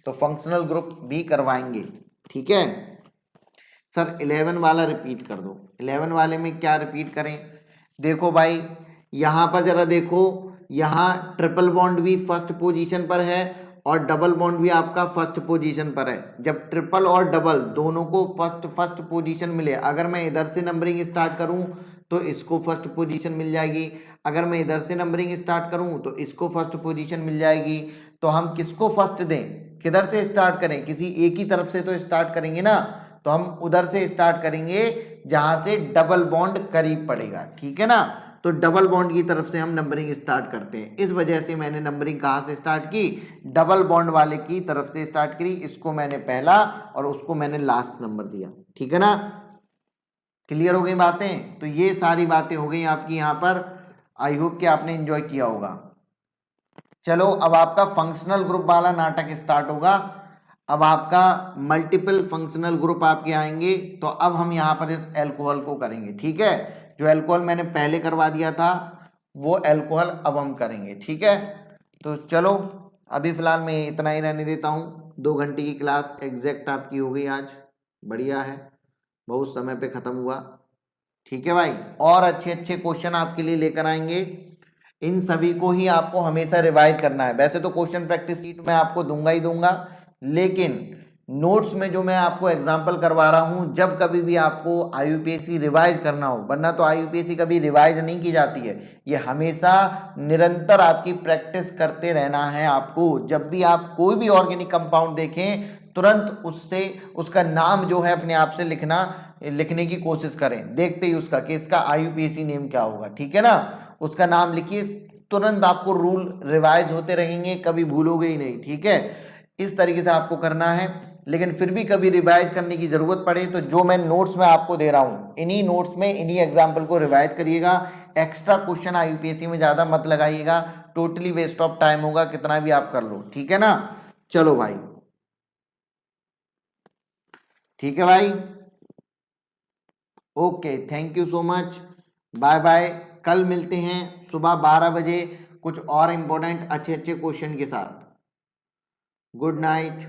तो फंक्शनल ग्रुप भी करवाएंगे, ठीक है। सर 11 वाला रिपीट कर दो। 11 वाले में क्या रिपीट करें? देखो भाई, यहाँ पर जरा देखो, यहाँ ट्रिपल बॉन्ड भी फर्स्ट पोजीशन पर है और डबल बॉन्ड भी आपका फर्स्ट पोजीशन पर है। जब ट्रिपल और डबल दोनों को फर्स्ट पोजीशन मिले, अगर मैं इधर से नंबरिंग स्टार्ट करूं तो इसको फर्स्ट पोजीशन मिल जाएगी, अगर मैं इधर से नंबरिंग स्टार्ट करूं तो इसको फर्स्ट पोजीशन मिल जाएगी। तो हम किसको फर्स्ट दें, किधर से स्टार्ट करें, किसी एक ही तरफ से तो स्टार्ट करेंगे ना, तो हम उधर से स्टार्ट करेंगे जहां से डबल बॉन्ड करीब पड़ेगा, ठीक है ना। तो डबल बॉन्ड की तरफ से हम नंबरिंग स्टार्ट करते हैं, इस वजह से मैंने नंबरिंग कहां से स्टार्ट की, डबल बॉन्ड वाले की तरफ से स्टार्ट करी। इसको मैंने पहला और उसको मैंने लास्ट नंबर दिया, ठीक है ना। क्लियर हो गई बातें। तो ये सारी बातें हो गई आपकी यहाँ पर। आई होप कि आपने एंजॉय किया होगा। चलो अब आपका फंक्शनल ग्रुप वाला नाटक स्टार्ट होगा। अब आपका मल्टीपल फंक्शनल ग्रुप आपके आएंगे। तो अब हम यहाँ पर इस एल्कोहल को करेंगे, ठीक है। जो एल्कोहल मैंने पहले करवा दिया था वो एल्कोहल अब हम करेंगे, ठीक है। तो चलो अभी फिलहाल मैं इतना ही रहने देता हूँ। 2 घंटे की क्लास एग्जैक्ट आपकी हो गई आज, बढ़िया है, बहुत समय पे खत्म हुआ, ठीक है भाई। और अच्छे अच्छे क्वेश्चन आपके लिए लेकर आएंगे, इन सभी को ही आपको हमेशा रिवाइज करना है। वैसे तो क्वेश्चन प्रैक्टिस शीट में आपको दूंगा ही दूंगा, लेकिन नोट्स में जो मैं आपको एग्जांपल करवा रहा हूं, जब कभी भी आपको आईयूपीएससी रिवाइज करना हो, वरना तो आईयूपीएससी कभी रिवाइज नहीं की जाती है, ये हमेशा निरंतर आपकी प्रैक्टिस करते रहना है आपको। जब भी आप कोई भी ऑर्गेनिक कंपाउंड देखें, तुरंत उससे उसका नाम जो है अपने आप से लिखने की कोशिश करें, देखते ही उसका कि इसका आईयूपीएससी नेम क्या होगा, ठीक है ना। उसका नाम लिखिए, तुरंत आपको रूल रिवाइज होते रहेंगे, कभी भूलोगे ही नहीं, ठीक है। इस तरीके से आपको करना है। लेकिन फिर भी कभी रिवाइज करने की जरूरत पड़े तो जो मैं नोट्स में आपको दे रहा हूं, इन्हीं नोट्स में इन्हीं एग्जाम्पल को रिवाइज करिएगा। एक्स्ट्रा क्वेश्चन आईयूपीएससी में ज्यादा मत लगाइएगा, टोटली वेस्ट ऑफ टाइम होगा, कितना भी आप कर लो, ठीक है ना। चलो भाई, ठीक है भाई, okay, thank you so much, bye bye. कल मिलते हैं सुबह 12 बजे कुछ और इंपॉर्टेंट अच्छे अच्छे क्वेश्चन के साथ। Good night.